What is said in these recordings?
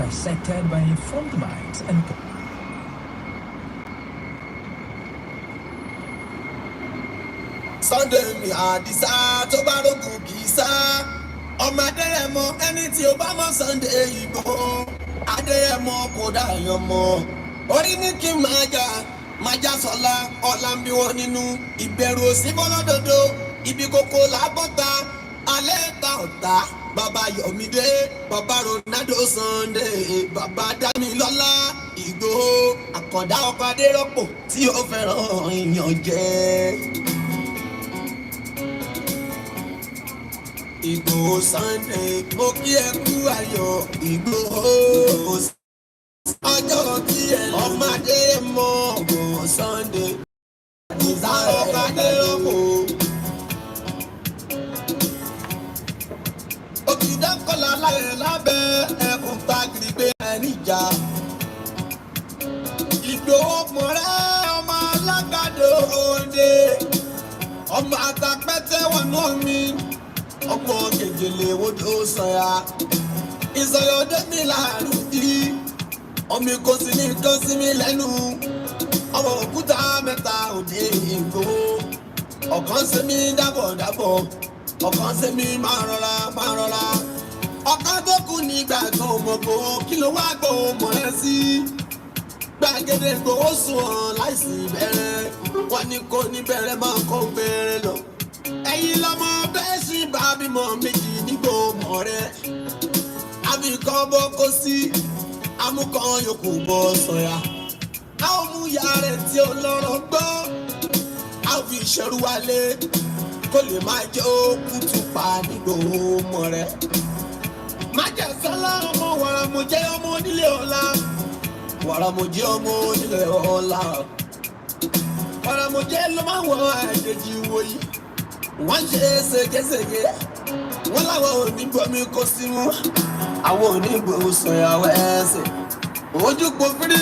dissected by informed minds and Sunday mi àdìsá tó bá rógùn kì í sá ọmọ Adéyẹmọ ẹni tí ó bá mọ Sunday Ìgbòho Adéyẹmọ kò dáyọ̀ mọ́ orí ní kí n máa já sọlá ọlá ń bí wọn nínú ìbẹ̀rù òsì bọ́lọ́dọ̀dọ̀ ibi kókó làbọ́ta alẹ́ ta ọ̀tá bàbá Yọ̀mídé bàbá Ronaldo Sunday bàbá Dámilọ́lá Ìgbòho àkàndá ọkọ̀ Adérọ́pò tí ó fẹ́ràn ìyàn jẹ́. Ìgbòho Sunday mo kí ẹ kú ayọ̀ Ìgbòho ọjọ́ kí ẹ ọmọ Adéyẹmọ Ìgbòho Sunday ìzá ọkọ̀ Adérọ́pò. Òkìdákọ̀lá láyé lábẹ́ ẹkùn tagiri gbé ẹni jà. Ìgbòho mọ̀rẹ́ ọmọ alágbàdo òde ọmọ àtàpẹ́tẹ́ wọnú mi. Ọmọ gègèlè wodò sọ̀yà ìsọ̀yà ọdẹ mi láàrin dí omi kò sí ní nǹkan sí mi lẹ́nu ọmọ òkúta mẹ́ta òde Ìgbòho ọ̀kan ṣe mí dábọ̀dábọ̀ ọ̀kan ṣe mí máa rọra ọ̀kan tó kù nígbà tó mọ̀ Ìgbòho kí ló wá Ìgbòho mọ̀ ẹ́ sí gbàgede Ìgbòho sùn hàn láìsí bẹ̀rẹ̀ wọ́n ní kò ní bẹ̀rẹ̀ máa kó bẹ̀rẹ̀ lọ. Ẹ̀yin lọmọ bẹ́ẹ̀ ṣì bá bímọ méjì nígbò mọ̀ rẹ̀ àbíkan bọ́ kó sí amúkan yòókù bọ́ sọ̀yà a ó mú ìyá rẹ̀ tí ó lọ́rọ̀ gbọ́ a ó fi ìṣẹ́rú wálé kó lè máa jẹ́ òkútu pa nígbò mọ̀ rẹ̀ má jẹ́ sọ́lá ọmọ wàràmọ̀jẹ́ ọmọ onílé ọ̀la wàràmọ̀jẹ́ ọmọ onílé ọ̀la wàràmọ̀jẹ́ ló máa wọ àjèjì wòyí. Wọ́n ṣe ségesège wọ́n láwọn onígbòmí kó sí mú àwọn onígbòho sọ̀yàwó ẹsẹ̀ ojú pòfírí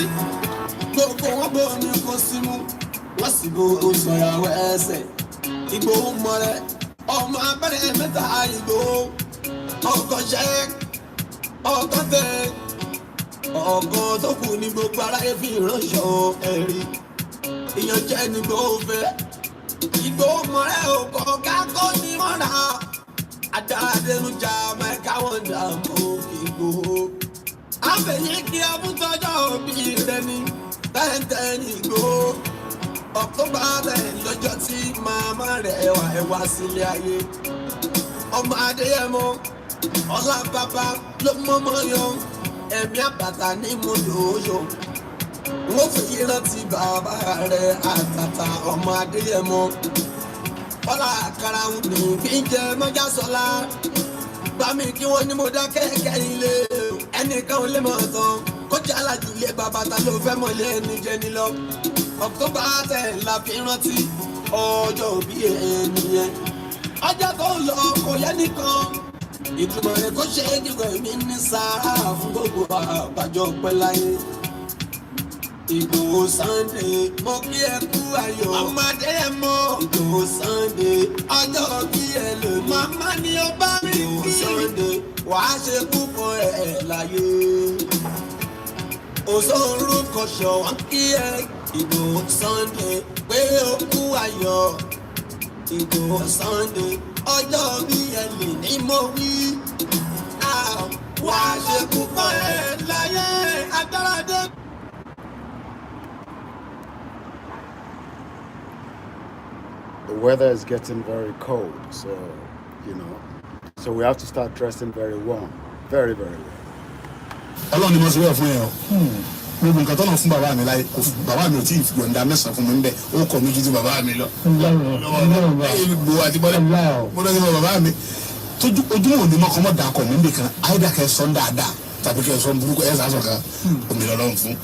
gbogbo wọn gbòmí kó sí mú wọ́n sì gbòho sọ̀yàwó ẹsẹ̀ Ìgbòho mọ̀rẹ́ ọmọ abẹ́rẹ́ mẹ́ta Ìgbòho ọkọ̀ ṣẹ́ ọkọ̀ tẹ̀ ọkọ̀ tó kù ní gbogbo aráyé fi ránṣọ ẹ̀rí ìyànjẹ́ ní Ìgbòho fẹ́. Ìgbòho mọ̀rẹ́ òkò kákó ní mọ́ra adáadénújà mẹ́ka wọ́n dà mọ́ Ìgbòho. Àfẹ̀yìn kí abútọ́jọ́ òbí rẹ̀ ní tẹ́ntẹ́n Ìgbòho. October 10 lọ́jọ́ tí màmá rẹ̀ ẹwà sílé ayé. Ọmọ Adéyẹmọ ọlá bàbá ló mọ́mọ́ yan ẹ̀mí àbàtà ní mọ́lòóyò. Wọ́n fi rántí bàbá rẹ̀ àtàtà ọmọ Adéyẹmọ. Ọlá àkàrà ń ní kí n jẹ mọ́jà sọ́lá. Bá mi kí wọ́n ní mo dá kẹ́kẹ́ ilé. Ẹnìkan ò lè mọ̀ tán. Kọjá alájú ilé bàbá ta ló fẹ́ mọ̀ lé ẹni jẹ ní lọ. October 10 la fi rántí ọjọ́ òbí ẹni yẹn. Ọjọ́ tó lọ kò yẹ nìkan. Ìtumọ̀ rẹ̀ kó ṣe é dìgbà èmi ní sáà fún gbogbo àbájọ pẹ́ láyé. Ìgbòho Sunday mo kí ẹ kú ayọ̀ ọmọ Adéyẹmọ Ìgbòho Sunday ọjọ́ bí ẹ lò ní màmá ni ó bá mi kí Ìgbòho Sunday wàá ṣe púpọ̀ ẹ̀ láyé òṣòro kọ̀ṣọ̀ wá kí ẹ Ìgbòho Sunday pé ó kú ayọ̀ Ìgbòho Sunday ọjọ́ bí ẹ lè ní mo wí wàá ṣe púpọ̀ ẹ̀ láyé agbára dé. The weather is getting very cold, so so we have to start dressing very warm, very well. Ọlọ́run ni mo ṣe wẹ̀ fún yẹn o. Gbogbo nǹkan tọ́nà fún bàbá mi láyé bàbá mi ò tí ì yọ̀ǹda mẹ́sàn-án fún mi ń bẹ̀ ó kọ̀ mí ju ti bàbá mi lọ. Gbogbo àti bọ́lẹ̀ mo lọ sí bàbá mi ojúmọ̀ òní mọ́kàn mọ́ dàkọ̀ mí nìkan àyídà kẹ́ sọ́n dáadáa tàbí kẹ́ sọ́n burúkú ẹ̀ sàásọ̀ kan omi lọ́lọ́run fún.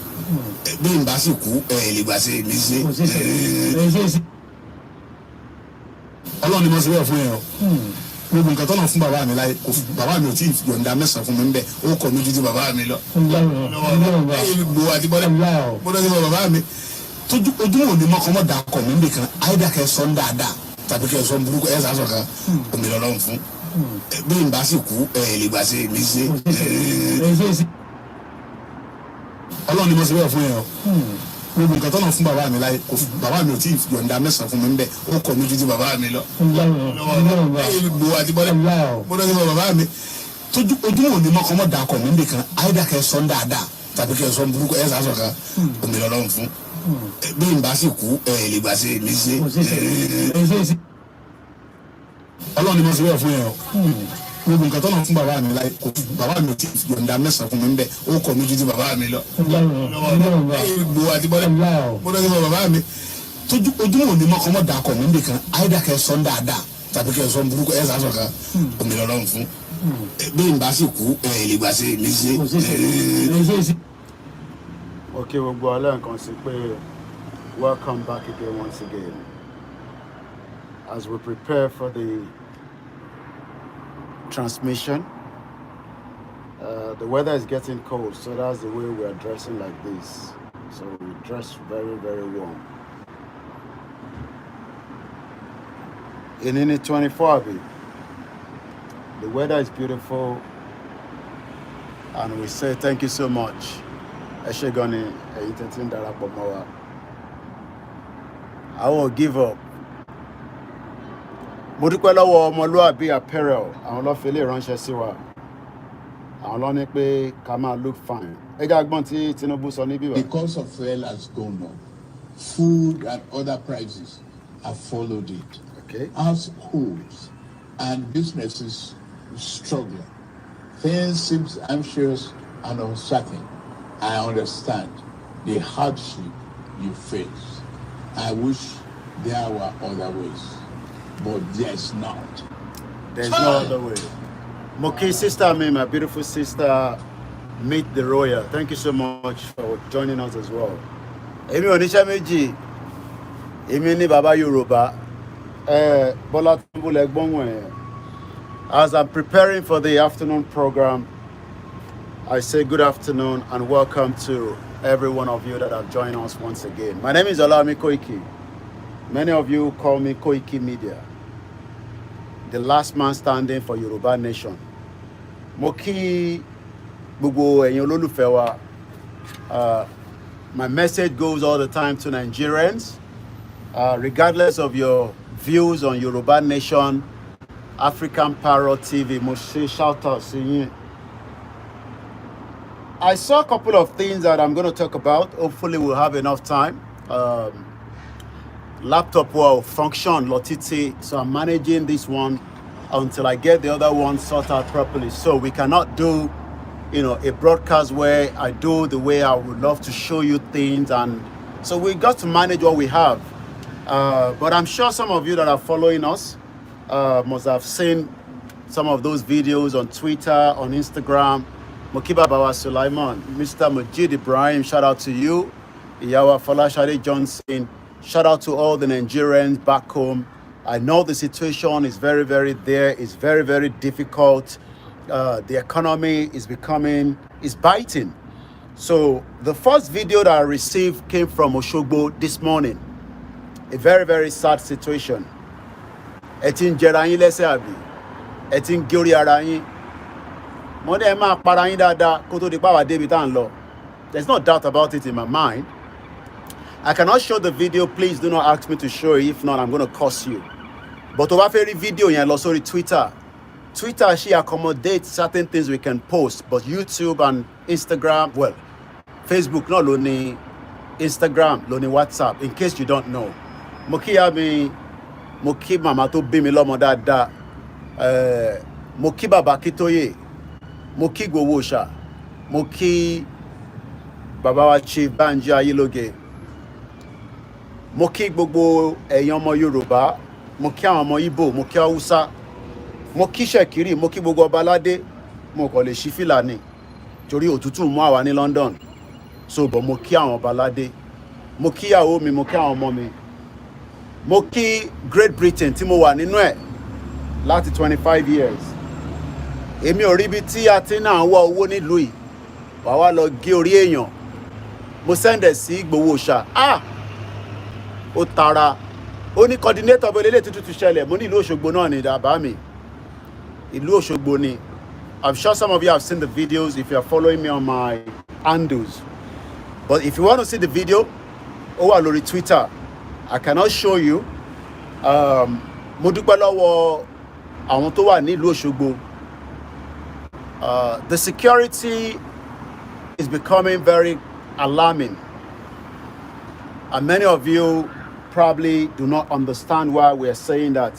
Bí n bá sì kú ìlẹ̀gbà sí mi ṣe. Ọlọ́run ni mo ṣe wẹ̀ fún yẹn o. Gbogbo nǹkan tọ́nà fún bàbá mi láyé bàbá mi ò tí ì yọ̀ǹda mẹ́sàn-án fún mi ń bẹ̀ ó kọ̀ mí ju ti bàbá mi lọ. Gbogbo àti bọ́lẹ̀ mo lọ sí bàbá mi ojúmọ̀ òní mọ́kàn mọ́ dàkọ̀ mí nìkan àyídà kẹ́ sọ́n dáadáa tàbí kẹ́ sọ́n burúkú ẹ̀ sàásọ̀ kan omi lọ́lọ́run fún. Bí n bá sì kú ìlẹ̀gbà sí mi ṣe. Ọlọ́run ni mo ṣe bẹ́ẹ̀ fún yẹn o. Gbogbo nǹkan tọ́nà fún bàbá mi láyé bàbá mi ò tí ì yọ̀ǹda mẹ́sàn-án fún mi ń bẹ̀ ó kọ̀ mí ju ti bàbá mi lọ. Gbogbo àti bọ́lẹ̀ mo lọ sí bàbá mi tójú ojúmọ̀ ní mọ́kàn mọ́ dàkọ̀ mí nìkan àyídà kẹ́ sọ́n dáadáa tàbí kẹ́ sọ́n burúkú ẹ̀ sàásọ̀ kan omi lọ́lọ́run fún bí n bá sì kú lè gbà sí mi ṣe. Ọlọ́run ni mo ṣe bẹ́ẹ̀ fún yẹn o. Gbogbo nǹkan tọ́nà fún bàbá mi láyé bàbá mi ò tí ì yọ̀ǹda mẹ́sàn-án fún mi ń bẹ̀ ó kọ̀ mí ju ti bàbá mi lọ. Gbogbo àti bọ́lẹ̀ mo lọ sí bàbá mi tójú ojúmọ̀ ní mọ́kàn mọ́ dàkọ̀ mí nìkan àyídà kẹ́ sọ́n dáadáa tàbí kẹ́ sọ́n burúkú ẹ̀ sàásọ̀ kan omi lọ́lọ́run fún bí n bá sì kú lè gbà sí mi ṣe. Okay, we'll go along and say, welcome back again once again. As we prepare for the transmission, the weather is getting cold, so that's the way we are dressing like this. So we dress very, very warm. In 24, the weather is beautiful, and we say thank you so much. Eshegoni, entertain darapọ̀ mọ́ wa. I won't give up. Mo dúpẹ́ lọ́wọ́ Ọmọlúàbí Apparel, àwọn ló fi lè ránṣẹ́ sí wa. Àwọn ló ní pé ká máa look fine. Ẹ jẹ́ agbọ́n tí Tinubu sọ ní bíbá. The cost of fuel has gone up. Food and other prices have followed it. Okay. Households and businesses struggling. Things seem anxious and uncertain. I understand the hardship you face. I wish there were other ways, but there's not. There's no other way. Moki sister, my beautiful sister, Meet the Royal. Thank you so much for joining us as well. Èmi oníṣẹ́ méjì, èmi ní bàbá Yorùbá, Bọ́lá Tinubu lẹ́gbọ́n wọn. As I'm preparing for the afternoon program, I say good afternoon and welcome to every one of you that have joined us once again. My name is Olami Koiki. Many of you call me Koikimedia, the last man standing for Yoruba nation. Moki Bugo and Yolulufewa. My message goes all the time to Nigerians, regardless of your views on Yoruba nation, African Parrot TV. Moshe shout out to you. I saw a couple of things that I'm going to talk about. Hopefully we'll have enough time. Laptop will function, Lotiti. So I'm managing this one until I get the other one sorted out properly. So we cannot do, a broadcast where I do the way I would love to show you things. And so we got to manage what we have. But I'm sure some of you that are following us must have seen some of those videos on Twitter, on Instagram. Mokiba Bawa Sulaiman, Mr. Majid Ibrahim, shout out to you. Iyawa Falashade Johnson, shout out to all the Nigerians back home. I know the situation is very, very there. It's very, very difficult. The economy is biting. So the first video that I received came from Oshogbo this morning. A very, very sad situation. Etin Jerayin lese abi. Etin Gori Arayin. There's no doubt about it in my mind. I cannot show the video. Please do not ask me to show it. If not, I'm going to curse you. But over every video, sorry, Twitter, she accommodates certain things we can post. But YouTube and Instagram, well, Facebook, no, Loni, Instagram, Loni, WhatsApp. In case you don't know, Moki mama to be me lomo da. Moki baba kitoye. Moki Gowosha, Moki Babawa Chief Banji Ayiloge, Moki Gbogbo ẹ̀yin ọmọ Yorùbá, Moki àwọn ọmọ Igbo, Moki Hausa, Moki Shekiri, Moki Gbogbo Ọbaládé, mo kò lè ṣí fìlà ni torí òtútù mú àwa ní London. So but Moki àwọn Ọbaládé, Moki ìyàwó mi, Moki àwọn ọmọ mi. Moki Great Britain tí mo wà nínú ẹ̀ láti 25 years. Èmi ò rí bí tí a ti náà wá owó nílùú yìí wà wá lọ gé orí èèyàn mo sẹ́ndẹ̀ sí Ìgbòho ṣá ó tara ó ní coordinator bó lélẹ̀ tuntun ṣẹlẹ̀ mo ní ìlú Òṣogbo náà ní ìdàbà mi ìlú Òṣogbo ni. I'm sure some of you have seen the videos if you are following me on my handles. But if you want to see the video, over on Twitter, I cannot show you. Mo dúpẹ́ lọ́wọ́ àwọn tó wà nílùú Òṣogbo. The security is becoming very alarming. And many of you probably do not understand why we are saying that.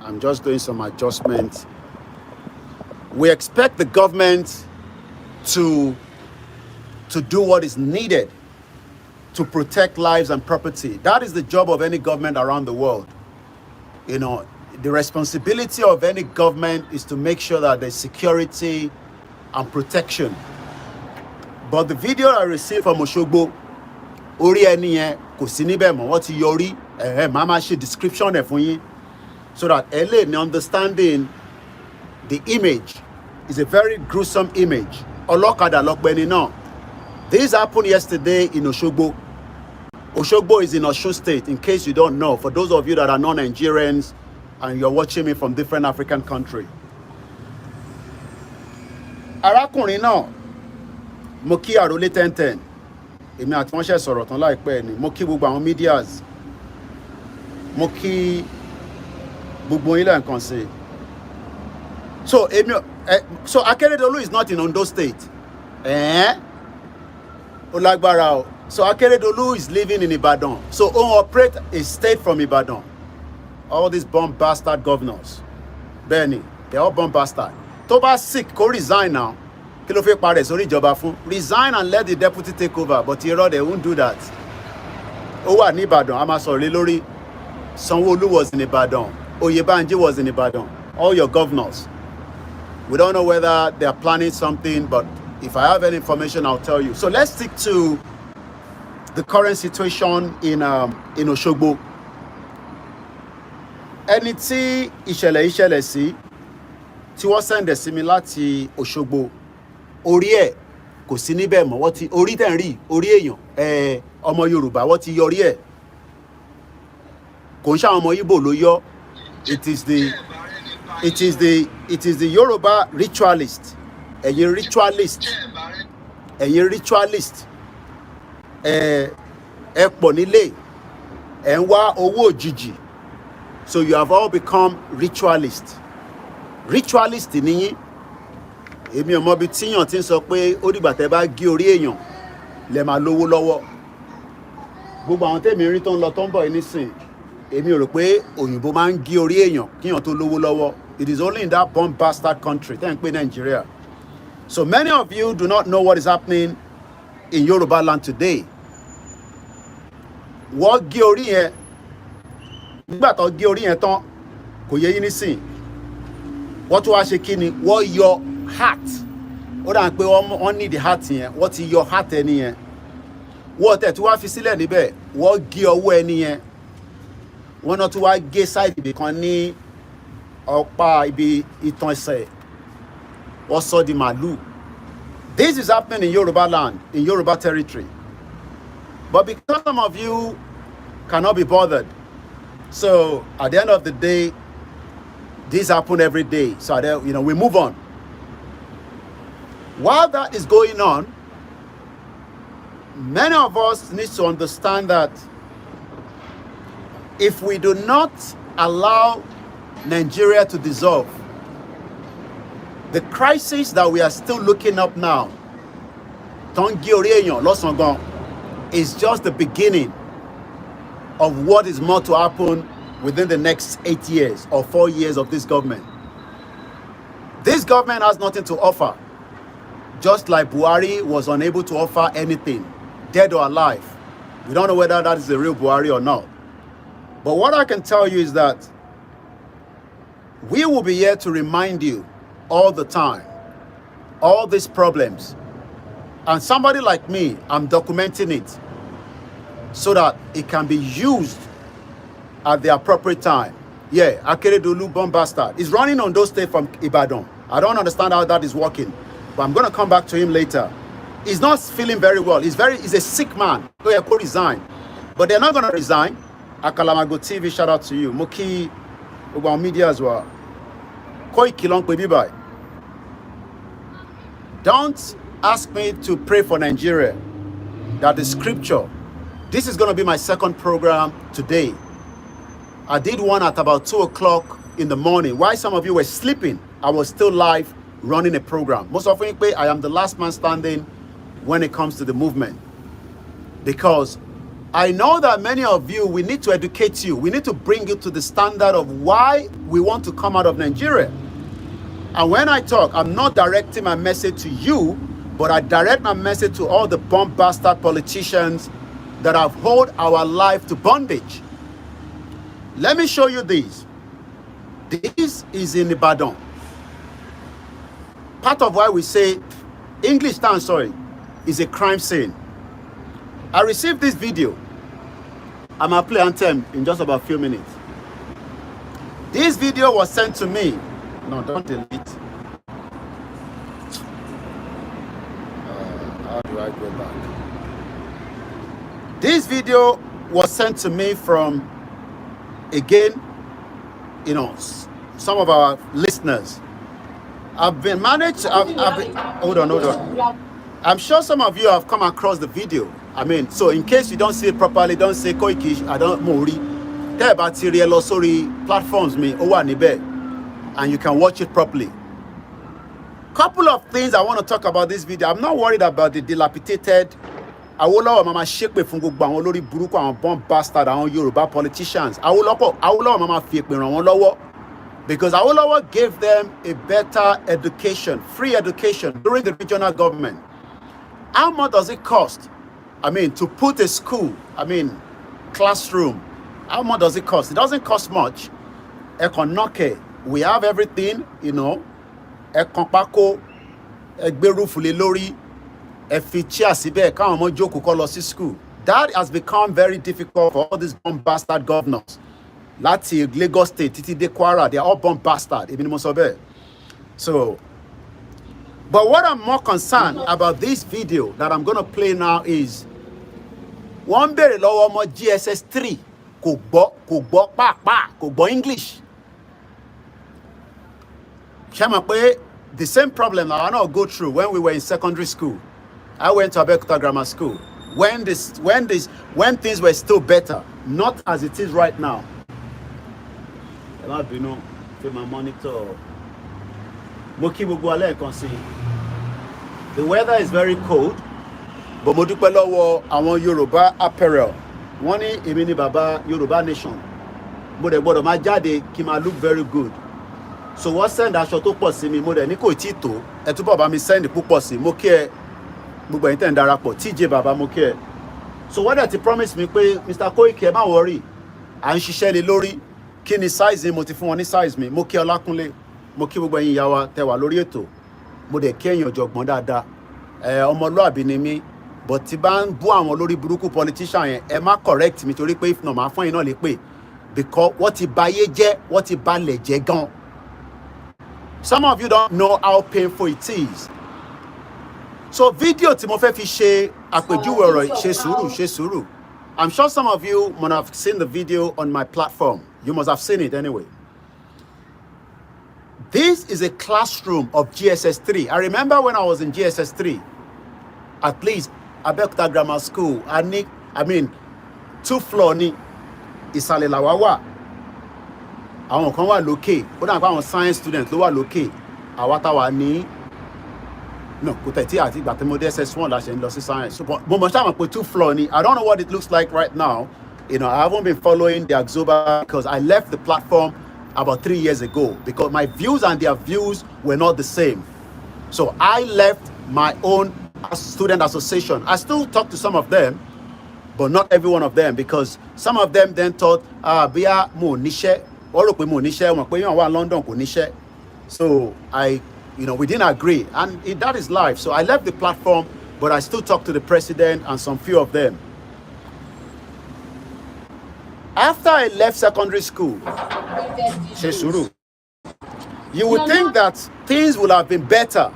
I'm just doing some adjustments. We expect the government to do what is needed to protect lives and property. That is the job of any government around the world. You know, the responsibility of any government is to make sure that there's security and protection. But the video I received from Oshogbo, orí ẹni yẹn kò sí níbẹ̀ mọ́, wọ́n ti yọrí màá ṣe description ẹ̀ fún yín so that ẹ lè ní understanding the image. Is a very gruesome image. Ọlọ́kadà lọ́pẹ́ni náà. This happened yesterday in Oshogbo. Oshogbo is in Osun State, in case you don't know, for those of you that are non-Nigerians and you're watching me from different African countries. Arákùnrin náà, mo kí Àrólé 1010. Èmi àti wọ́n ṣe sọ̀rọ̀ tán láìpẹ́ ni. Mo kí gbogbo àwọn medias. Mo kí gbogbo yín lẹ́ẹ̀kan sí. So Akeredolu is not in Ondo State. Olagbara. So Akeredolu is living in Ibadan. So operate a state from Ibadan. All these bomb bastard governors. Benny, they're all bomb bastard. Toba sick, go resign now. Kí ló fẹ́ parẹ́ sórí ìjọba fún? Resign and let the deputy take over. But you know they won't do that. Ó wà ní Ìbàdàn, a máa sọ̀rọ̀ lé lórí. Sanwó-Olú was in Ibadan. Oyèbánjí was in Ibadan. All your governors. We don't know whether they are planning something, but if I have any information, I'll tell you. So let's stick to the current situation in Oshogbo. Ẹni tí ìṣẹ̀lẹ̀ sí, tí wọ́n sẹ́ndẹ̀ sí mi láti Oshogbo, orí ẹ̀ kò sí níbẹ̀ mọ́. Wọ́n ti orí tẹ̀ ń rí, orí èèyàn, ọmọ Yorùbá, wọ́n ti yọrí ẹ̀. Kò ń ṣe àwọn ọmọ Ìgbò ló yọ. It is the Yoruba ritualist. Ẹ̀yin ritualist. Ẹ pọ̀ nílé. Ẹ ń wá owó òjijì. So you have all become ritualist. Ritualist nìyí. Èmi ò mọ̀ bí tíyàn ti ń sọ pé ó dìgbà tẹ́ bá gé orí èèyàn lẹ máa lówó lọ́wọ́. Gbogbo àwọn tèmi rí tó ń lọ tó ń bọ̀ nísìn. Èmi ò rò pé òyìnbó máa ń gé orí èèyàn kíyàn tó lówó lọ́wọ́. It is only in that bomb bastard country, tẹ́ ń pè Nigeria. So many of you do not know what is happening in Yorubaland today. Wọ́n gé orí yẹn. Nígbà tó gé orí yẹn tán, kò yé yín nísìn. Wọ́n tún wá ṣe kí ni? Wọ́n yọ heart. Ó dà pé wọ́n need the heart yẹn. Wọ́n ti yọ heart ẹni yẹn. Wọ́n tẹ̀ tí wọ́n fi sílẹ̀ níbẹ̀. Wọ́n gé ọwọ́ ẹni yẹn. Wọ́n náà tún wá gé side ibì kan ní ọ̀pá ibi ìtàn ẹsẹ̀. Wọ́n sọ di màlúù. This is happening in Yorubaland, in Yoruba territory. But because some of you cannot be bothered, so at the end of the day, this happen every day. So we move on. While that is going on, many of us need to understand that if we do not allow Nigeria to dissolve, the crisis that we are still looking up now, is just the beginning of what is more to happen within the next 8 years or 4 years of this government. This government has nothing to offer, just like Buhari was unable to offer anything, dead or alive. We don't know whether that is the real Buhari or not. But what I can tell you is that we will be here to remind you all the time, all these problems. And somebody like me, I'm documenting it so that it can be used at the appropriate time. Yeah, Akeredolu bomb bastard is running on those states from Ibadan. I don't understand how that is working, but I'm going to come back to him later. He's not feeling very well. He's a sick man. So he could resign. But they're not going to resign. Akalamago TV, shout out to you. Moki, Yoruba media as well. Koikimedia. Don't asked me to pray for Nigeria, that the scripture, this is going to be my second program today. I did one at about 2 o'clock in the morning. While some of you were sleeping, I was still live running a program. Most often, I am the last man standing when it comes to the movement. Because I know that many of you, we need to educate you. We need to bring you to the standard of why we want to come out of Nigeria. And when I talk, I'm not directing my message to you, but I direct my message to all the bomb bastard politicians that have held our life to bondage. Let me show you this. This is in Ibadan. Part of why we say English town, is a crime scene. I received this video. I'm going to play anthem in just about a few minutes. This video was sent to me. No, don't delete. How do I go back? This video was sent to me from, again, some of our listeners. I've been managed, hold on. I'm sure some of you have come across the video. I mean, so in case you don't see it properly, don't say Koiki, I don't Mori. Tell about Serial sorry platforms me over Nibe, and you can watch it properly. Couple of things I want to talk about this video. I'm not worried about the dilapidated. Awolowo mama shake me from gbogbo àwọn olórí burúkú àwọn bomb bastard àwọn Yoruba politicians. Awolowo mama fi èpè ràn wọ́n lọ́wọ́. Because Awolowo gave them a better education, free education during the regional government. How much does it cost? I mean, to put a school, classroom, how much does it cost? It doesn't cost much. Ekonoke, we have everything, Ekonpako, Egberufule lori, Efichia sibe, káwọn ọmọ jókòó kó lọ sí school. That has become very difficult for all these bomb bastard governors. Láti Lagos State, títí dé Kwara, they are all bomb bastard. Èmi ni mo sọ bẹ́ẹ̀. So, but what I'm more concerned about this video that I'm going to play now is one béèrè lọ́wọ́ ọmọ GSS 3 kò gbọ́ pàápàá kò gbọ́ English. Ṣé mọ̀ pé the same problem that I now go through when we were in secondary school. I went to Abeokuta Grammar School when things were still better, not as it is right now. My monitor. The weather is very cold, but mo dúpẹ́ lọ́wọ́ àwọn Yoruba apparel. Wọ́n ní èmi ni bàbá Yoruba nation. Mo dẹ̀ gbọ́dọ̀ máa jáde kí máa look very good. So wọ́n send aṣọ tó pọ̀ sí mi, mo dẹ̀ ní kò tí tó. Ẹ túbọ̀ bá mi send púpọ̀ sí. Mo kí ẹ gbogbo ẹ̀yin tẹ́ ń darapọ̀. TJ bàbá mo kí ẹ. So wọ́n dẹ̀ ti promise mi pé Mr. Koiki ẹ má worry. À ń ṣiṣẹ́ lé lórí. Kí ni size mo ti fún wọn ní size mi. Mo kí Ọlákúnlé. Mo kí gbogbo ẹ̀yin ìyá wa tẹ́ wà lórí ètò. Mo dẹ̀ kí ẹ̀yin ọ̀jọ̀gbọ́n dáadáa. Ọmọlúàbí ni mí. But tí bá ń bú àwọn lórí burúkú politician yẹn, ẹ má correct mi torí pé if not, máa fún yín náà lè pè. Because wọ́n ti bayé jẹ́, wọ́n ti balẹ̀ jẹ́ gan. Some of you don't know how painful it is. So video tí mo fẹ́ fi ṣe àpèjúwe ọ̀rọ̀ ṣe sùúrù. I'm sure some of you must have seen the video on my platform. You must have seen it anyway. This is a classroom of GSS 3. I remember when I was in GSS 3, at least Abeokuta Grammar School, 2 floor ni ìsàlẹ̀ làwa wà. Àwọn kan wà lókè, ó dà pé àwọn science student ló wà lókè. Àwa tá wà ní no, kò tẹ̀ tí àti ìgbà tí mo dé SS1 la ṣe ń lọ sí science. So, mo mọ̀ sáà mọ̀ pé 2 floor ni. I don't know what it looks like right now. I haven't been following the Axoba because I left the platform about 3 years ago because my views and their views were not the same. So I left my own student association. I still talk to some of them, but not every one of them because some of them then thought, bia mo níṣẹ́, ó rò pé mo níṣẹ́, wọ́n pé yàn wà London kò níṣẹ́. So we didn't agree, and that is life. So I left the platform, but I still talk to the president and some few of them. After I left secondary school, you would think that things would have been better.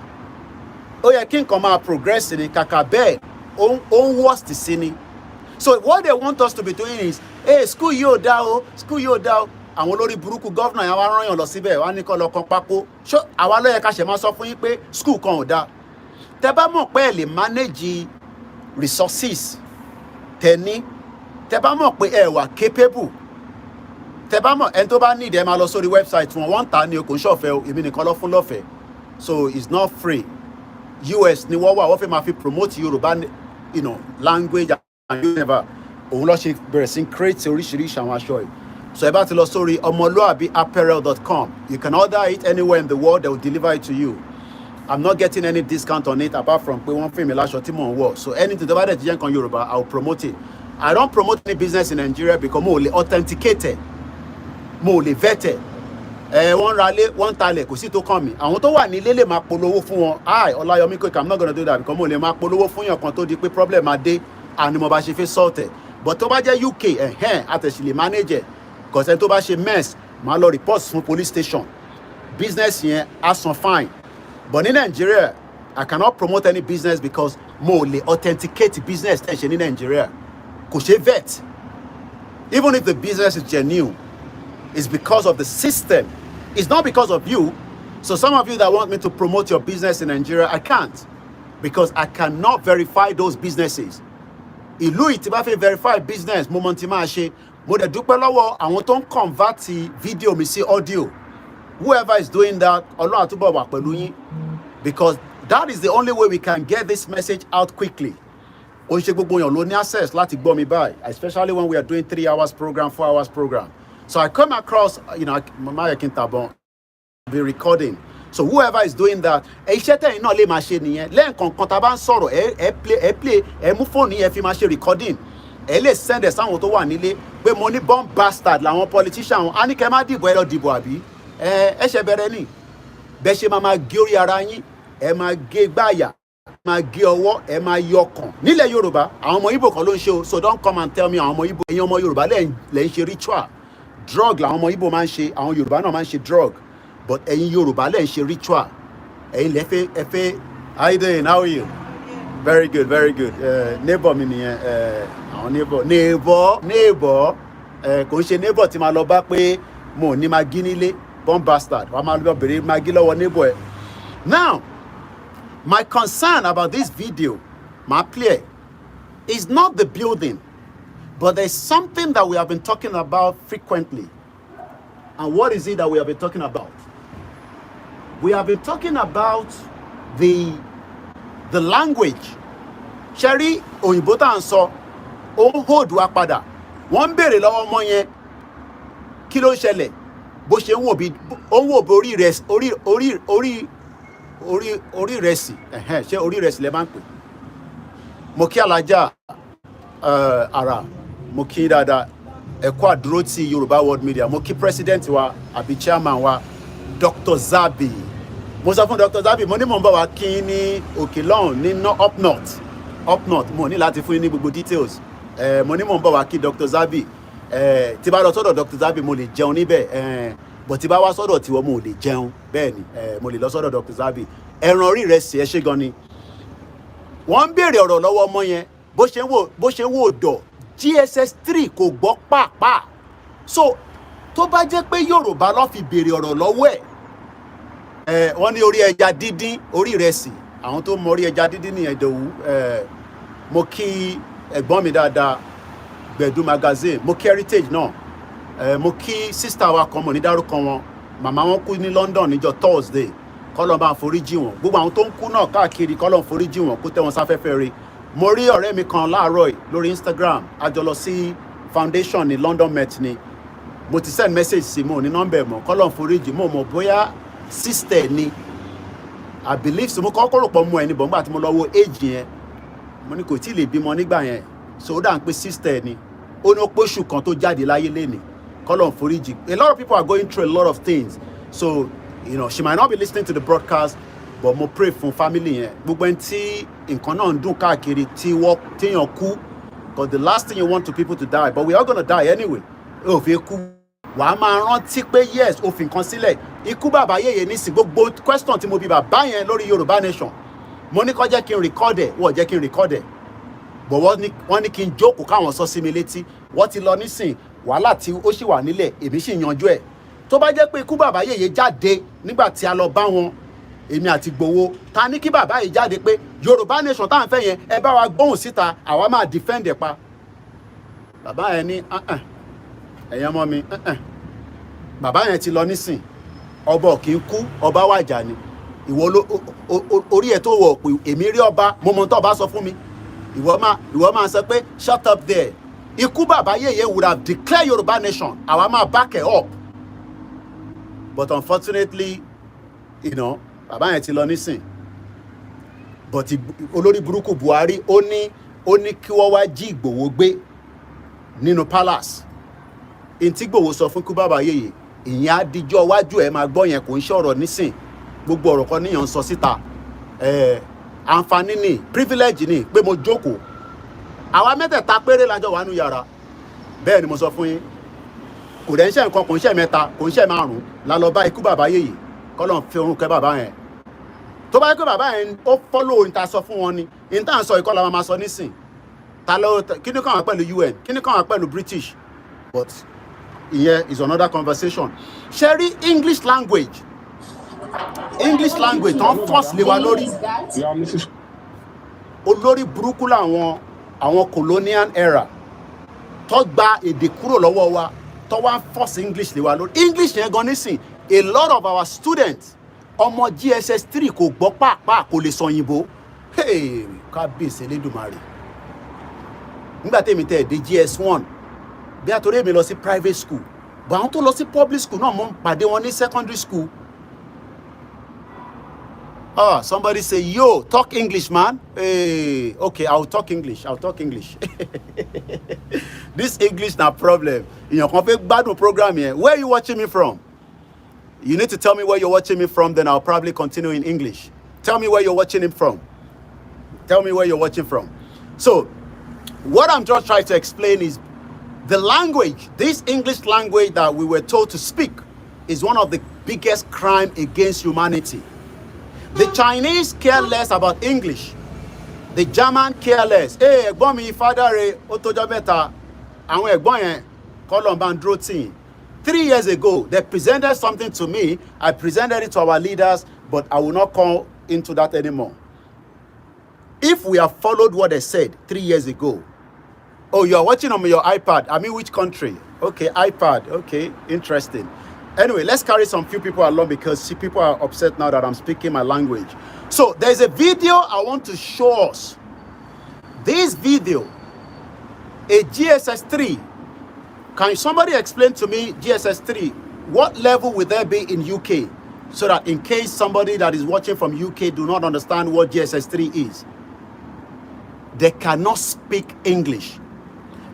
Oh yeah, king come out progressing in Kakabe, on worse the cine. So what they want us to be doing is, hey, school yo down. Àwọn olórí burúkú governor yẹn wá rán yàn lọ síbẹ̀ wá ní kó lọ kan pákó. So àwa ló yẹ ká ṣe máa sọ fún yín pé school kan ò dá. tẹ́ bá mọ̀ pé ẹ lè manage resources tẹ́ni, tẹ́ bá mọ̀ pé ẹ wà capable, tẹ́ bá mọ̀ ẹni tó bá need ẹ máa lọ sórí website wọn, wọ́n ń tà ní o, kò ń ṣọ̀fẹ́ o, èmi nìkan lọ fún lọ́fẹ̀ẹ́, so it's not free. US ni wọ́n wà, wọ́n fẹ́ máa fi promote Yorùbá, you know, language and whatever. Òun lọ ṣe bẹ̀rẹ̀ sí create oríṣiríṣi àwọn aṣọ yìí. So ẹ bá ti lọ sórí omoluabiapparel.com, you can order it anywhere in the world, they will deliver it to you. I'm not getting any discount on it apart from pé wọ́n fún mi láṣọ tí mò ń wọ̀. So anything tó bá dẹ̀ ti jẹ́ nǹkan Yorùbá, I will promote it. I don't promote any business in Nigeria because mo lè authenticate it, mo lè vet it. Wọ́n ra lé, wọ́n talẹ̀, kò sí tó kàn mí. Àwọn tó wà nílé lè máa polówó fún wọn. Ọláyọmí Koiki, I'm not gonna do that because mo lè máa polówó fún yàn kan tó di pé problem máa dé and mo bá ṣe fẹ́ sort it. But tó bá jẹ́ UK, àtẹ̀sí lè manage it. Because ẹni tó bá ṣe mess, máa lọ report fún police station. Business yẹn á san fine. But in Nigeria, I cannot promote any business because mo lè authenticate business tẹ̀ ṣe ní Nigeria. Kò ṣe vet. Even if the business is genuine, it's because of the system. It's not because of you. So some of you that want me to promote your business in Nigeria, I can't. Because I cannot verify those businesses. Ìlú yìí tí bá fẹ́ verify business, mo mọ̀ tí máa ṣe. Mo dẹ̀ dúpẹ́ lọ́wọ́ àwọn tó ń convert video mi sí audio. Whoever is doing that, Ọlọ́run á túbọ̀ wà pẹ̀lú yín. Because that is the only way we can get this message out quickly. Ó ń ṣe gbogbo èèyàn ló ní access láti gbọ́ mi báyìí, especially when we are doing 3 hours program, 4 hours program. So I come across, you know, Mama Kintabon, be recording. So whoever is doing that, iṣẹ́ tẹ̀yin náà lè máa ṣe nìyẹn. Lẹ́ẹ̀kọ̀ọ̀kan tá a bá ń sọ̀rọ̀, ẹ mú fóònù yẹn fi máa ṣe recording. Ẹ lè send ẹ̀ sáwọn tó wà nílé pé mo ní bomb bastard làwọn politician wọn. A ní kẹ́ má dìbò, ẹ lọ dìbò àbí? Ẹ ṣe bẹ̀rẹ̀ ní. Bẹ́ẹ̀ ṣe máa gé orí ara yín, ẹ máa gé gbáyà, ẹ máa gé ọwọ́, ẹ máa yọ ọkàn. Nílẹ̀ Yorùbá, àwọn ọmọ Ìgbò kan ló ń ṣe o. So don't come and tell me àwọn ọmọ Ìgbò, ẹ̀yin ọmọ Yorùbá lẹ́ ń ṣe ritual. Drug làwọn ọmọ Ìgbò máa ń ṣe, àwọn Yorùbá náà máa ń ṣe drug. But ẹ̀yin Yorùbá lẹ́ ń ṣe ritual. Ẹ̀yin lẹ fẹ́, how you doing? How are you? Very good, very good. Neighbor mi nìyẹn, àwọn neighbor. Kò ń ṣe neighbor tí máa lọ bá pé mo ní magí nílé, bomb bastard. Wàá máa lọ bèrè magí lọ́wọ́ neighbor ẹ̀. Now, my concern about this video, my play, is not the building, but there's something that we have been talking about frequently. And what is it that we have been talking about? We have been talking about the language. Sherry òyìnbó tá ń sọ, ó ń hold wa padà. Wọ́n ń béèrè lọ́wọ́ ọmọ yẹn, kí ló ń ṣẹlẹ̀? Bó ṣe ń wò bí orí rẹsì, ṣé orí rẹsì lẹ máa ń pè? Mo kí alájà ara, mo kí dáadáa. Ẹ kú àdúró ti Yorùbá World Media. Mo kí president wa àbí chairman wa Dr. Zabi. Mo sọ fún Dr. Zabi, mo ní mò ń bọ̀ wá kí ní òkè lọ́hùn ní up north. Mo ní láti fún yín ní gbogbo details. Mo ní mò ń bọ̀ wá kí Dr. Zabi. Tí bá lọ sọ́dọ̀ Dr. Zabi mo lè jẹun níbẹ̀. But tí bá wá sọ́dọ̀ tiwọn mo lè jẹun. Bẹ́ẹ̀ ni, mo lè lọ sọ́dọ̀ Dr. Zabi. Ẹran orí rẹ̀ sì ẹ ṣé gan ni. Wọ́n ń béèrè ọ̀rọ̀ lọ́wọ́ ọmọ yẹn bó ṣe ń wò dọ̀. GSS 3 kò gbọ́ pàápàá. So tó bá jẹ́ pé Yorùbá ló fi béèrè ọ̀rọ̀ lọ́wọ́ ẹ̀, wọ́n ní orí ẹja dídín, orí ìrẹsì. Àwọn tó mọ orí ẹja dídín ní Ìdòwú. Mo kí ẹ̀gbọ́n mi dáadáa, Gbẹ̀du magazine. Mo kí Heritage náà. Mo kí sister wa kan, mo ní dárúkọ wọn. Màmá wọn kú ní London níjọ́ Thursday. Kọ́lọ́n bá foríjì wọn. Gbogbo àwọn tó ń kú náà káàkiri, kọ́lọ́n foríjì wọn, kó tẹ́ wọn sáfẹ́fẹ́ rí. Mo rí ọ̀rẹ́ mi kan láàárọ̀ lórí Instagram, a jọ lọ sí foundation ní London Met ni. Mo ti send message sí mo ní nọ́mbẹ̀ mọ̀, kọ́lọ́n foríjì mo mọ̀ bóyá sister ni. I believe so. Mo kọ́kọ́ rò pọ̀ mọ́ ẹni bọ̀ nígbà tí mo lọ wo age yẹn. Mo ní kò tí lè bímọ nígbà yẹn. So ó dà ń pé sister ni. Ó ní ó pósù kan tó jáde láyé lénìí. Kọ́lọ́n foríjì. A lot of people are going through a lot of things. So, you know, she might not be listening to the broadcast, but mo pray fún family yẹn. Gbogbo ẹni tí nǹkan náà ń dùn káàkiri tíyàn kú, because the last thing you want to people to die, but we are gonna die anyway. Ó fi kú. Wàá máa rántí pé yes, ó fi nǹkan sílẹ̀. Ikú bàbá yèyé nísìn, gbogbo question tí mo bi bàbá yẹn lórí Yorùbá Nation. Mo ní kó jẹ́ kí n record ẹ̀, wọ́n jẹ́ kí n record ẹ̀. But wọ́n ní kí n jókòó káwọn sọ sí mi létí. Wọ́n ti lọ nísìn, wàhálà tí ó sì wà nílẹ̀, èmi sì yanjú ẹ̀. Tó bá jẹ́ pé ikú bàbá yèyé jáde nígbà tí a lọ bá wọn, èmi àti Igboho ta ní kí bàbá yìí jáde pé Yorùbá nation tá à ń fẹ́ yẹn ẹ bá wa gbóhùn síta àwa máa defend ẹ̀ pa. Bàbá yẹn ní ẹ̀yin ọmọ mi bàbá yẹn ti lọ nísìn ọba kì í kú ọba wàjà ni ìwọ ló orí ẹ̀ tó wọ̀ pé èmi rí ọba mo mọ tó ọba sọ fún mi ìwọ máa sọ pé shut up there. Ikú bàbá yèyé would have declared Yorùbá nation àwa máa back it up, but unfortunately bàbá yẹn ti lọ nísìn. But olórí burúkú Buhari ó ní kí wọ́n wá jí Ìgbòho gbé nínú palace. Ntí Ìgbòho sọ fún ikú bàbá yèyé ìyẹn adijọ́ wájú ẹ̀ máa gbọ́ yẹn kò ń ṣọ̀rọ̀ nísìn gbogbo ọ̀rọ̀ kan níyàn ń sọ síta àǹfààní ni privilege ni pé mo jókòó àwa mẹ́tẹ̀ẹ̀ta péré lájọ wà nù yàrá bẹ́ẹ̀ ni mo sọ fún yín kò dẹ̀ ń ṣe nǹkan kò ń ṣe mẹ́ta kò ń ṣe márùn-ún la lọ bá ikú bàbá yèyé kọ́lọ̀ fi orun kẹ́ bàbá yẹn tó bá yẹ pé bàbá yẹn ó follow níta sọ fún wọn ni níta ń sọ ìkọ́ la máa sọ nísìn ta ló kí ni kàn wá pẹ̀lú UN kí ni kàn wá pẹ̀lú British, but ìyẹn is another conversation. Ṣé rí English language tán force lé wa lórí olórí burúkú làwọn colonial era tó gba èdè kúrò lọ́wọ́ wa tó wá force English lé wa lórí. English yẹn gan nísìn a lot of our students ọmọ GSS 3 kò gbọ́ pàápàá kò lè sọ òyìnbó. Kábíyèsí Elédùmarè nígbà tèmi tẹ̀ dé GS 1 bí àtòrí èmi lọ sí private school but àwọn tó lọ sí public school náà mo ń pàdé wọn ní secondary school. Somebody say, yo, talk English, man. Hey, okay, I'll talk English. This English na problem. In your bad program here. Where are you watching me from? You need to tell me where you're watching me from, then I'll probably continue in English. Tell me where you're watching it from. So, what I'm just trying to explain is the language, this English language that we were told to speak, is one of the biggest crime against humanity. The Chinese care less about English. The German care less. Hey, ẹ̀gbọ́n mi father rẹ̀ ó tọ́jọ́ mẹ́ta. Àwọn ẹ̀gbọ́n yẹn Colomban dúró tì. 3 years ago, they presented something to me. I presented it to our leaders, but I will not come into that anymore. If we have followed what they said 3 years ago, oh, you are watching on your iPad. I mean, which country? Okay, iPad. Okay, interesting. Anyway, let's carry some few people along because people are upset now that I'm speaking my language. So there's a video I want to show us. This video, a GSS 3. Can somebody explain to me GSS 3? What level will there be in UK? So that in case somebody that is watching from UK do not understand what GSS 3 is. They cannot speak English.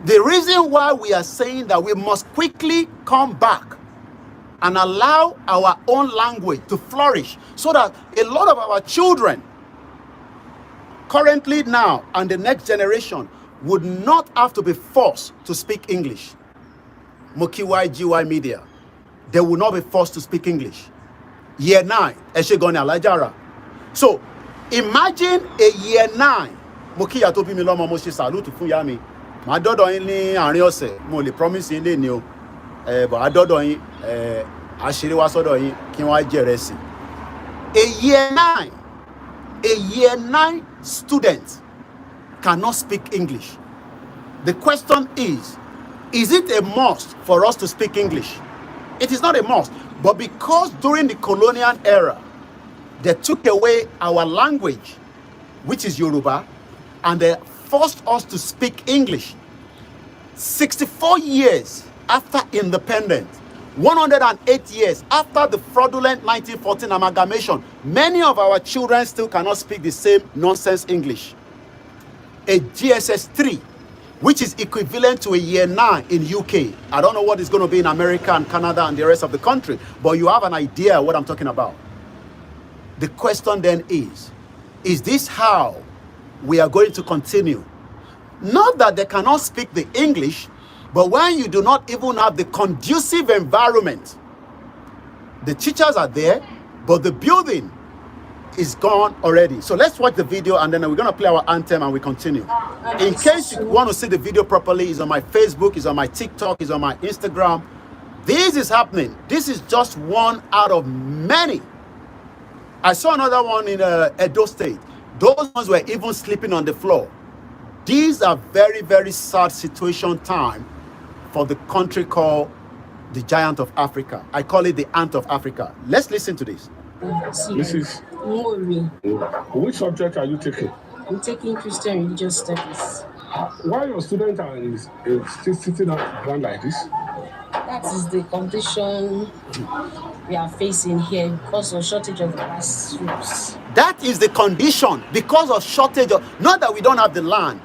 The reason why we are saying that we must quickly come back and allow our own language to flourish so that a lot of our children currently now and the next generation would not have to be forced to speak English. Mokiwai GY Media, they will not be forced to speak English. Year 9, Eshegoni Alajara. So imagine a year 9. Mokiya to bi mi lomo mo se salute fun ya mi. Ma dodo yin ni àárín ọ̀sẹ̀, mo lè promise yin le ni o. But adodo yin àṣírí wá sọ́dọ̀ yín kí wọ́n á jẹ̀rẹ̀ sí. A year 9 student cannot speak English. The question is it a must for us to speak English? It is not a must, but because during the colonial era, they took away our language, which is Yoruba, and they forced us to speak English. 64 years after independence, 108 years after the fraudulent 1914 amalgamation, many of our children still cannot speak the same nonsense English. A GSS 3, which is equivalent to a year 9 in UK. I don't know what it's going to be in America and Canada and the rest of the country, but you have an idea what I'm talking about. The question then is this how we are going to continue? Not that they cannot speak the English, but when you do not even have the conducive environment, the teachers are there, but the building is gone already. So let's watch the video and then we're going to play our anthem and we continue. In case you want to see the video properly, it's on my Facebook, it's on my TikTok, it's on my Instagram. This is happening. This is just one out of many I saw another one in Edo State. Those ones were even sleeping on the floor. These are very, very sad situation time for the country called the Giant of Africa. I call it the Ant of Africa. Let's listen to this. Mrs. Which subject are you taking? I'm taking Christian religious studies. Why your student is still sitting on the ground like this? That is the condition we are facing here because of shortage of classrooms. That is the condition because of shortage of, not that we don't have the land.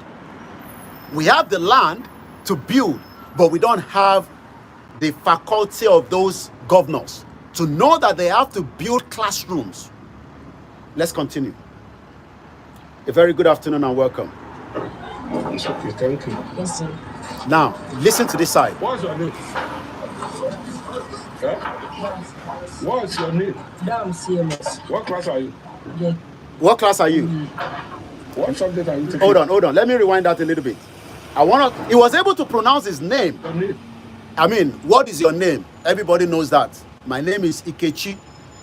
We have the land to build, but we don't have the faculty of those governors to know that they have to build classrooms. Let's continue. A very good afternoon and welcome. It's okay, thank you. Yes, sir. Now, listen to this side. What's your name? What's your name? Damn CMS. What class are you? Yeah. What class are you? What subject are you taking? Hold on. Let me rewind that a little bit. He was able to pronounce his name. Your name? I mean, what is your name? Everybody knows that. My name is Ikechi.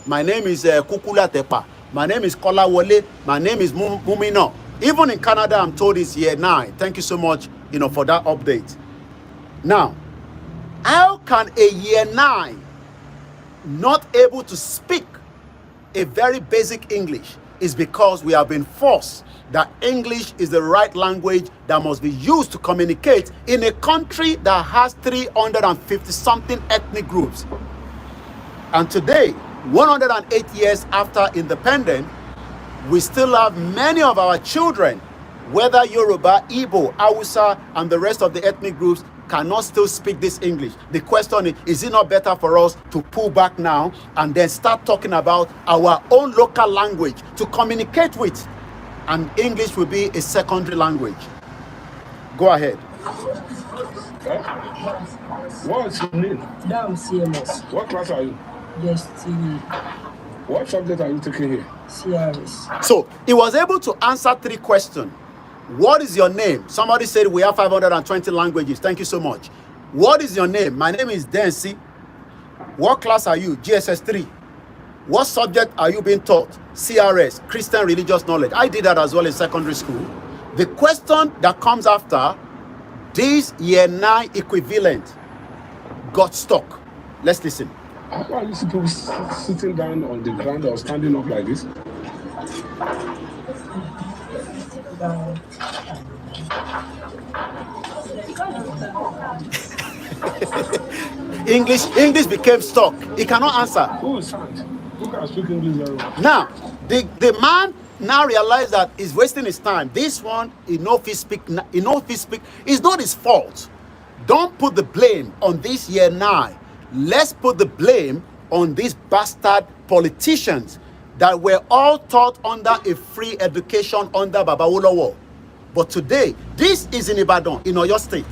My name is Kukula Tepa. My name is Kola Wole. My name is Mumino. Even in Canada, I'm told it's year 9. Thank you so much, for that update. Now, how can a year 9 not able to speak a very basic English? Is because we have been forced that English is the right language that must be used to communicate in a country that has 350 something ethnic groups. And today, 108 years after independence, we still have many of our children, whether Yoruba, Igbo, Hausa, and the rest of the ethnic groups, cannot still speak this English. The question is it not better for us to pull back now and then start talking about our own local language to communicate with? And English will be a secondary language. Go ahead. What's your name? Damn CMS. What class are you? Yes, TV. What subject are you taking here? CRS. So he was able to answer 3 questions. What is your name? Somebody said we have 520 languages. Thank you so much. What is your name? My name is Dancy. What class are you? GSS 3. What subject are you being taught? CRS, Christian Religious Knowledge. I did that as well in secondary school. The question that comes after this year 9 equivalent got stuck. Let's listen. How are you supposed to sitting down on the ground or standing up like this? English became stuck. He cannot answer. Who is that? Who can speak English very well? Now, the man now realized that he's wasting his time. This one, he know if he speak. It's not his fault. Don't put the blame on this year 9. Let's put the blame on these bastard politicians that were all taught under a free education under Babawolowo. But today, this is in Ibadan, in Oyo State.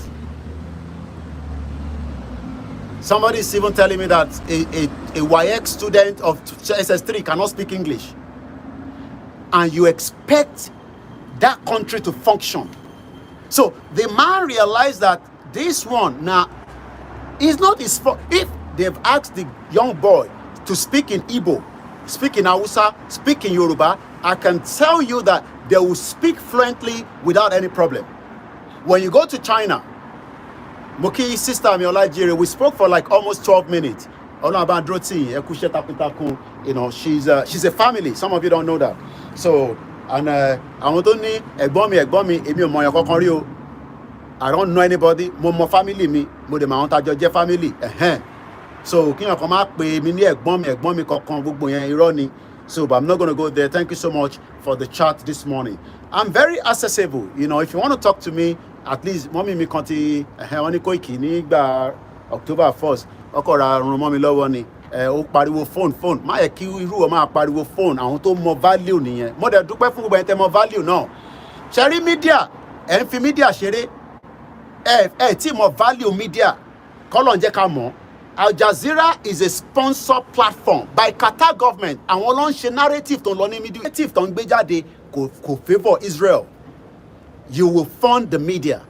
Somebody is even telling me that a YX student of SS3 cannot speak English. And you expect that country to function. So the man realized that this one now is not his fault. If they've asked the young boy to speak in Igbo, speak in Hausa, speak in Yoruba, I can tell you that they will speak fluently without any problem. When you go to China, Moki sister Miolajiri, we spoke for like almost 12 minutes. She's a family. Some of you don't know that. So, and I don't know anybody. My family, me, family. So, so, but I'm not going to go there. Thank you so much for the chat this morning. I'm very accessible. If you want to talk to me, at least, mommy me konti Koikimedia October 1st. Okora mommy lọ́wọ́ ni ó pariwo phone má yẹ kí irú o máa pariwo phone àwọn tó mọ value nìyẹn. Mo dẹ̀ dúpẹ́ fún gbogbo ẹ̀yin tẹ́ mọ value náà. Ṣẹ́rí media ẹ̀ ń fi media ṣeré tí mọ value media kọ́lọ̀ ń jẹ́ ká mọ̀. Al Jazeera is a sponsor platform by Qatar government. Àwọn ló ń ṣe narrative tó ń lọ ní media. Narrative tó ń gbé jáde kò favour Israel. You will fund the media.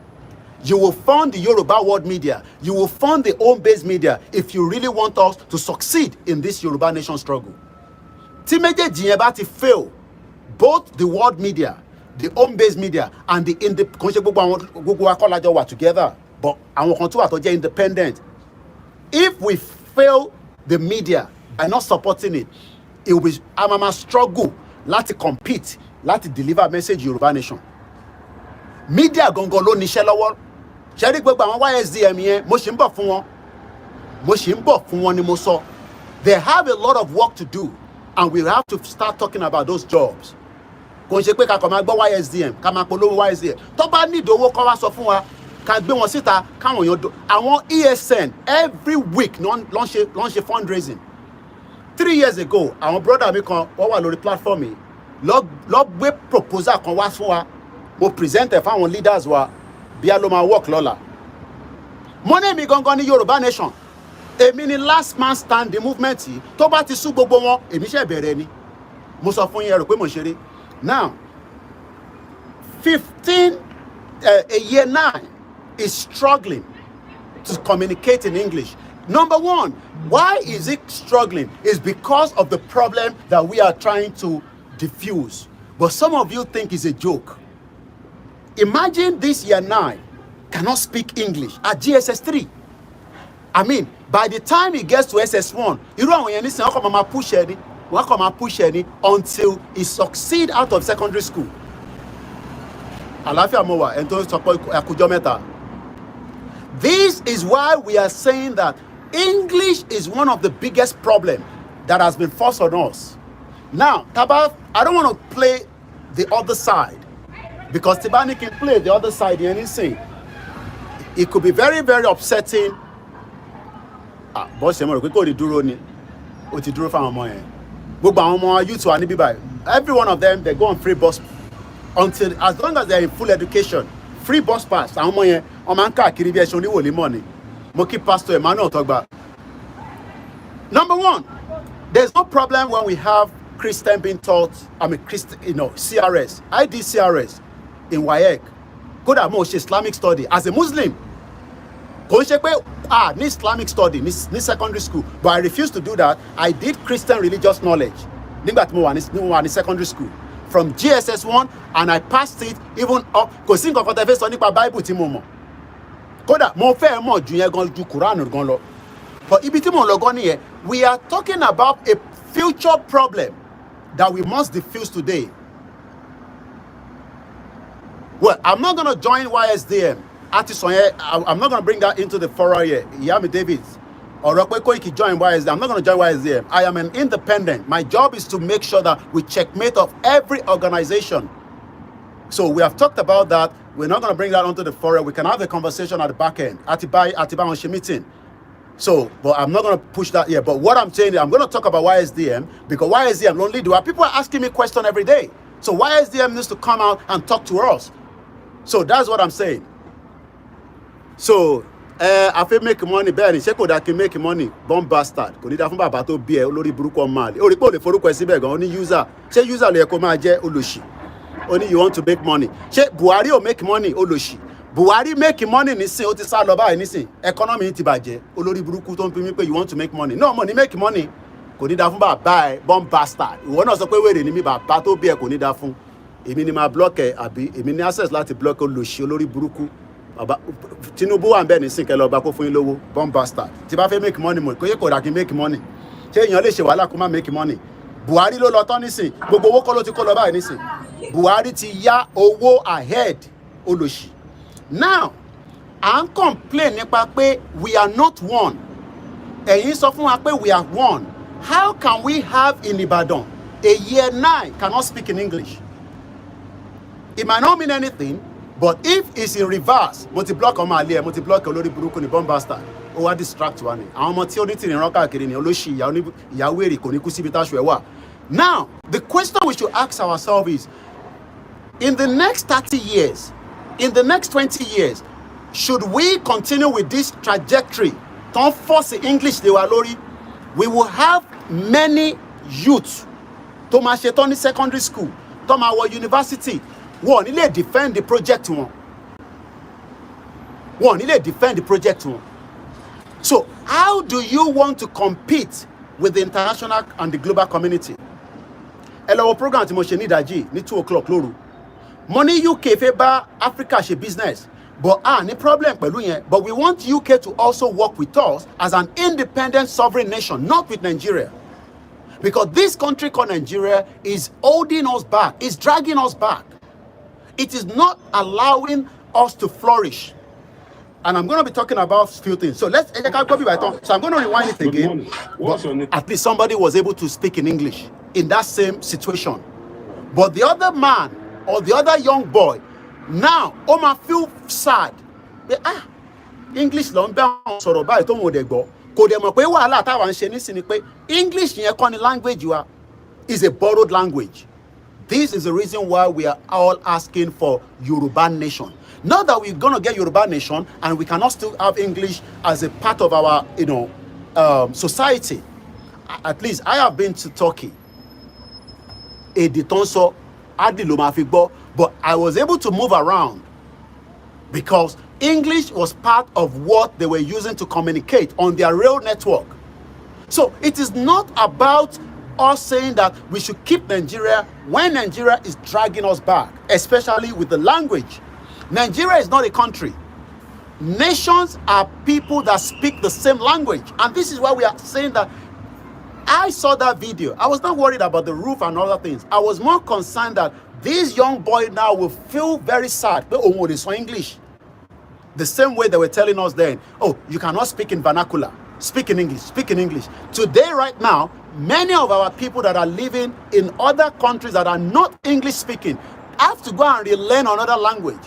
You will fund the Yoruba world media. You will fund the home-based media if you really want us to succeed in this Yoruba nation struggle. tí méjèèjì yẹn bá ti fail, both the world media, the home-based media, and the kò ń ṣe gbogbo akọ́lájọ wà together, but àwọn kan tó wà tó jẹ́ independent. If we fail the media by not supporting it, it will be a struggle láti compete, láti deliver message Yorùbá nation. Media gangan ló níṣẹ́ lọ́wọ́. Ṣé rí gbogbo àwọn YSDM yẹn, mo ṣì ń bọ̀ fún wọn ni mo sọ. They have a lot of work to do, and we have to start talking about those jobs. Kò ń ṣe pé ká kàn máa gbọ́ YSDM, ká máa polówó YSDM. Tó bá ní ìdówó kọ́ wá sọ fún wa, ká gbé wọn síta, káwọn èèyàn àwọn ESN every week ló ń ṣe fundraising. 3 years ago, àwọn brother mi kan wọ́n wà lórí platform yìí, lọ gbé proposal kan wá fún wa, mo present ẹ̀ fáwọn leaders wa, bí a ló máa work lọ́la. Mo ní èmi gangan ní Yorùbá nation. Èmi ni last man standing movement yìí, tó bá ti sú gbogbo wọn, èmi ṣe bẹ̀rẹ̀ ni. Mo sọ fún yín, ẹ rò pé mo ṣeré. Now, a year 9 is struggling to communicate in English. Number one, why is it struggling? It's because of the problem that we are trying to diffuse. But some of you think it's a joke. Imagine this year 9 cannot speak English at GSS 3. I mean, by the time he gets to SS1, you know when you listen, push any until he succeed out of secondary school. This is why we are saying that English is one of the biggest problems that has been forced on us. Now, I don't want to play the other side, because Tibani can play the other side in anything. It could be very, very upsetting. Every one of them, they go on free bus until, as long as they're in full education, free bus pass. Money. Moki Pastor Emmanuel talk about. Number one, there's no problem when we have Christian being taught. Christian, CRS. I did CRS in WAEC. Good at most Islamic study as a Muslim. Ni Islamic study, ni secondary school, but I refused to do that. I did Christian religious knowledge. Ni secondary school from GSS 1, and I passed it even up. Because Bible timomo. Koda mo fe mo ju yen gan ju Quran gan lo. But ibi tí mo lọ gan ni, we are talking about a future problem that we must diffuse today. Well, I'm not going to join YSDM. I'm not going to bring that into the forum here. Yami David or Koiki join YSDM. I'm not going to join YSDM. I am an independent. My job is to make sure that we checkmate of every organization. So we have talked about that. We're not going to bring that onto the forum. We can have a conversation at the back end. Atiba on meeting. So, but I'm not going to push that here. But what I'm saying is I'm going to talk about YSDM, because YSDM only do. People are asking me questions every day. So YSDM needs to come out and talk to us. So that's what I'm saying. So, I feel make money, Benny. Sheko that can make money. Bomb bastard. Kò ní dá fún bàbá tó bí ẹ olórí burúkú ọmọ àlè. Ó rí pé ó lè forúkọ ẹ síbẹ̀ gan. Ó ní user. Ṣé user ló yẹ kó máa jẹ́ olòṣì? Only you want to make money. Ṣé Buhari ò make money olòṣì? Buhari make money nísìn, ó ti sá lọ báyìí nísìn. Economy ti bàjẹ́. Olórí burúkú tó ń pè mí pé you want to make money. No, money make money. Kò ní dá fún bàbá ẹ bomb bastard. Ìwọ náà sọ pé wèrè ni mí, bàbá tó bí ẹ kò ní dá fún. Èmi ni máa block ẹ, àbí èmi ní access láti block olòṣì olórí burúkú. Baba Tinubu wà ńbẹ̀ nísìn kẹ́ lọ bá kó fún yín lówó bomb bastard. Tí bá fẹ́ make money mo kò yẹ kó dà kí make money. Ṣé èèyàn lè ṣe wàhálà kó má make money? Buhari ló lọ tán nísìn. Gbogbo owó kọ́ ló ti kó lọ báyìí nísìn. Buhari ti yá owó ahead olòṣì. Now, à ń complain nípa pé we are not one. Ẹ̀yin sọ fún wa pé we are one. How can we have in Ibadan a year 9 cannot speak in English? It might not mean anything, but if it's in reverse, multi-block ọmọ àlè ẹ̀, multi-block olórí burúkú ni bomb bastard, ó wá distract wa ni. Àwọn ọmọ tí ó ní tìrìn rán káàkiri ni olóṣì ìyàwó èrè kò ní kú síbi táṣù ẹ̀ wà. Now, the question we should ask ourselves is, in the next 30 years, in the next 20 years, should we continue with this trajectory? Don't force the English they were lórí. We will have many youths tó máa ṣe tán ní secondary school, tó máa wọ university. Wọ́n ní lè defend the project wọn. Wọ́n ní lè defend the project wọn. So, how do you want to compete with the international and the global community? Hello program tí mo ṣe ní ìdájí ní 2 o'clock lóru. Money UK fẹ́ bá Africa ṣe business. But any problem pẹ̀lú yẹn. But we want UK to also work with us as an independent sovereign nation, not with Nigeria. Because this country called Nigeria is holding us back, is dragging us back. It is not allowing us to flourish. And I'm going to be talking about a few things. So let's copy by tongue. So I'm going to rewind it again. At least somebody was able to speak in English in that same situation. But the other man or the other young boy, now, Oma feel sad. English ló ń bá wọn sọ̀rọ̀ báyìí tó wọn ò dẹ̀ gbọ́. Kò dẹ̀ mọ̀ pé wàhálà táwa ń ṣe nísìnyí pé English yẹn kọ́ ni language wa is a borrowed language. This is the reason why we are all asking for Yoruba nation. Not that we're going to get Yoruba nation and we cannot still have English as a part of our, society. At least I have been to Turkey. But I was able to move around because English was part of what they were using to communicate on their rail network. So it is not about us saying that we should keep Nigeria when Nigeria is dragging us back, especially with the language. Nigeria is not a country. Nations are people that speak the same language. And this is why we are saying that I saw that video. I was not worried about the roof and other things. I was more concerned that this young boy now will feel very sad. Oh, they saw English. The same way they were telling us then, oh, you cannot speak in vernacular. Speak in English, speak in English. Today, right now, many of our people that are living in other countries that are not English speaking have to go and relearn another language.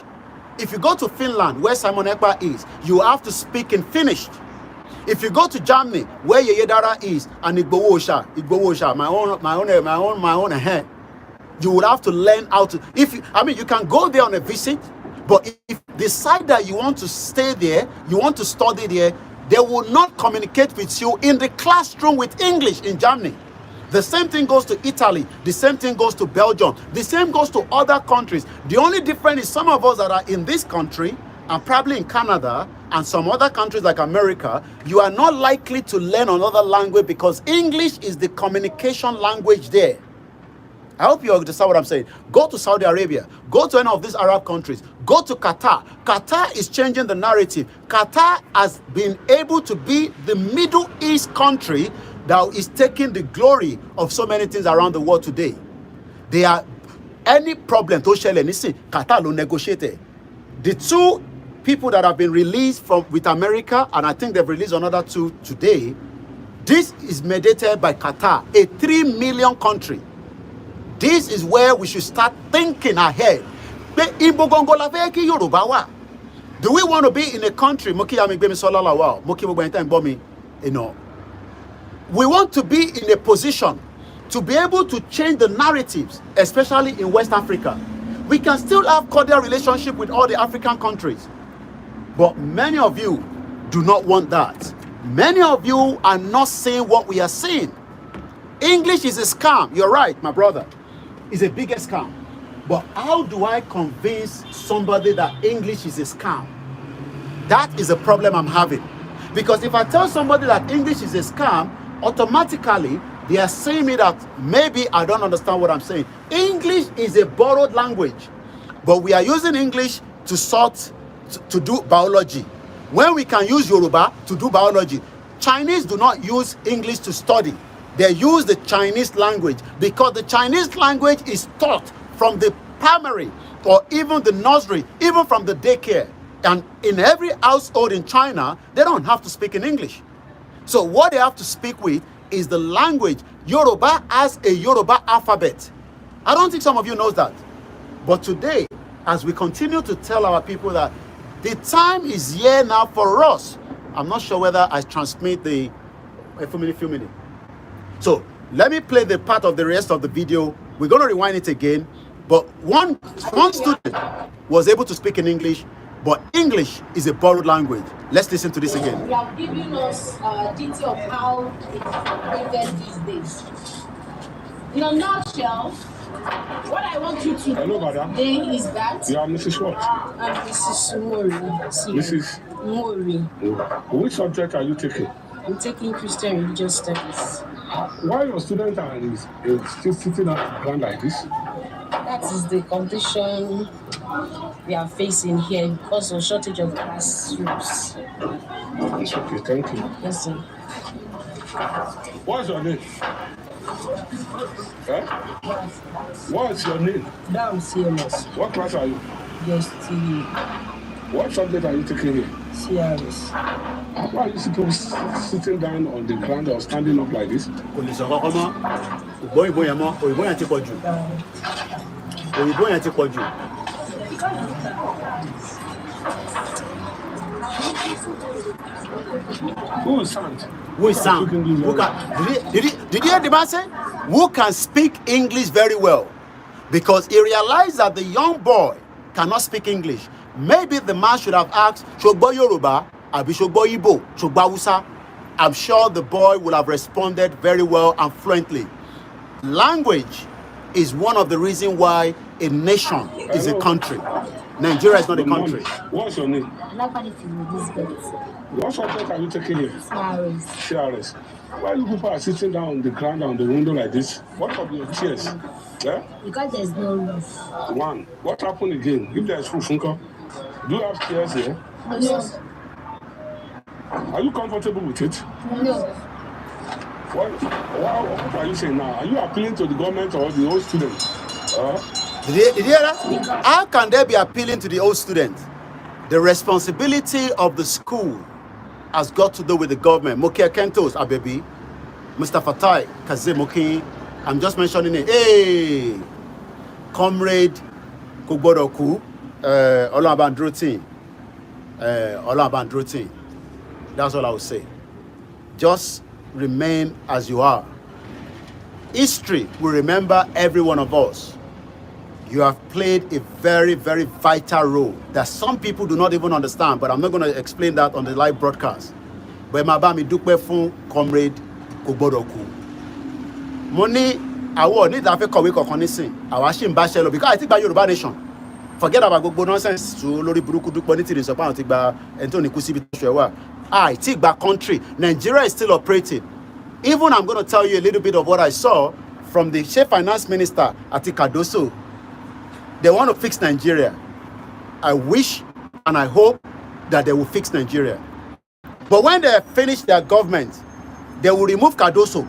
If you go to Finland, where Simon Ekpa is, you have to speak in Finnish. If you go to Germany, where Yeyedara is, and Igbowosha, my own, you would have to learn how to. You can go there on a visit, but if you decide that you want to stay there, you want to study there, they will not communicate with you in the classroom with English in Germany. The same thing goes to Italy. The same thing goes to Belgium. The same goes to other countries. The only difference is some of us that are in this country and probably in Canada and some other countries like America, you are not likely to learn another language because English is the communication language there. I hope you understand what I'm saying. Go to Saudi Arabia. Go to any of these Arab countries. Go to Qatar. Qatar is changing the narrative. Qatar has been able to be the Middle East country that is taking the glory of so many things around the world today. They are any problem to share anything. Qatar will negotiate it. The two people that have been released with America, and I think they've released another 2 today. This is mediated by Qatar, a 3 million country. This is where we should start thinking ahead. Do we want to be in a country? We want to be in a position to be able to change the narratives, especially in West Africa. We can still have cordial relationship with all the African countries. But many of you do not want that. Many of you are not saying what we are saying. English is a scam. You're right, my brother. It's a bigger scam. But how do I convince somebody that English is a scam? That is a problem I'm having. Because if I tell somebody that English is a scam, automatically they are saying me that maybe I don't understand what I'm saying. English is a borrowed language. But we are using English to do biology. When we can use Yoruba to do biology, Chinese do not use English to study. They use the Chinese language because the Chinese language is taught from the primary or even the nursery, even from the daycare. And in every household in China, they don't have to speak in English. So what they have to speak with is the language. Yoruba has a Yoruba alphabet. I don't think some of you know that. But today, as we continue to tell our people that the time is here now for us. I'm not sure whether I transmit the few minutes. So let me play the part of the rest of the video. We're going to rewind it again. But one student was able to speak in English, but English is a borrowed language. Let's listen to this again. You have given us detail of how it's created these days. In a nutshell, what I want you to do today is that... Yeah, Mrs. What? I'm Mrs. Mori. Mrs. Mori. Which subject are you taking? I'm taking Christian Religious Studies. Why your student is still sitting on the ground like this? That is the condition we are facing here because of shortage of classrooms. It's okay, thank you. Yes, sir. What's your name? Eh? What's your name? Down CMS. What class are you? Just TV. What subject are you taking here? CRS. Why are you sitting down on the ground or standing up like this? Who is Sant? Who is Sam? Did you hear the man say? Who can speak English very well? Because he realized that the young boy cannot speak English. Maybe the man should have asked, Shogbo Yoruba, Abi Shogbo Igbo, Shogbo Hausa. I'm sure the boy will have responded very well and fluently. Language is one of the reasons why a nation is a country. Nigeria is not a country. What's your name? What subject are you taking here? CRS. Why you people are sitting down on the ground on the window like this? What are your chairs? Yeah? Because there's no roof. One. What happened again? If there's roof, do you have chairs here? No. Are you comfortable with it? No. What are you saying now? Are you appealing to the government or the old students? Did you hear that? How can they be appealing to the old students? The responsibility of the school has got to do with the government. Mokia Kentos, Abebi, Mr. Fatai, Kazemoki, I'm just mentioning it. Hey, Comrade Kubodoku, Olabandrutin. That's all I will say. Just remain as you are. History will remember every one of us. You have played a very, very vital role that some people do not even understand, but I'm not going to explain that on the live broadcast. But Mabami Dukwe fun Comrade Kubodoku. Money, I will need to have a kọ̀wé kankan nísìn. Àwa ṣì ń bá ṣe lọ because I think by Yoruba nation. Forget about gbogbo nonsense to lórí burúkú Dúpẹ́ ní tìrì sọ pé àwọn ti gba ẹni tó ní kú síbi tó ṣe wà. I think by country, Nigeria is still operating. Even I'm going to tell you a little bit of what I saw from the Chief Finance Minister Ati Cardoso. They want to fix Nigeria. I wish and I hope that they will fix Nigeria. But when they finish their government, they will remove Cardoso.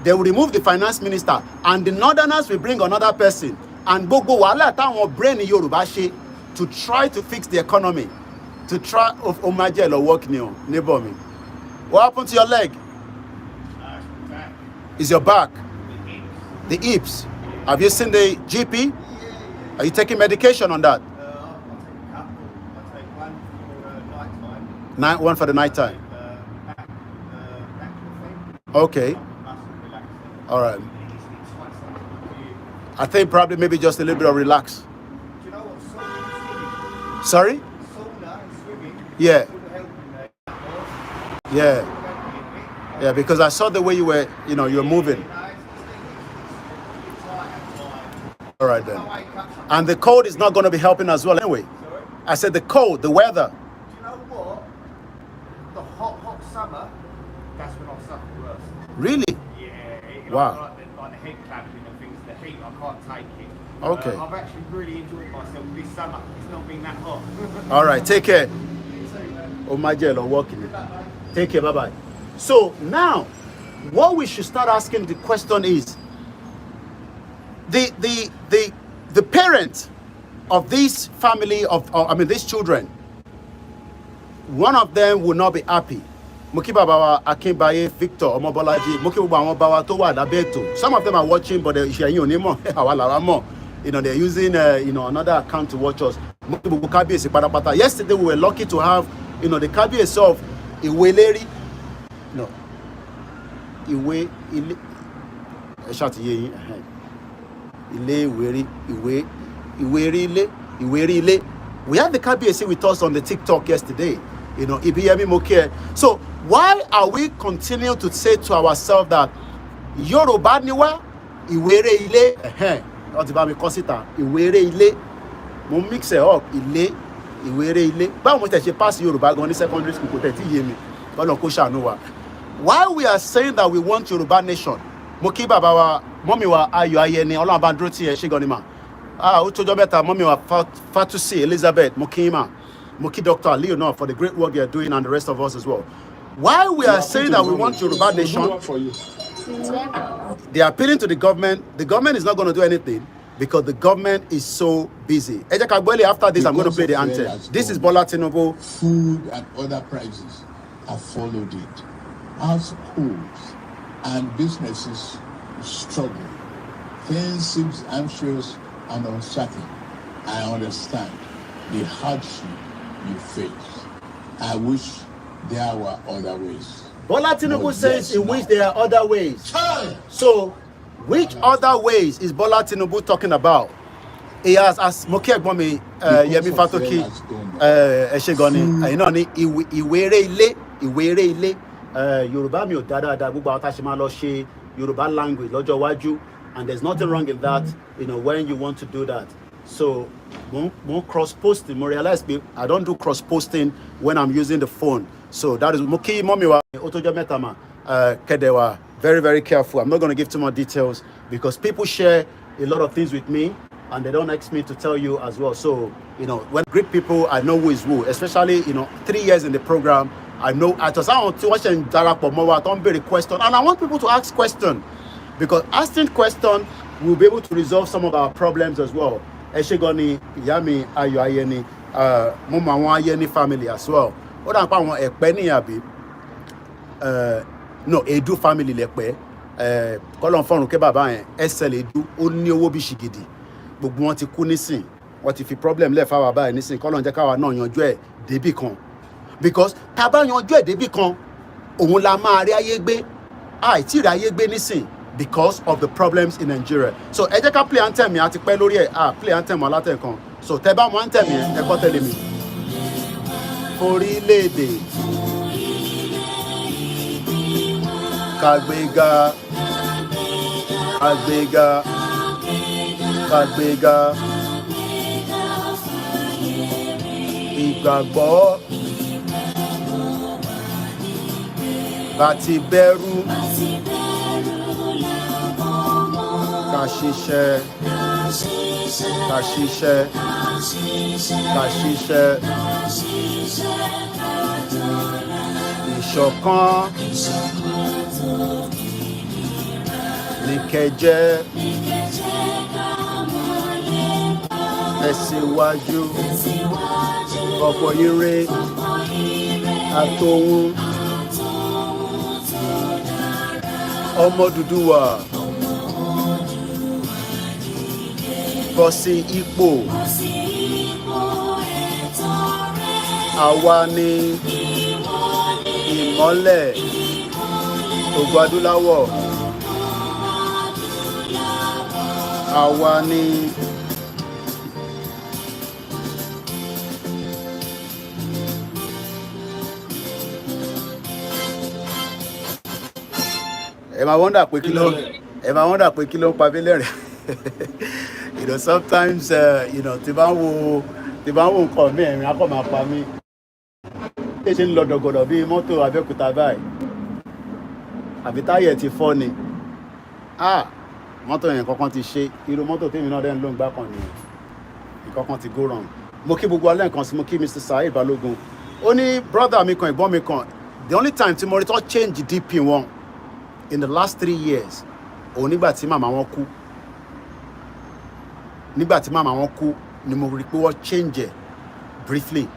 They will remove the finance minister. And the northerners will bring another person. And gbogbo wàhálà táwọn brain ní Yorùbá ṣe to try to fix the economy. To try of Omajel or work new neighbor me. What happened to your leg? Is your back? The hips. Have you seen the GP? Are you taking medication on that? I'll take one for night time. One for the night time. Okay. All right. I think probably maybe just a little bit of relax. Do you know what sauna is? Sorry? Sauna and swimming. Yeah. Would help you Yeah. Yeah, because I saw the way you were, you were moving. All right then. And the cold is not going to be helping as well anyway. I said the cold, the weather. Do you know what? The hot summer, that's when I suffer worse. Really? Yeah. Wow. Like the head clapping and things, the heat, I can't take it. Okay. I've actually really enjoyed myself this summer. It's not been that hot. All right, take care. Oh my God, I'm walking. Take care, bye-bye. So now, what we should start asking the question is, the parent of this family these children, one of them will not be happy. Mukibabawa Akinbaye Victor Omobolaji Mukibawa to wa labeto. Some of them are watching, but they're using another account to watch us. Yesterday we were lucky to have the Kabiyesi of Iweleri. No. Iwe Ile Iweri. We had the Kabiyesi with us on the TikTok yesterday. Ibiyemi Moke. So why are we continuing to say to ourselves that Yoruba niwa Iwere Ile? Iwere Ile. Mo mix it up. Ile Iwere Ile. Báwo mo tẹ̀ ṣe pass Yoruba gan ní secondary school kò tẹ̀ tí yé mi. Ọlọ́run kó ṣàánú wa. While we are saying that we want Yoruba nation, Moki Baba wa, Mommy wa Ayo Ayeni, Ola Bandroti e Shigonima. Utojo beta, Mommy wa Fatusi, Elizabeth, Mokima, Moki Dr. Leo for the great work they are doing and the rest of us as well. While we are saying that we want Yoruba nation, they are appealing to the government. The government is not going to do anything because the government is so busy. After this, I'm going to play the anthem. This is Bola Tinubu. Food and other prices have followed it. Households and businesses struggle. Things seem anxious and uncertain. I understand the hardship you face. I wish there were other ways. Bola Tinubu says in which there are other ways. So, which other ways is Bola Tinubu talking about? He has asked Moki Egbomi, Yemi Fatoki, Eshegoni, Iwere Ile, Yoruba mi o dada gbogbo àwọn tá ṣe máa lọ ṣe Yoruba language lọ́jọ́ iwájú, and there's nothing wrong in that, when you want to do that. So, more cross-posting, more realize I don't do cross-posting when I'm using the phone. So that is Moki Momiwa Otojo Metama Kedewa. Very, very careful. I'm not going to give too much details because people share a lot of things with me and they don't ask me to tell you as well. So, when great people, I know who is who, especially, 3 years in the program. I know I just want to watch and don't be a question. And I want people to ask questions because asking questions will be able to resolve some of our problems as well. Eshegoni, Yami, Ayo Ayeni, Mama Ayeni family as well. What about one Ekpeni Abi? No, Edu family lepe. Kolon fọrun ke baba yẹn, SL Edu, ó ní owó bí ṣìgìdì. Gbogbo wọn ti kú nísìn. Wọ́n ti fi problem lẹ̀ fáwa báyìí nísìn. Kolon jẹ́ káwa náà yanjú ẹ̀ débì kan. Because tá bá yanjú ẹ̀ débì kan, òun la máa rí ayé gbé. Tí rí ayé gbé nísìn because of the problems in Nigeria. So ẹ jẹ́ ká play anthem yẹn àti pẹ́ lórí ẹ̀. Play anthem alátẹ̀ kan. So tẹ́ bá mọ anthem yẹn, ẹ kọ́ tẹ̀lé mi. Orílẹ̀-èdè Kàgbéga Kàgbéga Kàgbéga ìgbàgbọ́ bàtì bẹ̀rù ká ṣiṣẹ́ ká ṣiṣẹ́ ká ṣiṣẹ́ ìṣọ̀kan ní kẹjẹ tẹ̀síwájú ọ̀pọ̀ ire àtòhun ọmọ Odùduwà bọ́ sí ipò àwa ni ìmọ́lẹ̀ ògo adúláwọ̀ àwa ni ẹ máa wonder pé kí ló ń pa mí lẹ́rìn. Sometimes tí bá ń wo nǹkan mi ẹ̀rín á kọ́ máa pa mí. Ṣé ń lọ dọ̀gọ̀dọ̀ bíi mọ́tò Abẹ́òkúta báyìí àbí táyẹ̀ ti fọ́ ni. Mọ́tò yẹn kankan ti ṣe irú mọ́tò tèmi náà dẹ́n ló ń gbá kan nìyẹn nǹkan ti go wrong. Mo kí gbogbo alẹ́ nǹkan sí mo kí Mr. Saheed Balogun. Ó ní brother mi kan ìgbọ́n mi kan the only time tí mo rí tó change DP wọn in the last 3 years òun nígbà tí màmá wọn kú ni mo rí pé wọ́n change briefly.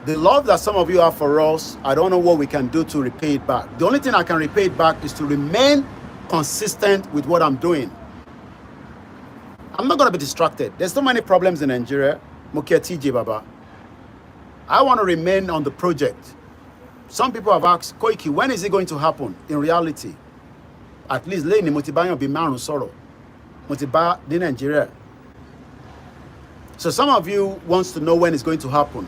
The love that some of you have for us, I don't know what we can do to repay it back. The only thing I can repay it back is to remain consistent with what I'm doing. I'm not going to be distracted. There's so many problems in Nigeria. Mukia TJ Baba. I want to remain on the project. Some people have asked, Koiki, when is it going to happen? In reality, at least lẹ́yìn Motibayan bí márùn sọ̀rọ̀. Motiba ní Nigeria. So some of you wants to know when it's going to happen.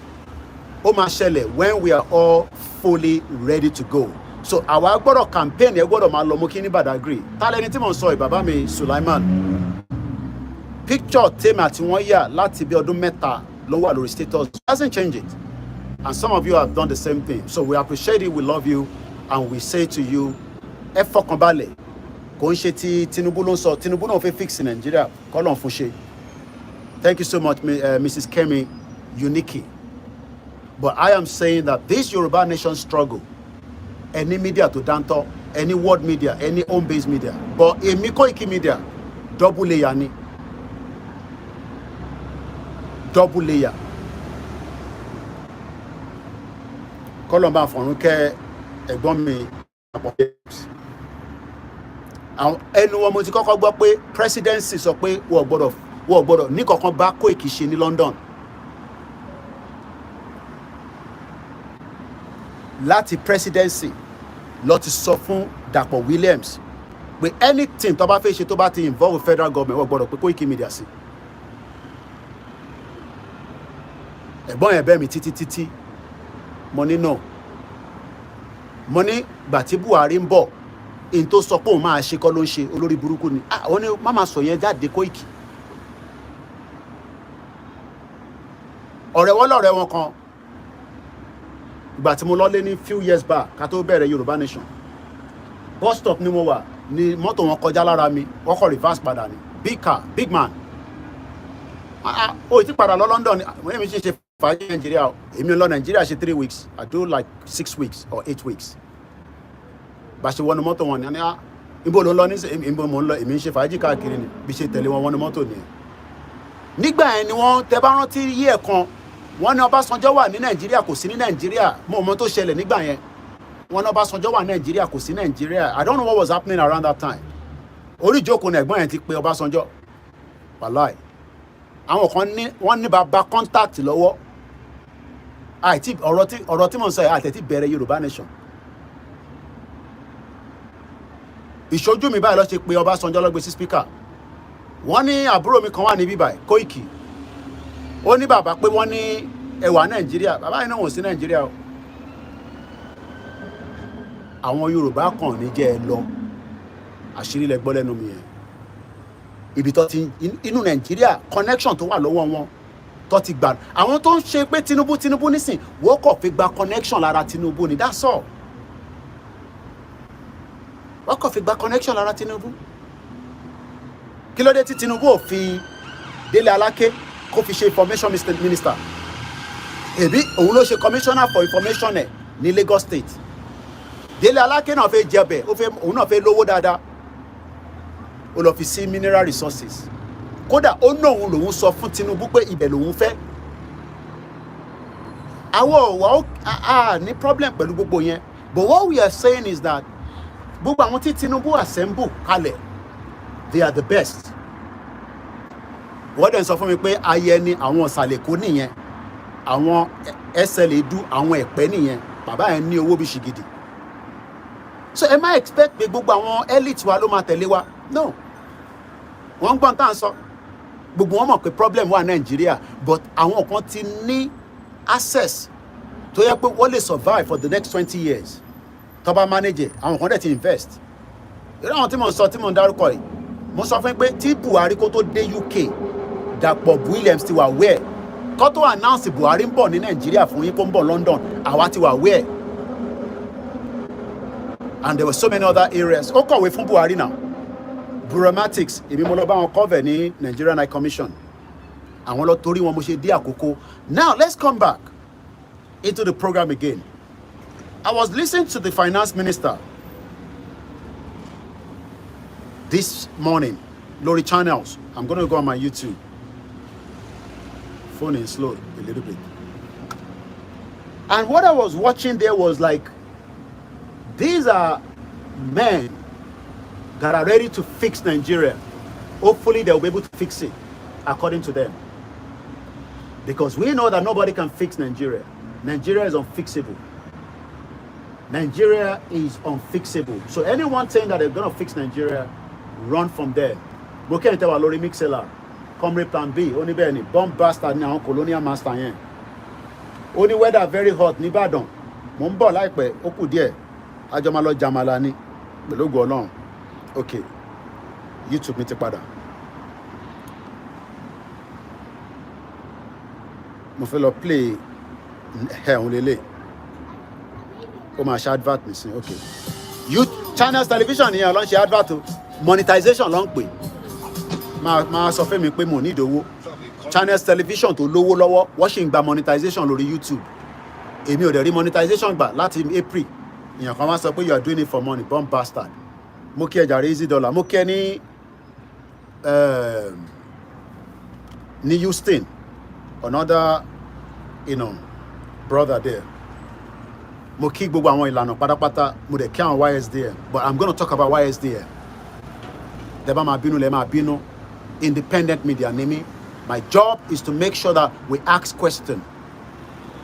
Ó máa ṣẹlẹ̀ when we are all fully ready to go. So àwa gbọ́dọ̀ campaign ẹ gbọ́dọ̀ máa lọ mú kí ní Badagry. Tálẹ́ni tí mo sọ ìbàbá mi Sulaiman. Picture tèmi àti wọ́n yà láti bí ọdún mẹ́ta ló wà lórí status. It hasn't changed it. And some of you have done the same thing. So we appreciate it, we love you, and we say to you, ẹ fọkàn balẹ̀, kò ń ṣe tí Tinubu ló ń sọ, Tinubu náà fẹ́ fix Nigeria, kọ́lọ́n fún ṣe. Thank you so much, Mrs. Kemi Uniki. But I am saying that this Yoruba nation struggle, any media to danto, any world media, any home-based media, but èmi Koikimedia, double layer ni. Double layer. Kọ́lọ́n bá fọ̀run kẹ́ ẹ̀gbọ́n mi àpọ̀. Ẹnu wọn mo ti kọ́kọ́ gbọ́ pé presidency sọ pé wọ́n gbọ́dọ̀ ní kankan bá Koiki ṣe ní London. Láti presidency lọ ti sọ fún Dàpọ̀ Williams pé anything tó bá fẹ́ ṣe tó bá ti involve federal government wọ́n gbọ́dọ̀ pé Koikimedia sí. Ẹ̀gbọ́n yẹn bẹ́ mi títí mo ní no. Mo ní gbà tí Buhari ń bọ̀ in tó sọ pé òun máa ṣe kọ́ ló ń ṣe olórí burúkú ni. Wọ́n ní má máa sọ yẹn jáde Koiki. Ọ̀rẹ́ wọn kan ìgbà tí mo lọ lé ní few years back ká tó bẹ̀rẹ̀ Yorùbá nation, bus stop ni mo wà ní mọ́tò wọn kọjá lára mi, wọ́n kọ́ reverse padà ní big car big man. Ó ti padà lọ London, wọ́n mi ṣe fàájì Nàìjíríà. Èmi lọ Nàìjíríà ṣe 3 weeks, I do like 6 weeks or 8 weeks. Bá ṣe wọnú mọ́tò wọn ni ibo ló ń lọ ní ibo mo ń lọ, èmi ń ṣe fàájì káàkiri ni bí ṣe tẹ̀lé wọn wọnú mọ́tò nìyẹn. Nígbà yẹn ni wọ́n tẹ bá rántí yí ẹ̀kan wọ́n ní Ọbásanjọ́ wà ní Nàìjíríà kò sí ní Nàìjíríà. Mo mọ̀ tó ṣẹlẹ̀ nígbà yẹn. Wọ́n ní Ọbásanjọ́ wà ní Nàìjíríà kò sí Nàìjíríà. I don't know what was happening around that time. Orí ìjókòó ní ẹ̀gbọ́n yẹn ti pe Ọbásanjọ́. Wàláì. Àwọn kan ní wọ́n ní bàbá contact lọ́wọ́. Ọ̀rọ̀ tí mo ń sọ yìí àtẹ̀tí bẹ̀rẹ̀ Yorùbá nation. Ìṣojú mi báyìí lọ ṣe pé Ọbásanjọ́ ló gbé sí speaker. Wọ́n ní àbúrò mi kan wà níbí báyìí Koiki. Ó ní bàbá pé wọ́n ní ẹwà Nàìjíríà, bàbá yìí náà wọ́n sí Nàìjíríà o. Àwọn Yorùbá kan ní jẹ́ ẹ lọ, àṣírí lẹ gbọ́ lẹ́nu mi yẹn. Ibi tó ti inú Nàìjíríà connection tó wà lọ́wọ́ wọn tó ti gbà. Àwọn tó ń ṣe pé Tinubu nísìn wọ́n kọ̀ fi gba connection lára Tinubu ni, that's all. Wọ́n kọ̀ fi gba connection lára Tinubu. Kí ló dé tí Tinubu ò fi Délé Aláké kó fi ṣe information minister? Èbí òun ló ṣe commissioner for information ẹ̀ ní Lagos State. Délé Aláké náà fẹ́ jẹbẹ̀, òun náà fẹ́ lówó dáadáa. Ó lọ fi sí mineral resources. Kódà ó náà òun lòun sọ fún Tinubu pé ibẹ̀ lòun fẹ́. Àwọn ọ̀wọ́ ní problem pẹ̀lú gbogbo yẹn. But what we are saying is that gbogbo àwọn tí Tinubu assemble kalẹ̀, they are the best. Wọ́n dẹ̀ sọ fún mi pé ayẹ ni àwọn ọ̀sàlẹ̀kó nìyẹn, àwọn SLEDU, àwọn ẹ̀pẹ́ nìyẹn, bàbá yẹn ní owó bí ṣìgìdì. So ẹ má expect pé gbogbo àwọn elite wa ló máa tẹ̀lé wa. No. Wọ́n gbọ́n tá à ń sọ. Gbogbo wọn mọ̀ pé problem wà Nàìjíríà, but àwọn kan ti ní access tó yẹ pé wọ́n lè survive for the next 20 years. Tó bá manage, àwọn kan dẹ̀ ti invest. Irú àwọn tí mo sọ tí mo ń dárúkọ yìí, mo sọ fún pé tí Buhari kó tó dé UK, Dàpọ̀ Williams ti wà where kó tó announce Buhari ń bọ̀ ní Nàìjíríà fún yín kó ń bọ̀ London, àwa ti wà where. And there were so many other areas. Ó kọ̀wé fún Buhari now. Bureaucratics, èmi mo lọ bá wọn cover ní Nigerian High Commission. Àwọn lọ torí wọn mo ṣe dé àkókò. Now let's come back into the program again. I was listening to the finance minister this morning, Lori channels. I'm going to go on my YouTube. Phone is slow a little bit. And what I was watching there was like, these are men that are ready to fix Nigeria. Hopefully they'll be able to fix it, according to them. Because we know that nobody can fix Nigeria. Nigeria is unfixable. Nigeria is unfixable. So anyone saying that they're going to fix Nigeria, run from there. Boke ente wa lórí Mixela. Comrade Plan B. Oni bẹ́ẹ̀ ni bomb bastard ni àwọn colonial master yẹn. Oni weather very hot ní Ìbàdàn. Mo ń bọ̀ láìpẹ́, ó kù díẹ̀. A jọ máa lọ Jamala ni. Pẹ̀lú ògo Ọlọ́run. Okay. YouTube mi ti padà. Mo fẹ́ lọ play òun lélẹ̀. ó máa ṣe advert nísìn okay channels television yẹn ló ń ṣe advert o monetization ló ń pè máa sọ fún mi pé mo ní ìdówó channels television tó lówó lọ́wọ́ wọ́n ṣì ń gba monetization lórí YouTube èmi ò dẹ̀ rí monetization gbà láti April èèyàn kan wá sọ pé you are doing it for money bomb bastard mo kí ẹ jàre easy dollar mo kí ẹ ní Houston another brother there mo kí gbogbo àwọn ìlànà pátápátá mo dẹ̀ kí àwọn YSDM but I'm gonna talk about YSDM tẹ́ bá máa bínú lẹ́ máa bínú independent media ni mí my job is to make sure that we ask questions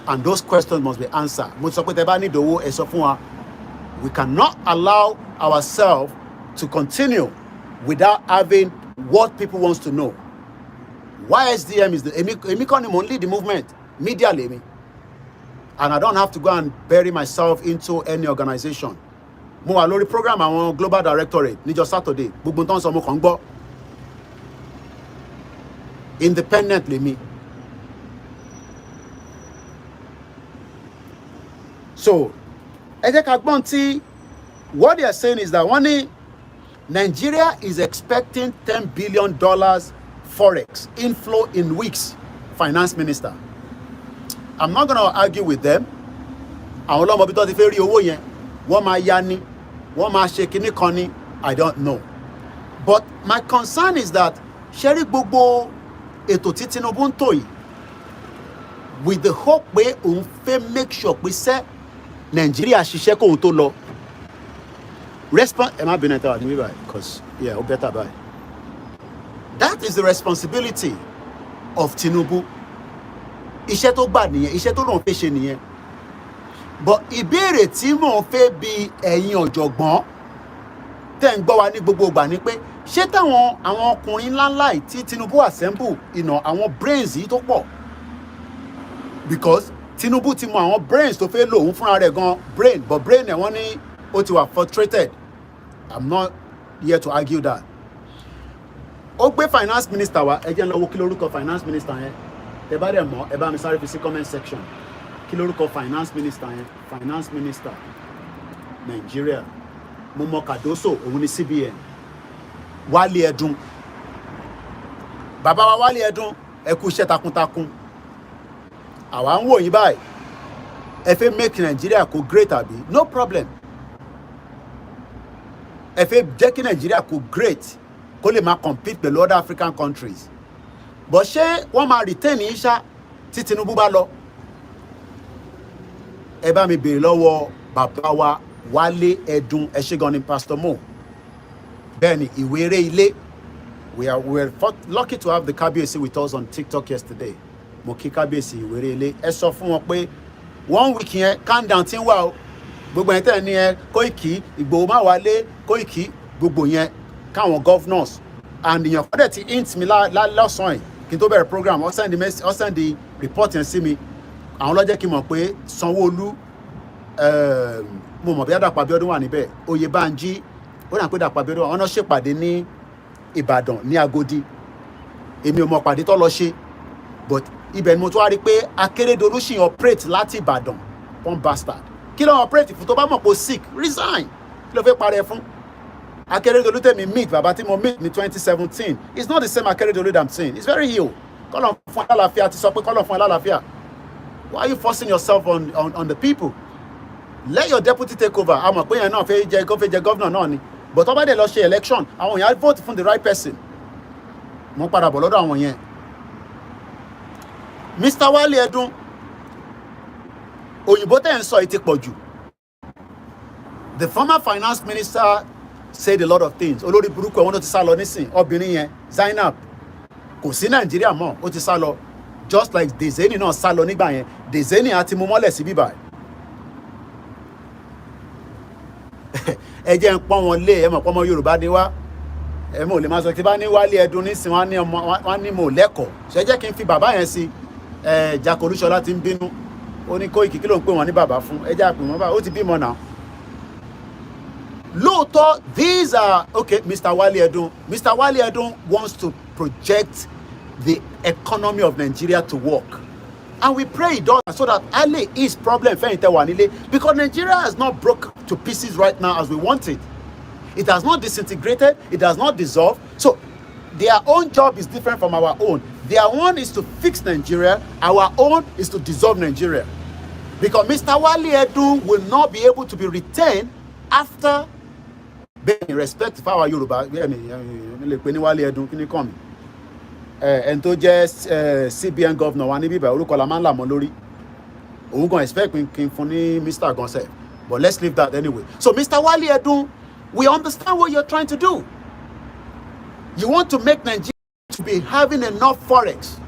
and those questions must be answered mo sọ pé tẹ́ bá ní ìdòwò ẹ sọ fún wa we cannot allow ourselves to continue without having what people wants to know YSDM is the èmi kọ́ ni mo ń lead the movement media lèmi and I don't have to go and bury myself into any organization mo wà lórí program àwọn global directorate níjọ́ Saturday gbogbo tó ń sọ mo kàn ń gbọ́ independent lèmi so ẹ jẹ́ ká gbọ́n tí what they are saying is that wọ́n ní Nigeria is expecting $10 billion forex inflow in weeks finance minister I'm not gonna argue with them àwọn ọlọ́mọ bí tó ti fẹ́ rí owó yẹn wọ́n máa yá ni wọ́n máa ṣe kinní kan ni I don't know but my concern is that ṣe rí gbogbo ètò tí Tinubu ń tò yìí with the hope pé òun fẹ́ make sure pé sẹ́ Nàìjíríà ṣiṣẹ́ kóun tó lọ ẹ má bínú ẹ̀ tẹ́wà ní bíbáyìí because yeah ó better báyìí that is the responsibility of Tinubu iṣẹ́ tó gbà nìyẹn iṣẹ́ tó lòun fẹ́ ṣe nìyẹn but ìbéèrè tí mò ń fẹ́ bi ẹ̀yin ọ̀jọ̀gbọ́n tẹ́ ń gbọ́ wa ní gbogbo ìgbà ni pé ṣé táwọn àwọn ọkùnrin ńláńlá yìí tí Tinubu assemble àwọn brains yìí tó pọ̀ because Tinubu ti mọ àwọn brains tó fẹ́ lò òun fúnra rẹ̀ gan brain but brain ẹ̀ wọ́n ní ó ti wà frustrated I'm not here to argue that ó gbé finance minister wa ẹ jẹ́ ń lọ wo kí lórúkọ finance minister yẹn ẹ bá dẹ̀ mọ̀ ẹ bá mi sáré fi sí comment section kí lórúkọ finance minister yẹn finance minister Nigeria mo mọ Cardoso òun ni CBN Wálé Ẹdùn bàbá wa Wálé Ẹdùn ẹ kú iṣẹ́ takuntakun àwa ń wò yín báyìí ẹ fẹ́ make Nigeria kó great àbí no problem ẹ fẹ́ jẹ́ kí Nigeria kó great kó lè máa compete pẹ̀lú other African countries but ṣé wọ́n máa retain yín ṣá tí Tinubu bá lọ ẹ bá mi béèrè lọ́wọ́ bàbá wa Wálé Ẹdùn ẹ ṣé gan ni Pastor Mo bẹ́ẹ̀ ni ìwé eré ilé we were lucky to have the Kábíyèsí with us on TikTok yesterday mo kí Kábíyèsí ìwé eré ilé ẹ sọ fún wọn pé 1 week yẹn calm down tí ń wà o gbogbo yẹn tẹ̀ ní ẹ Kóìkì Ìgbòho má wálé Kóìkì gbogbo yẹn káwọn governors and èèyàn kọ́dẹ̀ ti hint mi lọ́sàn-án kí n tó bẹ̀rẹ̀ program ó send the report yẹn sí mi àwọn ló jẹ́ kí n mọ̀ pé Sanwó-Olú mo mọ̀ bí Dàpọ̀ Abíọ́dún wà níbẹ̀ Oyèbánjí ó dà pé Dàpọ̀ Abíọ́dún wọn náà ṣèpàdé ní Ìbàdàn ní Agodi èmi ò mọ̀ pàdé tó lọ ṣe but ibẹ̀ ni mo tún wá rí pé Akérédolú ṣì ń operate láti Ìbàdàn one bastard kí ló ń operate fún tó bá mọ̀ pé sick resign kí ló fẹ́ parẹ́ fún Akérédolú tèmi meet bàbá tí mo meet ní 2017 it's not the same Akérédolú that I'm saying it's very ill kọ́lọ̀ fún alálàáfíà ti sọ pé kọ́lọ̀ fún alálàáfíà why are you forcing yourself on the people let your deputy take over àmọ́ pé yẹn náà fẹ́ jẹ governor náà ni but tó bá dé lọ ṣe election àwọn èèyàn vote fún the right person mo padà bọ̀ lọ́dọ̀ àwọn yẹn Mr. Wálé Ẹdùn òyìnbó tẹ̀ ń sọ yìí ti pọ̀ jù the former finance minister said a lot of things olórí burúkú ẹ̀ wọ́n ló ti sá lọ nísìn obìnrin yẹn Zainab kò sí Nàìjíríà mọ́ ó ti sá lọ just like Dezeni náà sá lọ nígbà yẹn Dezeni àti mú mọ́lẹ̀ sí bíbá ẹ jẹ́ ń pọ́n wọn lé ẹ mọ̀ pọ́n ọmọ Yorùbá ni wá ẹ mọ̀ ò lè máa sọ tí bá ní Wálé Ẹdùn nísìn wọ́n ní mo lẹ́kọ̀ọ́ ṣe jẹ́ kí n fi bàbá yẹn sí Jàkó Olúṣọlá ti ń bínú ó ní Kóìkì kí ló ń pè wọ́n ní bàbá fún ẹ jẹ́ àpè wọ́n bá ó ti bímọ náà lóòótọ́ these are okay Mr. Wálé Ẹdùn wants to project the economy of Nigeria to work And we pray it does so that Ali is problem because Nigeria has not broke to pieces right now as we want it. It has not disintegrated. It has not dissolved. So their own job is different from our own. Their one is to fix Nigeria. Our own is to dissolve Nigeria. Because Mr. Wale Edun will not be able to be retained after being respect for our Yoruba. And to just CBN governor wa níbí báyìí orúkọ la máa ń là mọ́ lórí òun gan expect kí n fún ní Mr. Gonse, but let's leave that anyway. So Mr. Wale Edun, we understand what you're trying to do. You want to make Nigeria to be having enough forex,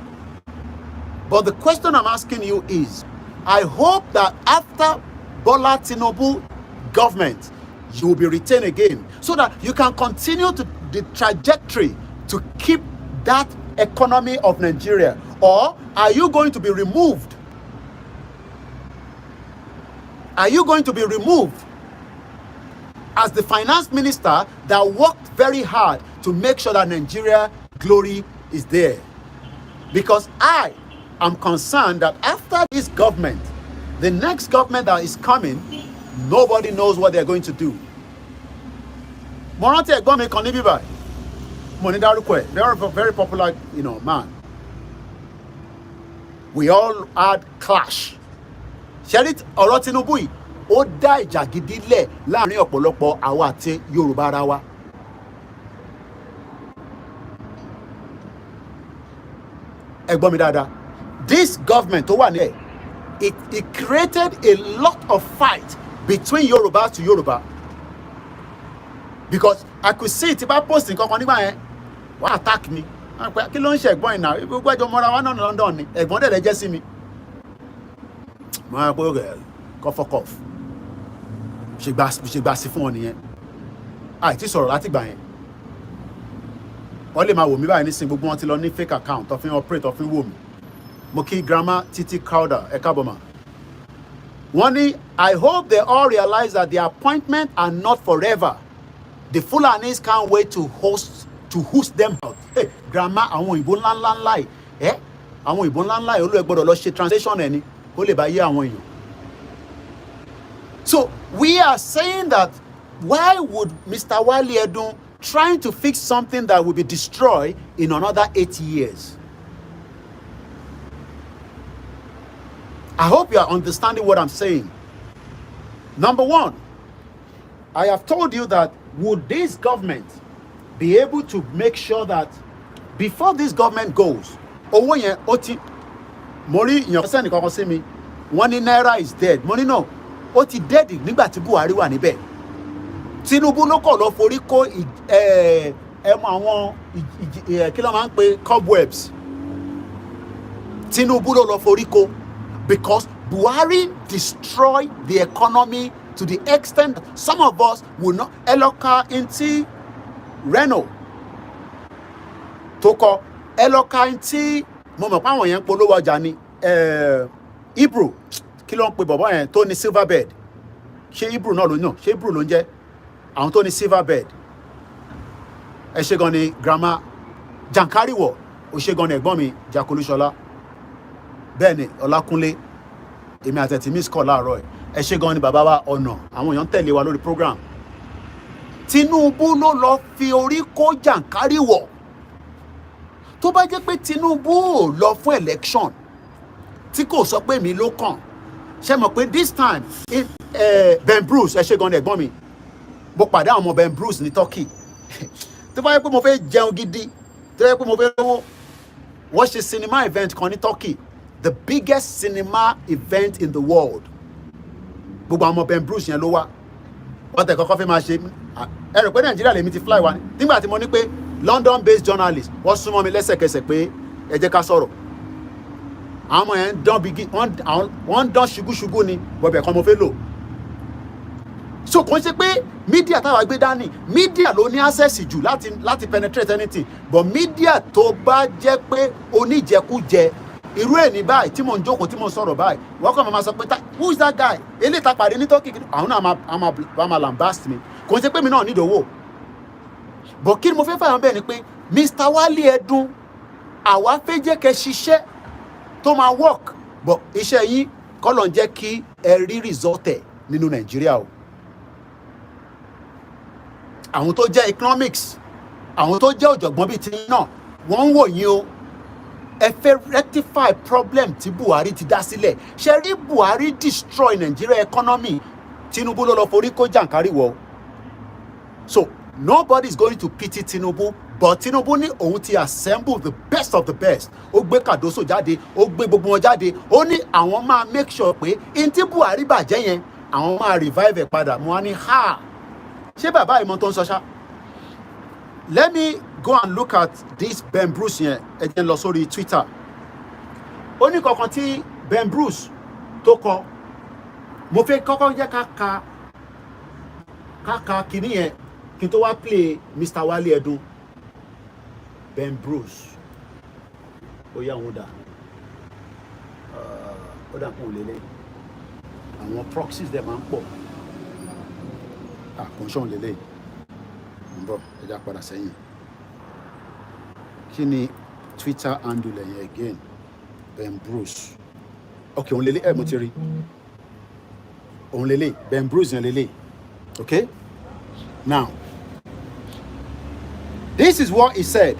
but the question I'm asking you is, I hope that after Bola Tinubu government you will be retained again so that you can continue to the trajectory to keep that economy of Nigeria, or are you going to be removed? Are you going to be removed as the finance minister that worked very hard to make sure that Nigeria glory is there? Because I am concerned that after this government, the next government that is coming, nobody knows what they're going to do. Very popular, man. We all had clash. Sherit ọ̀rọ̀ Tinubu yìí ó dá ìjà gidi lẹ̀ láàrin ọ̀pọ̀lọpọ̀ àwa àti Yorùbá ara wa. Ẹ gbọ́ mi dáadáa. This government tó wà ní ẹ̀, it created a lot of fight between Yoruba to Yoruba. Because I could see it about posting nǹkan kan nígbà yẹn. Wọ́n attack me. Kí ló ń ṣe ẹ̀gbọ́n ìnà? Gbogbo ẹjọ́ mọ́ra wa náà ní London ni. Ẹ̀gbọ́n dẹ̀ jẹ́ sí mi. Mo á pé rẹ̀ kọ́fọ́kọ́f. Ṣe gbà sí fún wọn nìyẹn. Àìtí sọ̀rọ̀ láti gbà yẹn. Wọ́n lè máa wò mí báyìí nísìnyí, gbogbo wọn ti lọ ní fake account tó fi ń operate tó fi ń wò mí. Mo kí grandma Titi Crowder ẹ káàbọ̀ mà. Wọ́n ní, I hope they all realize that the appointment are not forever. The Fulanis can't wait to host them out. Hey, grandma, àwọn òyìnbó ńláńlá yìí, àwọn òyìnbó ńláńlá yìí olú ẹ gbọ́dọ̀ lọ ṣe translation ẹni kó lè bá yé àwọn èèyàn. So we are saying that why would Mr. Wale Edun trying to fix something that will be destroyed in another 8 years? I hope you are understanding what I'm saying. Number one, I have told you that would this government be able to make sure that before this government goes, owó yẹn ó ti mori yan percent kankan sí mi wọ́n ní naira is dead. Money no, ó ti dead nígbà tí Buhari wà níbẹ̀. Tinubu ló kọ̀ lọ forí kó ẹmọ àwọn kí ló máa ń pe cobwebs. Tinubu ló lọ forí kó because Buhari destroyed the economy to the extent that some of us will not eloka inti Reno toko eloka inti mo mọ̀ pé àwọn yẹn polówó ọjà ni Hebrew kí ló ń pe bọ̀bọ̀ yẹn tó ní silver bed ṣé Hebrew náà ló yàn ṣé Hebrew ló ń jẹ́ àwọn tó ní silver bed ẹ ṣe gan ni grandma Jankariwo ó ṣe gan ni ẹ̀gbọ́n mi Jakolushola bẹ́ẹ̀ ni Ọlákúnlé èmi àtẹ̀tí miss call láàárọ̀ ẹ ṣe gan ni bàbá wa ọ̀nà àwọn èèyàn tẹ̀lé wa lórí program. Tinubu ló lọ fi orí kó Jankariwo. Tó bá jẹ́ pé Tinubu ò lọ fún election tí kò sọ pé mi ló kàn ṣe mọ̀ pé this time Ben Bruce ẹ ṣe gan ni ẹ̀gbọ́n mi mo pàdé àwọn ọmọ Ben Bruce ní Turkey. Tó bá jẹ́ pé mo fẹ́ jẹun gidi tó jẹ́ pé mo fẹ́ lówó wọ́n ṣe cinema event kan ní Turkey, the biggest cinema event in the world. Gbogbo àwọn ọmọ Ben Bruce yẹn ló wá wọ́n tẹ̀ kọ́kọ́ fẹ́ máa ṣe ẹ rò pé Nàìjíríà lèmi ti fly wa nígbà tí mo ní pé London based journalist wọ́n súnmọ́ mi lẹ́sẹ̀kẹsẹ̀ pé ẹ jẹ́ ká sọ̀rọ̀. Àwọn ọmọ yẹn ń dán bigi wọ́n ń dán ṣubúṣubú ni bọ̀bẹ̀ kan mo fẹ́ lò. So kò ń ṣe pé media táwa gbé dání media ló ní access jù láti penetrate anything, but media tó bá jẹ́ pé oníjẹkújẹ irú ẹ̀ ní báyìí tí mò ń jókòó tí mò ń sọ̀rọ̀ báyìí wọ́n kàn máa sọ pé who is that guy eléyìí ta pàdé ní Turkey àwọn náà máa lambast mi kò ń ṣe pé mi náà nídòwò. But kí ni mo fẹ́ fàyàn bẹ́ẹ̀ ni pé Mr. Wale Edun àwa fẹ́ jẹ́ kẹ́ ṣiṣẹ́ tó máa work but iṣẹ́ yín kọ́lọ̀ ń jẹ́ kí ẹ rí result ẹ̀ nínú Nàìjíríà o. Àwọn tó jẹ́ economics, àwọn tó jẹ́ ọ̀jọ̀gbọ́n bíi tiyín náà, wọ́n ń wò yín o. Ẹ fẹ́ rectify problem tí Buhari ti dá sílẹ̀. Ṣé rí Buhari destroy Nigeria economy? Tinubu ló lọ forí kó jàǹkáríwọ̀. So nobody is going to pity Tinubu, but Tinubu ní òun ti assemble the best of the best. Ó gbé Cardoso jáde, ó gbé gbogbo wọn jáde. Ó ní àwọn máa make sure pé in tí Buhari bàjẹ́ yẹn, àwọn máa revive ẹ̀ padà. Mo wá ní ha! Ṣé bàbá ìmọ̀ tó ń sọ ṣá? Let me go and look at this Ben Bruce yẹn. Ẹ jẹ́ n lọ sórí Twitter. Ó ní kankan tí Ben Bruce tó kọ. Mo fẹ́ kọ́kọ́ jẹ́ ká ka kíní yẹn kí n tó wá play Mr. Wale Edun. Ben Bruce. Ó yá wọn dà. Ó dà kún lélẹ̀. Àwọn proxies dẹ̀ máa ń pọ̀. Kò ń ṣọ́n lélẹ̀. Bọ̀ ẹ já padà sẹ́yìn. Kí ni Twitter handle yẹn again? Ben Bruce. Okay, òun lélẹ̀ mo ti rí. Òun lélẹ̀. Ben Bruce yẹn lélẹ̀. Okay? Now, this is what he said.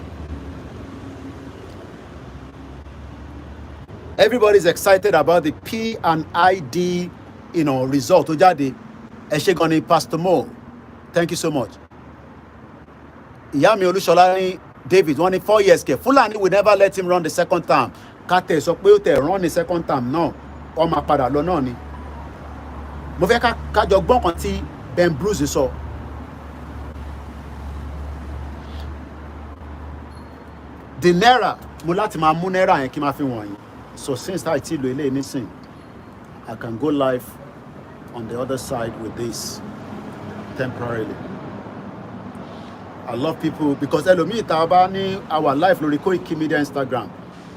Everybody's excited about the P&ID, result. Ó jáde. Ẹ ṣé gan ni Pastor Mo. Thank you so much. Ìyá mi Olúṣọlá ní David, wọ́n ní 4 years kẹ̀. Fulani will never let him run the second term. Kátẹ̀ sọ pé ó tẹ̀ run the second term náà. Ó máa padà lọ náà ni. Mo fẹ́ kájọ gbọ́n kan tí Ben Bruce sọ. The naira, mo láti máa mú naira yẹn kí n máa fi wọ̀nyí. So since I ti lo eléyìí nísìn, I can go live on the other side with this temporarily. I love people because ẹlòmíì tá a bá ní our live lórí Koikimedia Instagram.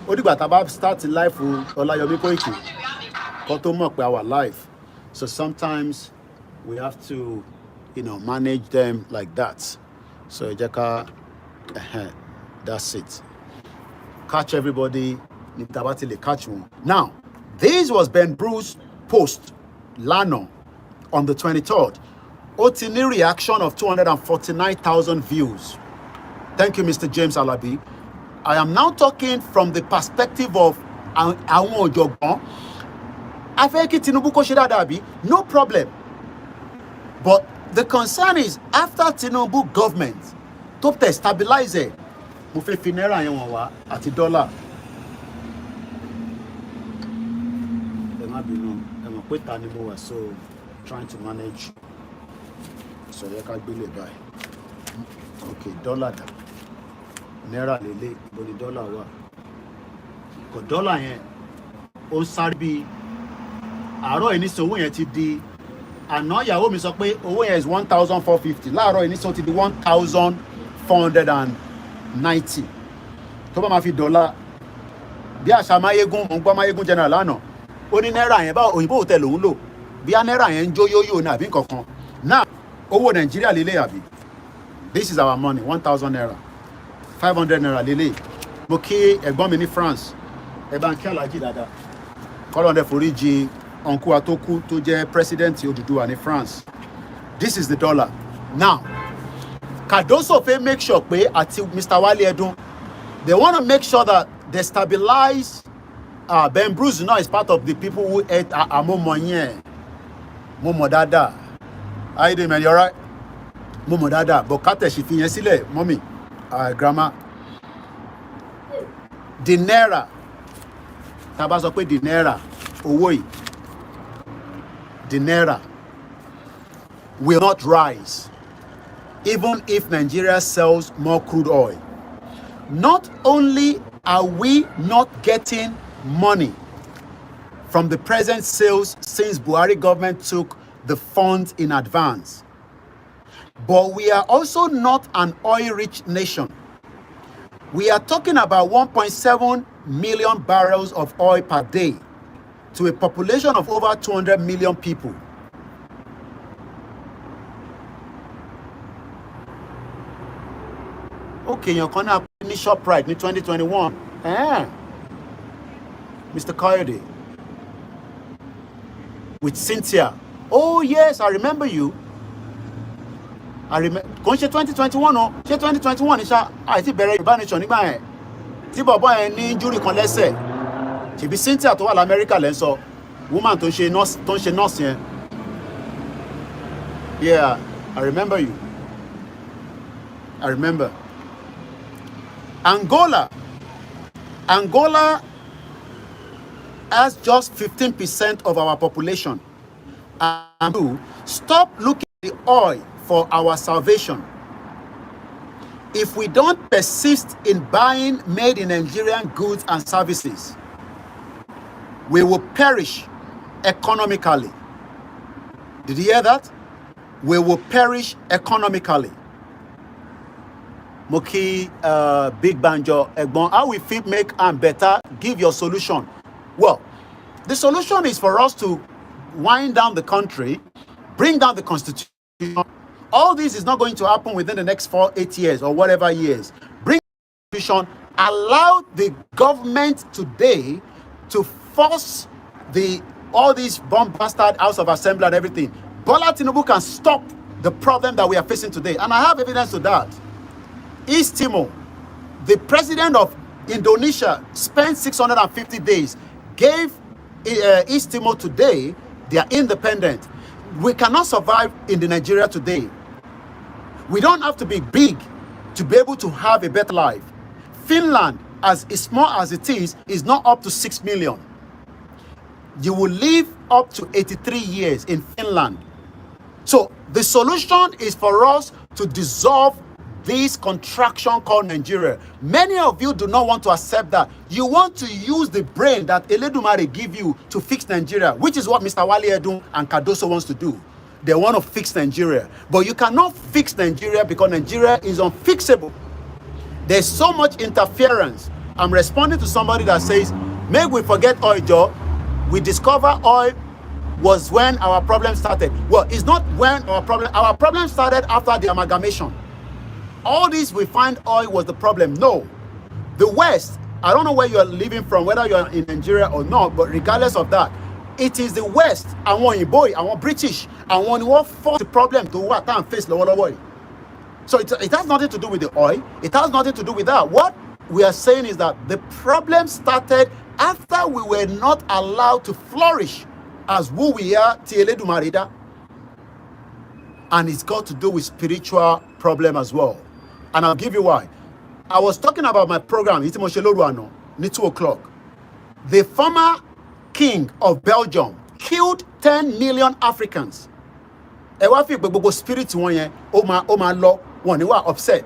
Ó dìgbà tá a bá start live fún Ọláyọmí Koiki kó tó mọ̀ pé our live. So sometimes we have to, manage them like that. So ẹ jẹ́ ká, that's it. Catch everybody. Catch one. Now, this was Ben Bruce's post lánàá on the 23rd. Ó ti ní reaction of 249,000 views. Thank you, Mr. James Alabi. I am now talking from the perspective of àwọn ọ̀jọ̀gbọ́n. A fẹ́ kí Tinubu kó ṣe dáadáa bí? No problem. But the concern is after Tinubu government tó tẹ̀ stabilize mo fẹ́ fi náírà yẹn wọ̀n wá àti dọ́là. So trying to manage. So yẹ ká gbélé báyìí. Okay, dollar da. Náírà lélẹ̀, ibo ni dollar wà? Kò dollar yẹn ó sáré bí àárọ̀ yìí nísìn owó yẹn ti di àná ìyàwó mi sọ pé owó yẹn is 1,450. Láàárọ̀ yìí nísìn ó ti di 1,490. Tó bá máa fi dollar bí àṣà Máyégún, mo ń gbọ́ Máyégún general lánàá. Ó ní náírà yẹn báwo òyìnbó hotel òun lò bí a náírà yẹn ń jó yóyó ní àbí nǹkankan. Now owó Nàìjíríà lélẹ̀ àbí. This is our money, 1,000 naira, 500 naira lélẹ̀. Mo kí ẹ̀gbọ́n mi ní France, ẹ bá ń kí aláàjì dáadáa. Kọ́lọ́n dẹ̀ foríjì ọ̀nkú àtókù tó jẹ́ president Odùduwà ní France. This is the dollar. Now, Cardoso fẹ́ make sure pé àti Mr. Wale Edun, they want to make sure that they stabilize. Ben Bruce now is part of the people who ate Momo Dada. How you doing, man? You alright? Momo Dada. But Kate she fi yẹn sílẹ̀, mommy, grandma. The naira. Tá bá sọ pé the naira, owó yìí. The naira will not rise even if Nigeria sells more crude oil. Not only are we not getting money from the present sales since Buhari government took the funds in advance, but we are also not an oil-rich nation. We are talking about 1.7 million barrels of oil per day to a population of over 200 million people. Okay, you're gonna ní ShopRite ní 2021. Mr. Coyote, with Cynthia. Oh yes, I remember you. I remember. Kò ń ṣe 2021 o, ṣé 2021 ni ṣá àìtí bẹ̀rẹ̀ Yorùbá Nation nígbà yẹn. Tí bọ̀bọ́ yẹn ní injury kan lẹ́sẹ̀. Ṣèbí Cynthia tó wà l'Amẹ́ríkà lẹ́ ń sọ. Woman tó ń ṣe nurse yẹn. Yeah, I remember you. I remember. Angola has just 15% of our population. And stop looking at the oil for our salvation. If we don't persist in buying made in Nigerian goods and services, we will perish economically. Did you hear that? We will perish economically. Moki, Big Banjo, Egbon, how we fit make and better? Give your solution. Well, the solution is for us to wind down the country, bring down the constitution. All this is not going to happen within the next 4-8 years or whatever years. Bring the constitution, allow the government today to force all these bomb bastard House of Assembly and everything. Bola Tinubu can stop the problem that we are facing today. And I have evidence to that. East Timor, the president of Indonesia spent 650 days, gave East Timor today, they are independent. We cannot survive in the Nigeria today. We don't have to be big to be able to have a better life. Finland, as small as it is not up to 6 million. You will live up to 83 years in Finland. So the solution is for us to dissolve this contraction called Nigeria. Many of you do not want to accept that. You want to use the brain that Eledumare give you to fix Nigeria, which is what Mr. Wale Edun and Cardoso wants to do. They want to fix Nigeria. But you cannot fix Nigeria because Nigeria is unfixable. There's so much interference. I'm responding to somebody that says, make we forget oil, Joe. We discover oil was when our problem started. Well, it's not when our problem started after the amalgamation. All this we find oil was the problem. No. The West, I don't know where you are living from, whether you are in Nigeria or not, but regardless of that, it is the West, and one boy, and one British, and one who forced the problem to what and face lower oil. So it has nothing to do with the oil. It has nothing to do with that. What we are saying is that the problem started after we were not allowed to flourish as who we are, Tiele Dumarida. And it's got to do with spiritual problem as well. And I'll give you why. I was talking about my program, Itimosheloruano, 2 o'clock. The former king of Belgium killed 10 million Africans. Ewafi spirit one were upset.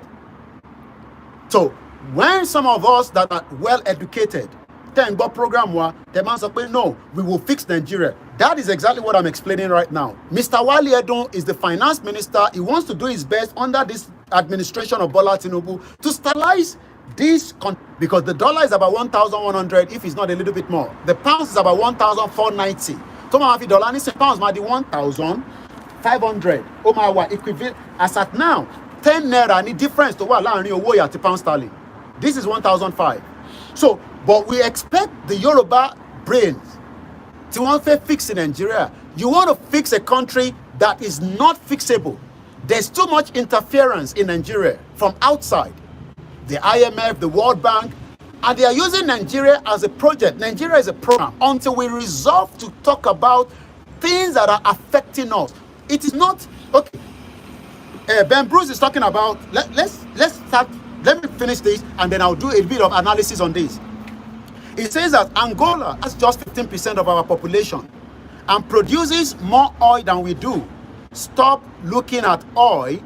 So when some of us that are well educated then go program the man said, no, we will fix Nigeria. That is exactly what I'm explaining right now. Mr. Wale Edun is the finance minister. He wants to do his best under this administration of Bola Tinubu to stabilize this because the dollar is about 1,100 if it's not a little bit more. The pound is about 1,490. Dollar is pounds might be 1,500. Oh my word, equivalent as at now 10 naira need difference to what the pound sterling. This is 1,005. So, but we expect the Yoruba brains to want to fix in Nigeria. You want to fix a country that is not fixable. There's too much interference in Nigeria from outside. The IMF, the World Bank, and they are using Nigeria as a project. Nigeria is a program until we resolve to talk about things that are affecting us. It is not, okay. Ben Bruce is talking about, let's start, let me finish this and then I'll do a bit of analysis on this. It says that Angola has just 15% of our population and produces more oil than we do. Stop looking at oil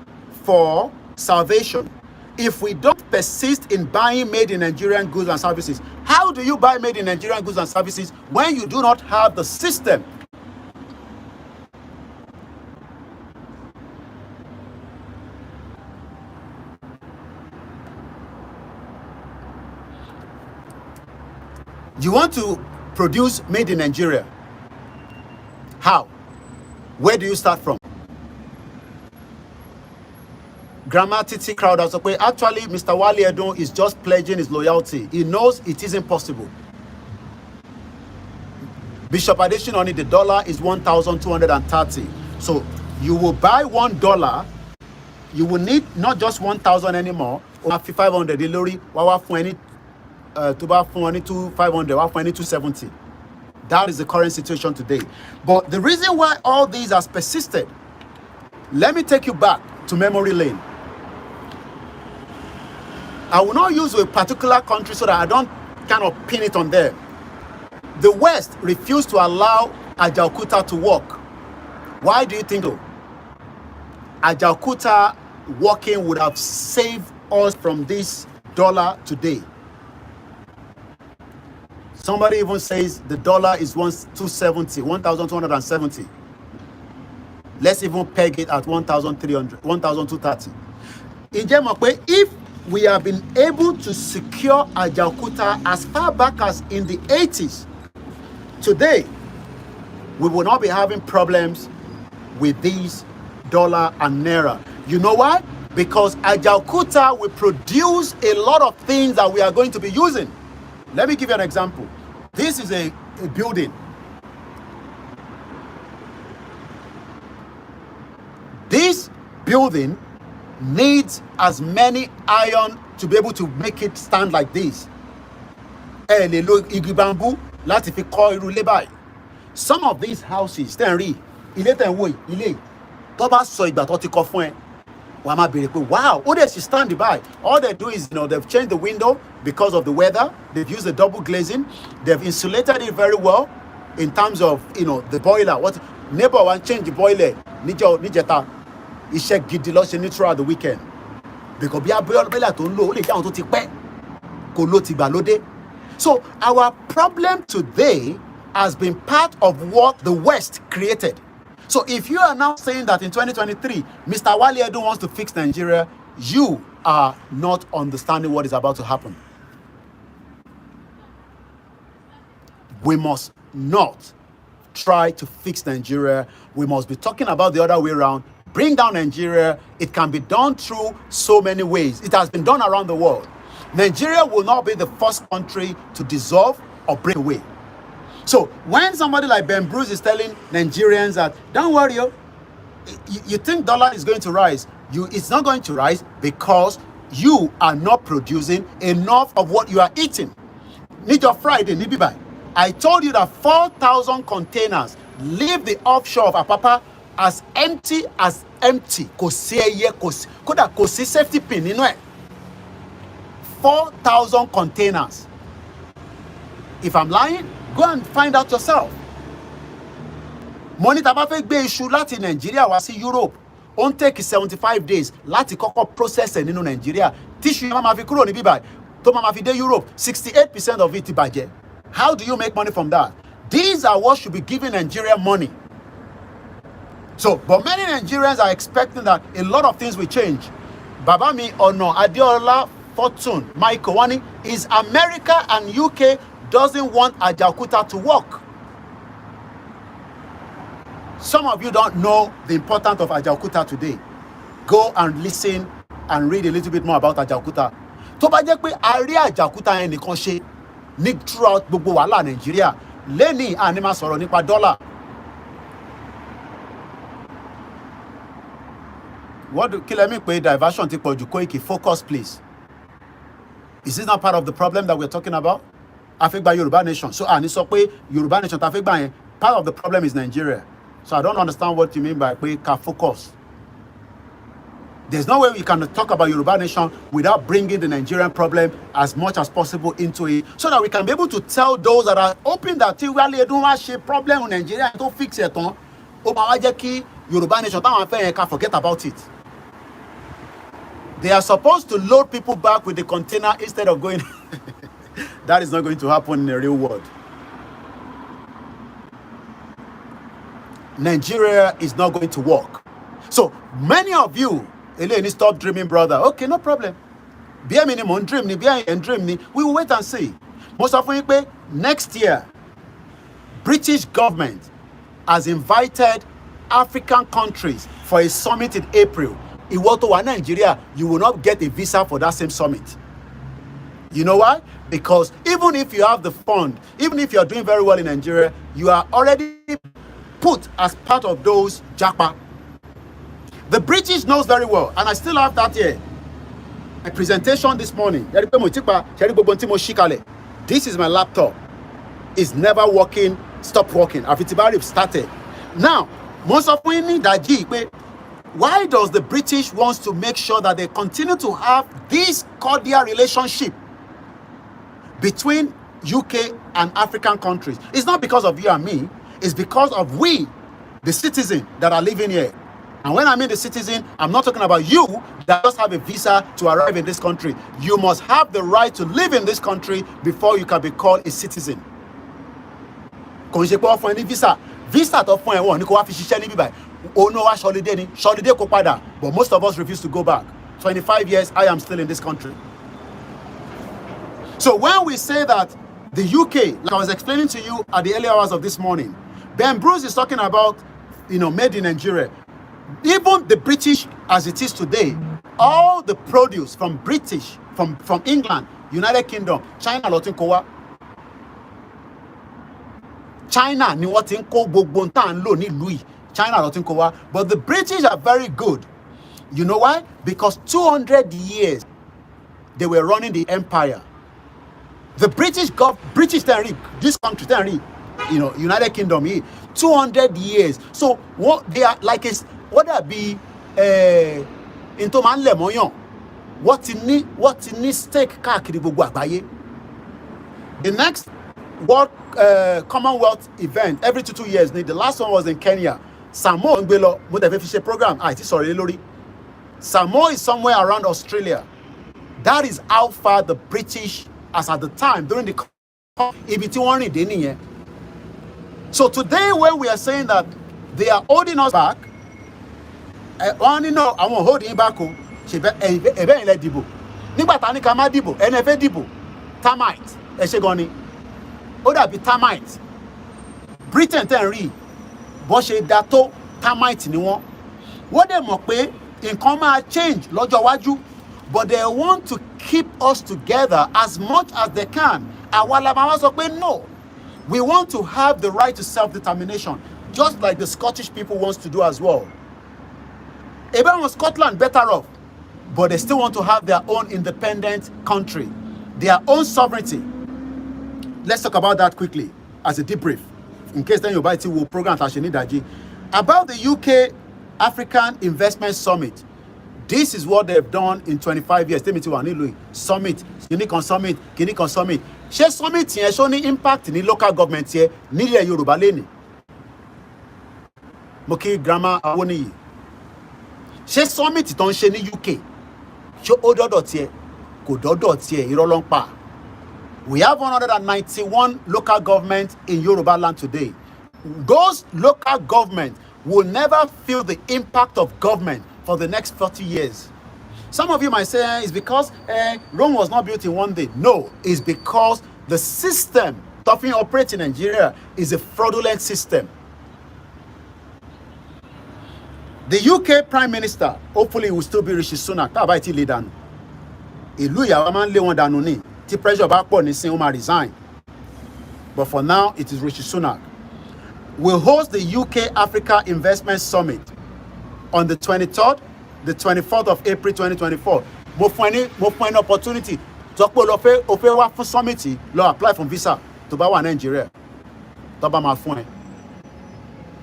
for salvation. If we don't persist in buying made in Nigerian goods and services, how do you buy made in Nigerian goods and services when you do not have the system? You want to produce made in Nigeria. How? Where do you start from? Grammar Titi crowd has okay. Actually, Mr. Wale Edun is just pledging his loyalty. He knows it isn't possible. Bishop Adesina, the dollar is 1,230. So you will buy $1. You will need not just 1,000 anymore. 500 lórí, wá fún ẹni tó bá fún ẹni 500, wá fún ẹni 270. That is the current situation today. But the reason why all these has persisted, let me take you back to memory lane. I will not use a particular country so that I don't kind of pin it on there. The West refused to allow Ajaokuta to work. Why do you think so? Ajaokuta working would have saved us from this dollar today. Somebody even says the dollar is 1,270. Let's even peg it at 1,300, 1,230. If we have been able to secure Ajaokuta as far back as in the 80s, today we will not be having problems with these dollar and naira. You know why? Because Ajaokuta will produce a lot of things that we are going to be using. Let me give you an example. This is a building. This building needs as many iron to be able to make it stand like this. Some of these houses, wow, oh, they stand by. All they do is, they've changed the window because of the weather. They've used the double glazing. They've insulated it very well in terms of, the boiler. What neighbor want change the boiler? Nijeta, he check gidi lo se throughout the weekend. Because boiler to low, only down to tipe, ko lo ti gbalode. So our problem today has been part of what the West created. So if you are now saying that in 2023, Mr. Wale Edun wants to fix Nigeria, you are not understanding what is about to happen. We must not try to fix Nigeria. We must be talking about the other way around. Bring down Nigeria. It can be done through so many ways. It has been done around the world. Nigeria will not be the first country to dissolve or break away. So when somebody like Ben Bruce is telling Nigerians that, don't worry, you think dollar is going to rise. It's not going to rise because you are not producing enough of what you are eating. Need your Friday, need buy. I told you that 4,000 containers leave the offshore of Apapa as empty as empty. Koda safety pin, 4,000 containers. If I'm lying, go and find out yourself. Money taba fe gbe iṣu láti Nigeria wá sí Europe. On take 75 days láti kọ́kọ́ process nínú Nigeria. Tissue ma fi kúrò ní bíbá. Tó ma fi dé Europe, 68% of it ti bàjẹ́. How do you make money from that? These are what should be giving Nigeria money. So, but many Nigerians are expecting that a lot of things will change. Baba mi Ono Adeola Fortune Michael Wani is America and UK doesn't want Ajaokuta to work. Some of you don't know the importance of Ajaokuta today. Go and listen and read a little bit more about Ajaokuta. Tó bá jẹ́ pé a rí Ajaokuta yẹn nìkan ṣe ní throughout gbogbo wàhálà Nigeria, lẹ́ni àní máa sọ̀rọ̀ nípa dọ́là. What do kill me pé diversion ti pọ̀jù Koiki, focus please. Is this not part of the problem that we're talking about? Afegba Yoruba nation. So ani sọ pé Yoruba nation ta fegba yẹn, part of the problem is Nigeria. So I don't understand what you mean by pé ka focus. There's no way we can talk about Yoruba nation without bringing the Nigerian problem as much as possible into it, so that we can be able to tell those that are hoping that Tiwale don't have a problem in Nigeria to fix it on. Ó máa wá jẹ́ kí Yoruba nation táwọn fẹ́ yẹn ká forget about it. They are supposed to load people back with the container instead of going. That is not going to happen in the real world. Nigeria is not going to work. So many of you, stop dreaming, brother. Okay, no problem. We will wait and see. Most of you, next year, British government has invited African countries for a summit in April. In Nigeria, you will not get a visa for that same summit. You know why? Because even if you have the fund, even if you're doing very well in Nigeria, you are already put as part of those japa. The British knows very well, and I still have that here. My presentation this morning. This is my laptop. It's never working, stop working. I've started. Now, most of we need that G. Why does the British want to make sure that they continue to have this cordial relationship between UK and African countries? It's not because of you and me. It's because of we, the citizen that are living here. And when I mean the citizen, I'm not talking about you that just have a visa to arrive in this country. You must have the right to live in this country before you can be called a citizen. Visa to phone one, but most of us refuse to go back. 25 years, I am still in this country. So when we say that the UK, like I was explaining to you at the early hours of this morning, Ben Bruce is talking about, made in Nigeria. Even the British, as it is today, all the produce from British, from England, United Kingdom, China, China ni what in gbogbo ntan lo ni Louis. China but the British are very good. You know why? Because 200 years they were running the empire. The British this country, United Kingdom, 200 years. So what they are like is what that be into man lemoyon. What in this stake kakiri gbogbo agbaye. The next World Commonwealth event every 2 years. The last one was in Kenya. Samoa Ngbelo Mudefishe program. Sorry, Lori. Samoa is somewhere around Australia. That is how far the British, as at the time during the so today when we are saying that they are holding us back, I won't hold him back. Termite. Oda be termite. Britain ten rí bó ṣe dá tó termite ni wọ́n. Wọ́n dẹ̀ mọ̀ pé nǹkan máa change lọ́jọ́ iwájú, but they want to keep us together as much as they can. Àwa la máa sọ pé no, we want to have the right to self-determination, just like the Scottish people wants to do as well. Even Scotland better off, but they still want to have their own independent country, their own sovereignty. Let's talk about that quickly as a debrief, in case then you buy it will program about the UK African Investment Summit. This is what they've done in 25 years. Summit, unique on summit, unique on summit. Share summit here showing impact in the local government here, near Yorubaland. Moki grammar awoni. Share summit don't share in UK. Show odo dot here, go dot here, irolong pa. We have 191 local governments in Yorubaland today. Those local governments will never feel the impact of government for the next 40 years. Some of you might say it's because Rome was not built in one day. No, it's because the system that operates in Nigeria is a fraudulent system. The UK Prime Minister, hopefully, will still be Rishi Sunak. The pressure back on is saying resign. But for now, it is Rishi Sunak. We'll host the UK Africa Investment Summit on the 23rd, the 24th of April 2024. Mo find opportunity to offer summit, apply for visa to buy one Nigeria. To buy my phone.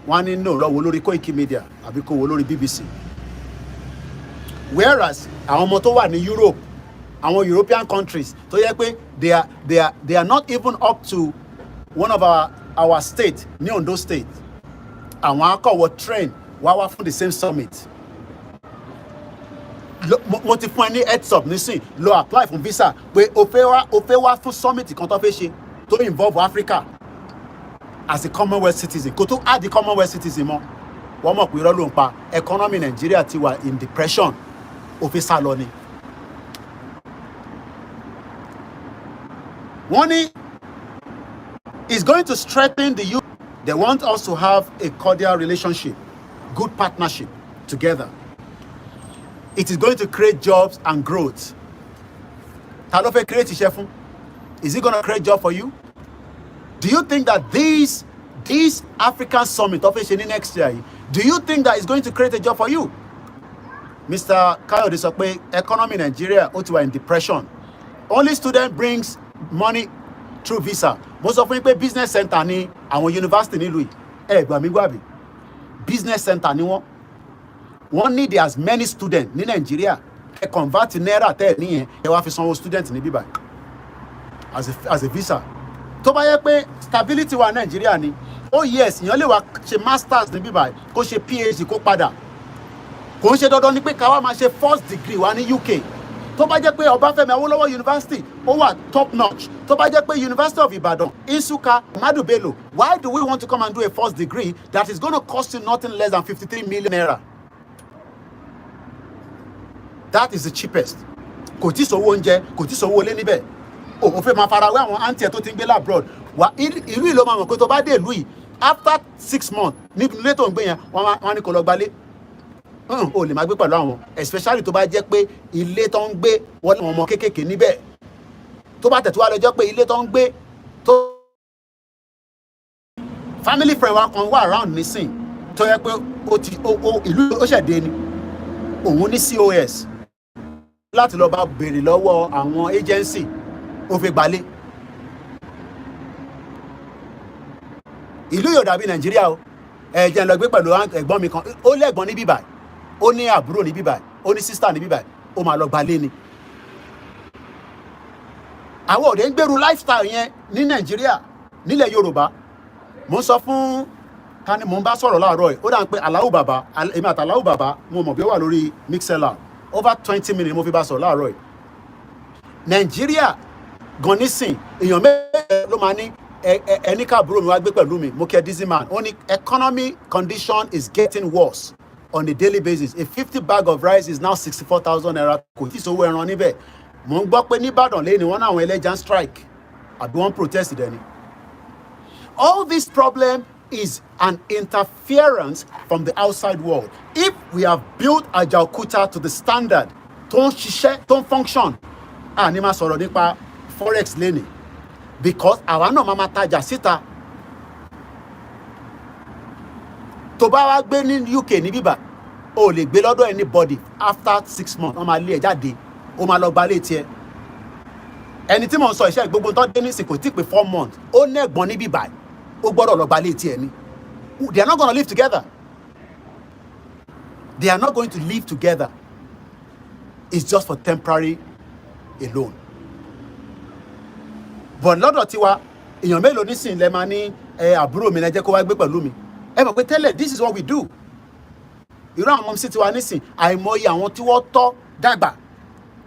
One in no, Wolori Koikimedia, Abiko Wolori BBC. Whereas our motto in Europe, our European countries, so they are not even up to one of our state, near those states. And one will train while from the same summit. Multiple heads up, listen, law apply for visa. We offer for summit to involve Africa as a Commonwealth citizen. Go to add the Commonwealth citizen more. One more we economy in Nigeria tiwa in depression. Officer Loni. One is going to strengthen the youth. They want us to have a cordial relationship, good partnership together. It is going to create jobs and growth. Ta ló fẹ́ create iṣẹ́ fún? Is it going to create job for you? Do you think that this African summit of Asian next year, do you think that it's going to create a job for you? Mr. Kayode sọ pé economy in Nigeria ó ti wà in depression. Only student brings money through visa. Mo sọ fún yín pé business center ni àwọn university nílùú yìí. Ẹ gbà mí gbàbí. Business center ni wọ́n. Wọ́n need as many students ní Nigeria. Ẹ convert naira tẹ́ ẹ̀ níyẹn. Ẹ wá fi sanwó student ní bíbá as a visa. Tó bá yẹ pé stability wà Nigeria ni. Oh yes, èèyàn lè wá ṣe masters ní bíbá kó ṣe PhD kó padà. Kò ń ṣe dandan ni pé ká wá máa ṣe first degree wá ní UK. Tó bá jẹ́ pé Ọbáfẹ́mi Awólọ́wọ̀ University ó wà top notch. Tó bá jẹ́ pé University of Ibadan, Nsukka, Ahmadu Bello, why do we want to come and do a first degree that is going to cost you nothing less than 53 million naira? That is the cheapest. Kò tí sówó oúnjẹ, kò tí sówó ilé níbẹ̀. O fẹ́ máa farawé àwọn aunty ẹ̀ tó ti ń gbé labroad. Wà ìlú ìlú máa mọ̀ pé tó bá dé ìlú yìí after 6 months ní ilé tó ń gbé yẹn wọ́n ní kó lọ gbalé. O lè máa gbé pẹ̀lú àwọn, especially tó bá jẹ́ pé ilé tó ń gbé wọ́n ní ọmọ kéékèèké níbẹ̀. Tó bá tẹ̀tù wá lọ jẹ́ pé ilé tó ń gbé tó family friend wa kan wà around nísìn tó yẹ pé ìlú ó ṣẹ̀dé ni òun ní COS láti lọ bá béèrè lọ́wọ́ àwọn agency ó fi gbalé. Ìlú yóò dàbí Nàìjíríà o. Jẹ́ n lọ gbé pẹ̀lú ẹ̀gbọ́n mi kan, ó lẹ́gbọ́n ní bíbáyìí, ó ní àbúrò ní bíbáyìí, ó ní sister ní bíbáyìí, ó máa lọ gbalé ni. Àwọn òde ń gbèrú lifestyle yẹn ní Nàìjíríà nílẹ̀ Yorùbá. Mo ń sọ fún tani mo ń bá sọ̀rọ̀ láàárọ̀ yìí, ó dà ń pé Aláwù Bàbá, èmi àti Aláwù Bàbá mo mọ̀ bí ó wà lórí Mixlr over 20 minutes mo fi bá sọ̀rọ̀ láàárọ̀ yìí. Nàìjíríà gan nísìn èèyàn mẹ́rin ló máa ní ẹni káàbúrò mi wá gbé pẹ̀lú mi, mo kẹ́ dizzy man. Ó ní economy condition is getting worse on a daily basis. A 50 bag of rice is now 64,000 naira. Kò tí sówó ẹran níbẹ̀. Mo ń gbọ́ pé ní Ìbàdàn lẹ́ni wọ́n náà àwọn ẹlẹ́jà strike àbí wọ́n protest dẹni. All this problem is an interference from the outside world. If we have built Ajaokuta to the standard tó ń ṣiṣẹ́ tó ń function, ní máa sọ̀rọ̀ nípa forex lẹ́ni because àwa náà máa tajà síta. Tó bá wá gbé ní UK ní bíbá o lè gbé lọ́dọ̀ anybody after 6 months wọ́n máa lé ẹ jáde, ó máa lọ gbalé tiẹ̀. Ẹni tí mò ń sọ iṣẹ́ gbogbo tó dé nísìn kò tí pé 4 months ó nẹ́gbọ́n ní bíbá ó gbọ́dọ̀ lọ gbalé tiẹ̀ ni. They are not going to live together. They are not going to live together. It's just for temporary alone. But lọ́dọ̀ tiwa èèyàn mélòó nísìn lẹ máa ní àbúrò mi lẹ jẹ́ kó wá gbé pẹ̀lú mi. Ẹ mọ̀ pé tẹ́lẹ̀ this is what we do. Irú àwọn ọmọ sí tiwa nísìn àìmọye àwọn tí wọ́n tọ́ dàgbà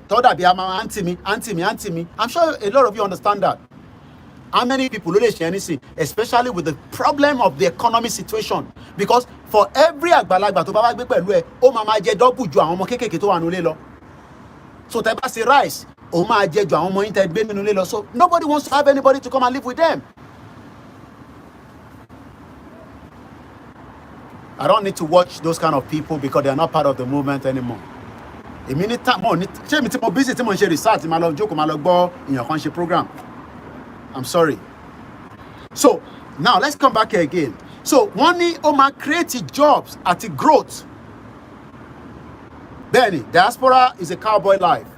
tọ́ dàbí àmà aunty mi. I'm sure a lot of you understand that. How many people ló lè ṣe anything, especially with the problem of the economic situation? Because for every àgbàlagbà tó bá wá gbé pẹ̀lú ẹ ó máa jẹ double ju àwọn ọmọ kéékèèké tó wà nílé lọ. So tẹ́ bá ṣe rice ó máa jẹ ju àwọn ọmọ yín tẹ́ gbé nínú ilé lọ. So nobody wants to have anybody to come and live with them. I don't need to watch those kind of people because they are not part of the movement anymore. Èmi ní time mo ní ṣé mi tí mo busy tí mo ń ṣe research máa lọ jókòó máa lọ gbọ́ èèyàn kan ṣe program. I'm sorry. So now let's come back here again. So wọ́n ní ó máa create jobs àti growth. Bẹ́ẹ̀ni, diaspora is a cowboy life.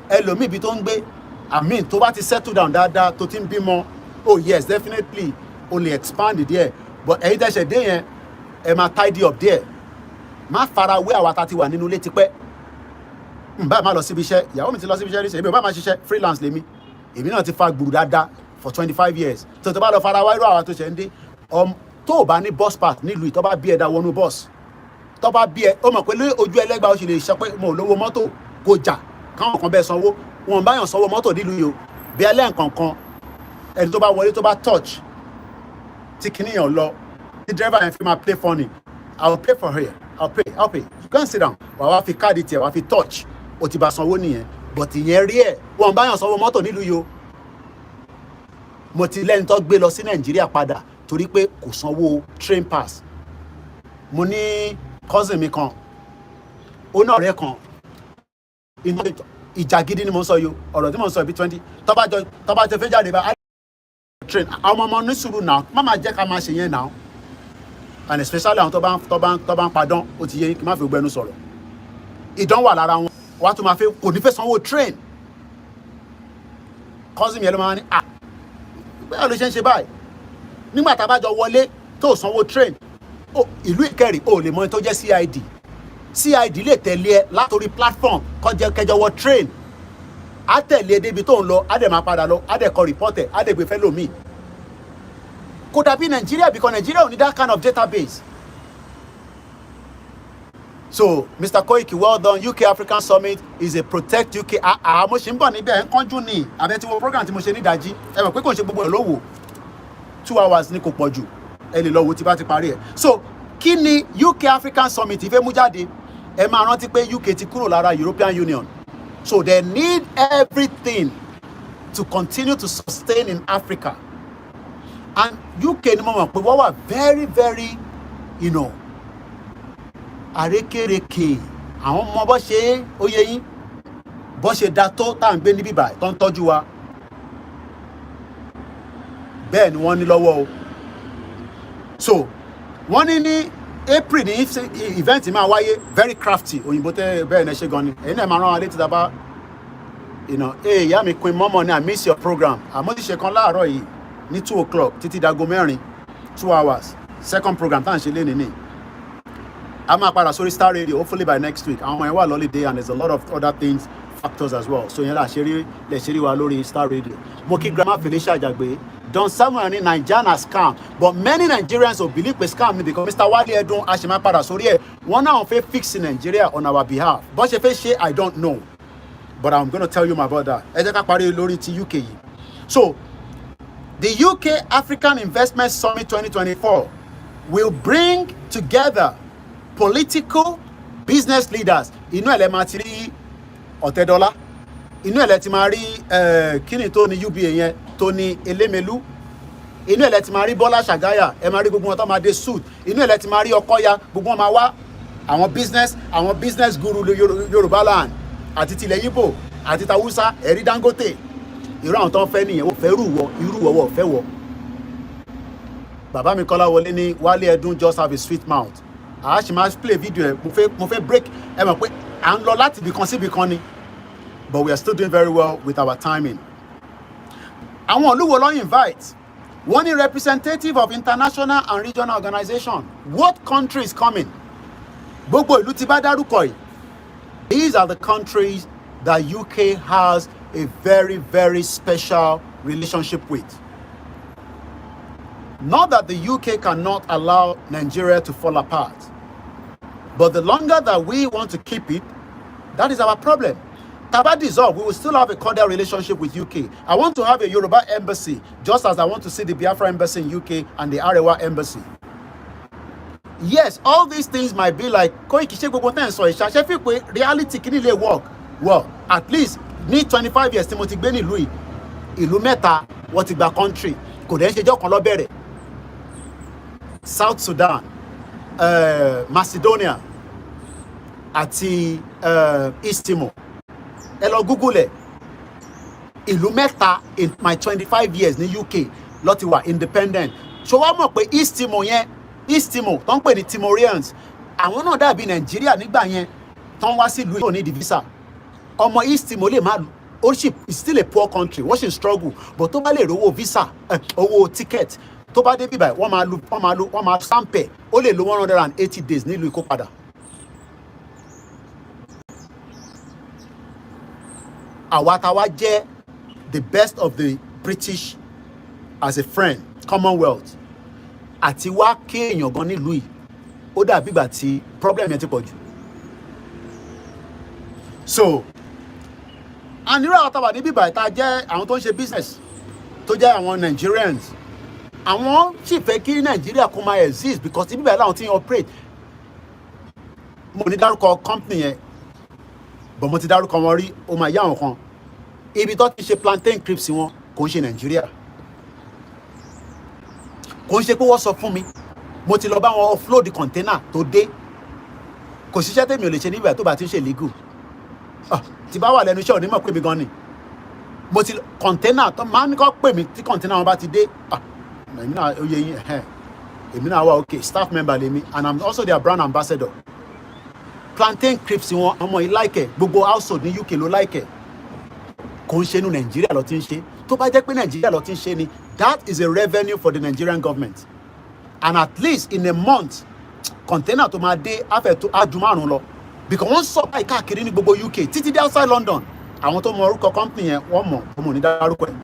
Ẹlòmíì ibi tó ń gbé, I mean tó bá ti settle down dáadáa tó ti ń bímọ, oh yes definitely o lè expand there. But ẹ̀yin tẹ́ ṣe dé yẹn ẹ máa tidy up there. Má fara wé àwa tá ti wà nínú ilé tipẹ́. Báyìí má lọ síbi iṣẹ́, ìyàwó mi ti lọ síbi iṣẹ́ rí sẹ́yìn, èmi ò bá máa ṣiṣẹ́ freelance lèmi. Èmi náà ti fa gbùrù dáadáa for 25 years. Tó bá lọ fara wá irú àwa tó ṣe ń dé. Tó o bá ní bus pass nílùú tó bá bí ẹ dá wọnú bus. Tó bá bí ẹ, ó mọ̀ pé ojú ẹlẹ́gbàá ó sì lè sọ pé mo lówó mọ́tò kó jà káwọn kan bẹ́ẹ̀ sanwó. Wọn bá yàn sanwó mọ́tò nílùú yìí o. Bí ẹlẹ́ nǹkan kan ẹni tó bá wọlé tó bá touch tí kìnìyàn lọ tí driver yẹn fi máa play funny. I will pay for her. I'll pay. You can't sit down. Wàá wá fi káàdì tiẹ̀ wàá fi touch. O ti bá sanwó nìyẹn. But ìyẹn rí ẹ̀ wọ́n bá yàn sanwó mọ́tò nílùú yìí o. Mo ti lẹ́ni tó gbé lọ sí Nàìjíríà padà torí pé kò sanwó train pass. Mo ní cousin mi kan ó náà rẹ̀ kan ìjà gidi ni mo sọ yo ọ̀rọ̀ tí mo sọ bí 20 tó bá jọ fẹ́ jáde bá train àwọn ọmọ ní sùúrù náà má máa jẹ́ ká máa ṣe yẹn náà and especially àwọn tó bá ń padán ó ti yẹ kí má fi gbẹnu sọ̀rọ̀ ìdán wà lára wọn wàá tún máa fẹ́ kò ní fẹ́ sanwó train cousin mi ẹ ló máa ní bẹ́ẹ̀ ló ṣe ń ṣe báyìí nígbà tá a bá jọ wọlé tó sanwó train ìlú Ìkẹrì ò lè mọ ẹni tó jẹ́ CID lè tẹ̀lé ẹ látòrí platform kẹjọ wọ train á tẹ̀lé débi tó ń lọ á dẹ̀ máa padà lọ á dẹ̀ kọ rìpọ́tẹ̀ á dẹ̀ gbé fẹ́ lómi kò dàbí Nàìjíríà because Nigeria ò ní that kind of database. So Mr. Koiki, well done. UK African Summit is a protect UK. Mo ṣe ń bọ̀ níbẹ̀ ń kánjú ní abẹ́ tí wo program tí mo ṣe ní ìdájí ẹ mọ̀ pé kò ń ṣe gbogbo ẹ̀ lówó 2 hours ní kò pọ̀ jù ẹ lè lọ wo tí bá ti parí ẹ̀. So kí ni UK African Summit ìfẹ́ mú jáde ẹ máa rántí pé UK ti kúrò lára European Union. So they need everything to continue to sustain in Africa. And UK ni mo mọ̀ pé wọ́n wà very very àrékèrèkè àwọn ọmọ bó ṣe ó yé yín bó ṣe da tó tá à ń gbé níbí báyìí tó ń tọ́jú wa bẹ́ẹ̀ ni wọ́n ní lọ́wọ́ o. So wọ́n ní April ní event máa wáyé very crafty òyìnbó tẹ́ bẹ́ẹ̀ ní ṣe gan ni èyí náà máa rán wa létí dábàá ìyá mi Queen Momo ni I miss your program àmọ́ ti ṣe kan láàárọ̀ yìí ní 2 o'clock títí dago mẹ́rin 2 hours second program tá à ń ṣe lénìí ni a máa padà sórí Star Radio hopefully by next week àwọn ọmọ yẹn wà lọ́lídé and there's a lot of other things factors as well so yẹn lè ṣe rí wa lórí Star Radio. Mo kí grandma Felicia Ajagbe Don Samuel ní Naija na scam but many Nigerians ò believe pé scam ni because Mr. Wale Edun a ṣe máa padà sórí ẹ̀ wọ́n náà fẹ́ fix Nigeria on our behalf bó ṣe fẹ́ ṣe I don't know but I'm going to tell you my brother ẹ jẹ́ ká parí lórí ti UK yìí. So the UK African Investment Summit 2024 will bring together political business leaders. Inú ẹ̀ lẹ máa ti rí Ọ̀tẹ́dọ́lá inú ẹ̀ lẹ ti máa rí kíni tó ní UBA yẹn tó ní Elémelu inú ẹ̀ lẹ ti máa rí Bọ́lá Ṣàgáyà ẹ máa rí gbogbo wọn tó máa dé suit inú ẹ̀ lẹ ti máa rí Ọkọ́yà gbogbo wọn máa wá àwọn business guru Yorubaland àti tilẹ̀ Yíbò àti tàwùsá ẹ̀rí Dangote irú àwọn tó ń fẹ́ nìyẹn ó fẹ́ irú wọ̀ fẹ́ wọ̀. Bàbá mi Kọ́láwọlé ní Wálé Ẹdún just have a sweet mouth. I ṣì máa play video ẹ̀ mo fẹ́ break ẹ mọ̀ pé à ń lọ láti ibìkan sí ibìkan ni but we are still doing very well with our timing. Àwọn olúwo ló invite wọ́n ní representative of international and regional organization what country is coming gbogbo ìlú tí bá dárúkọ yìí these are the countries that UK has a very very special relationship with. Not that the UK cannot allow Nigeria to fall apart, but the longer that we want to keep it, that is our problem. Taba dissolve, we will still have a cordial relationship with UK. I want to have a Yoruba embassy, just as I want to see the Biafra embassy in UK and the Arewa embassy. Yes, all these things might be like, Koiki ṣe gbogbo tẹ́ ń sọ ìṣá, ṣe fi pé reality kìíní lè work. Well, at least ní 25 years tí mo ti gbé nílùú yìí, ìlú mẹ́ta wọ́n ti gba country, kò dẹ̀ ń ṣejọ́ kan ló bẹ̀rẹ̀. South Sudan, Macedonia àti East Timor. Ẹ lọ Google ẹ̀. Ìlú mẹ́ta in my 25 years ní UK ló ti wà independent. Ṣé wàá mọ̀ pé East Timor tó ń pè ní Timorians àwọn náà dàbí Nàìjíríà nígbà yẹn tó ń wá sí ìlú yìí ní visa. Ọmọ East Timor lè má ownership is still a poor country wọ́n ṣì ń struggle but tó bá lè rówó visa owó ticket tó bá dé bíbáyìí wọ́n máa stamp ó lè lo 180 days nílùú ìkó padà. Àwa táwa jẹ́ the best of the British as a friend Commonwealth àti wá kéèyàn gan nílùú yìí ó dàbí ìgbà tí problem yẹn ti pọ̀ jù. So àníró àwọn táwa ní bíbáyìí tá a jẹ́ àwọn tó ń ṣe business tó jẹ́ àwọn Nigerians àwọn sì fẹ́ kí Nàìjíríà kó máa exist because ibi báyìí làwọn ti ń operate. Mo ní dárúkọ company yẹn but mo ti dárúkọ wọn rí ó máa yá àwọn kan ibi tó ti ṣe plantain crips wọn kò ń ṣe Nàìjíríà kò ń ṣe pé wọ́n sọ fún mi mo ti lọ bá wọn offload container tó dé kò síṣẹ́ tèmi ò lè ṣe níbẹ̀ tó bá ti ń ṣe legal tí bá wà lẹ́nu iṣẹ́ òní mọ̀ pé mi gan ni mo ti container tó máa ń kọ́ pè mí tí container wọn bá ti dé èmi náà oyè yín èmi náà wà okay staff member lèmi and I'm also their brand ambassador. Plantain crips wọn ọmọ yìí like gbogbo household ní UK ló like kò ń ṣe inú Nàìjíríà ló ti ń ṣe tó bá jẹ́ pé Nàìjíríà ló ti ń ṣe ni that is a revenue for the Nigerian government and at least in a month container tó máa dé afẹ́ tó aju márùn lọ because wọ́n sọ báyìí káàkiri ní gbogbo UK títí dé outside London àwọn tó mọ orúkọ company yẹn wọ́n mọ̀ ọmọ ní dárúkọ ẹ̀.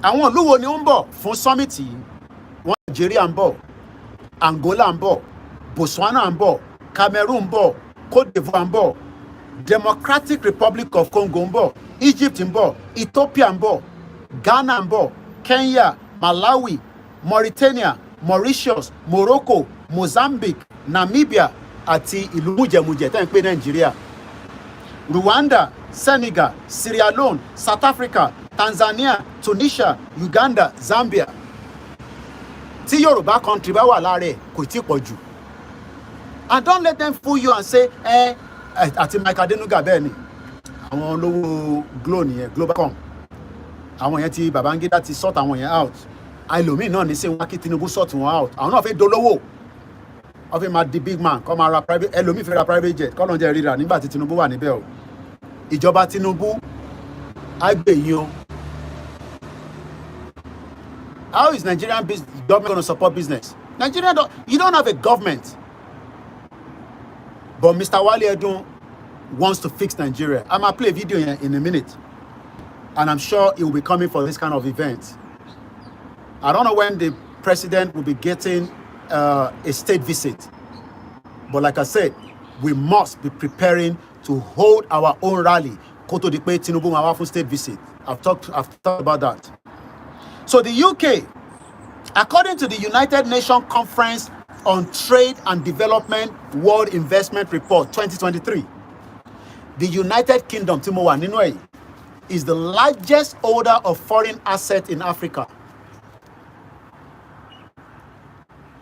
àwọn ìlú wo ni ó ń bọ̀ fún summit yìí wọ́n Nigeria ń bọ̀ Angola ń bọ̀ Botswana ń bọ̀ Cameroon ń bọ̀ Cote d'Ivoire ń bọ̀ Democratic Republic of Congo ń bọ̀ Egypt ń bọ̀ Ethiopia ń bọ̀ Ghana ń bọ̀ Kenya Malawi Mauritania Mauritius Morocco Mozambique Namibia àti ìlú mùjẹ̀mùjẹ̀ tẹ́ ń pè Nàìjíríà Rwanda Senegal Sierra Leone South Africa Tanzania Tunisia Uganda Zambia tí Yorùbá country bá wà láàrẹ̀ kò tí pọ̀ jù and don't let them fool you and say àti Mike Adenuga bẹ́ẹ̀ ni àwọn olówó Glo nìyẹn Globacom àwọn yẹn ti Babangida ti sort àwọn yẹn out àìlòmíì náà ní sẹ́wọ́n kí Tinubu sort wọn out àwọn náà fẹ́ dolówó wọ́n fẹ́ máa di big man kọ́ máa ra private ẹlòmíì fẹ́ ra private jet kọ́ ló ń jẹ́ rírà nígbà tí Tinubu wà níbẹ̀ o ìjọba Tinubu á gbè yín o. How is Nigerian government going to support business? Nigeria you don't have a government. But Mr. Wale Edun wants to fix Nigeria. I'm going to play a video in a minute. And I'm sure he will be coming for this kind of event. I don't know when the president will be getting a state visit. But like I said, we must be preparing to hold our own rally. Koto Dipe Tinubu Mawafun state visit. I've talked about that. So the UK, according to the United Nations Conference on Trade and Development World Investment Report 2023, the United Kingdom, Timowa Ninwei, is the largest holder of foreign assets in Africa.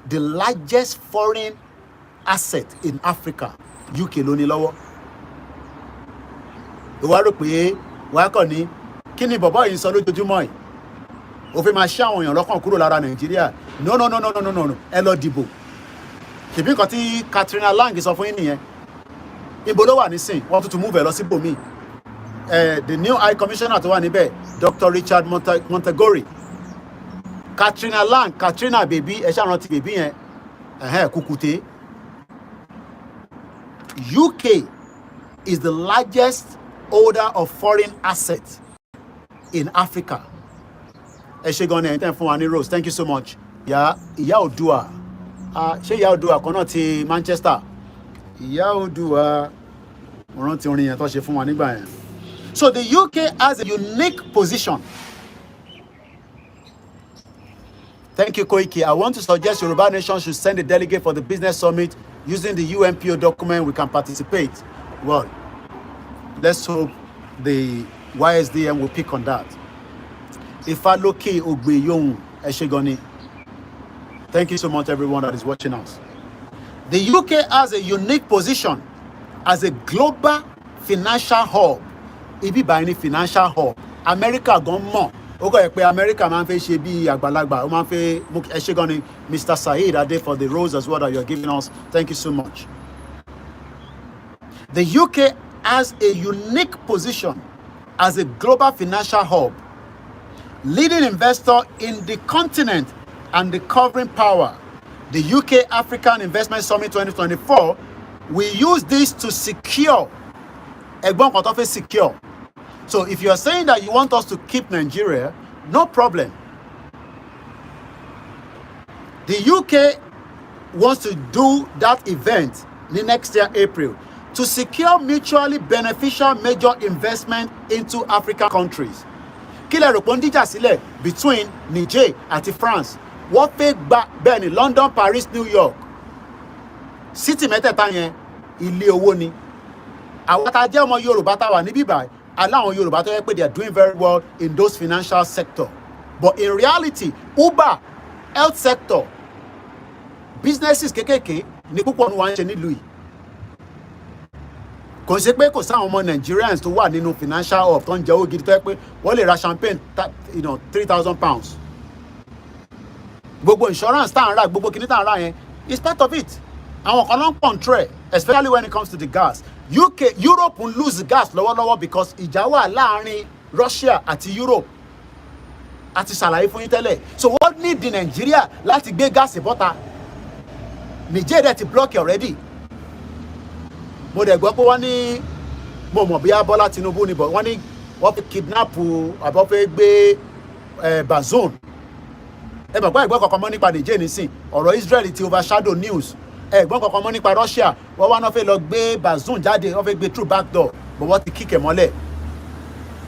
The largest foreign asset in Africa, UK ló ní lọ́wọ́. Ìwà rò pé wàá kàn ní kí ni bọ̀bọ́ yìí sọ lójoojúmọ́ yìí? Ó fẹ́ máa ṣe àwọn èèyàn lọ́kàn kúrò lára Nàìjíríà. No. Ẹ lọ dìbò. Ṣèbí nǹkan tí Katrina Lang sọ fún yín nìyẹn. Ibo ló wà nísìn? Wọ́n tún move ẹ lọ síbòmíì. The new High Commissioner tó wà níbẹ̀, Dr. Richard Montegori. Katrina Lang, Katrina baby, ẹ ṣáà rántí baby yẹn. Kùkùté. UK is the largest holder of foreign assets in Africa. Ẹ ṣé gan ni ẹ̀yin tẹ́ fún wa ní rose. Thank you so much. Ìyá Oòduà. Ṣé Ìyá Oòduà kan náà ti Manchester? Ìyá Oòduà. Mo rántí orin yẹn tó ṣe fún wa nígbà yẹn. So the UK has a unique position. Thank you, Koiki. I want to suggest Yoruba Nation should send a delegate for the business summit using the UNPO document. We can participate. Well, let's hope the YSDM will pick on that. Ifaloke Ogbeyohun Eshegoni. Thank you so much, everyone that is watching us. The UK has a unique position as a global financial hub. Ibi by any financial hub. America gone more. Okay, America man fe ṣe bí àgbàlagbà. O man fe Eshegoni, Mr. Saeed Ade for the rose as well that you're giving us. Thank you so much. The UK has a unique position as a global financial hub, leading investor in the continent and the covering power. The UK African Investment Summit 2024, we use this to secure. Secure. So if you are saying that you want us to keep Nigeria, no problem. The UK wants to do that event the next year, April, to secure mutually beneficial major investment into African countries. Kí lẹ rò pé ń díjà sílẹ̀ between Niger àti France. Wọ́n fẹ́ gba bẹ́ẹ̀ ni London, Paris, New York. City mẹ́tẹ̀ẹ̀ta yẹn ilé owó ni. Àwọn tá a jẹ́ ọmọ Yorùbá tá a wà níbí báyìí, aláwọn Yorùbá tó yẹ pé they are doing very well in those financial sector. But in reality, Uber, health sector, businesses kékèké ní púpọ̀ ní wọ́n ń ṣe nílùú yìí. kò sí pé kò sáwọn ọmọ Nigerians tó wà nínú financial hub tó ń jẹ owó gidi tó yẹ pé wọ́n lè ra champagne £3,000. Gbogbo insurance tá à ń rà, gbogbo kìíní tá à ń rà yẹn is part of it. Àwọn kan ló ń control, especially when it comes to the gas. Europe ń lose gas lọ́wọ́lọ́wọ́ because ìjà wà láàrin Russia àti Europe. Àti ṣàlàyé fún yín tẹ́lẹ̀. So what need the Nigeria láti gbé gas bọ́ta? Nigeria ti block already. Mo dẹ̀ gbọ́ pé wọ́n ní mo mọ̀ bí Bọ́lá Tinubu ni, but wọ́n ní wọ́n fi kidnap àbọ̀ fẹ́ gbé Bazoum. Ẹ̀gbọ́n kankan mọ́ nípa Nigeria nísìn, ọ̀rọ̀ Israel ti overshadow news. Ẹ̀gbọ́n kankan mọ́ nípa Russia, wọ́n wá náà fẹ́ lọ gbé Bazoum jáde, wọ́n fẹ́ gbé through back door, but wọ́n ti kíkẹ̀ mọ́lẹ̀.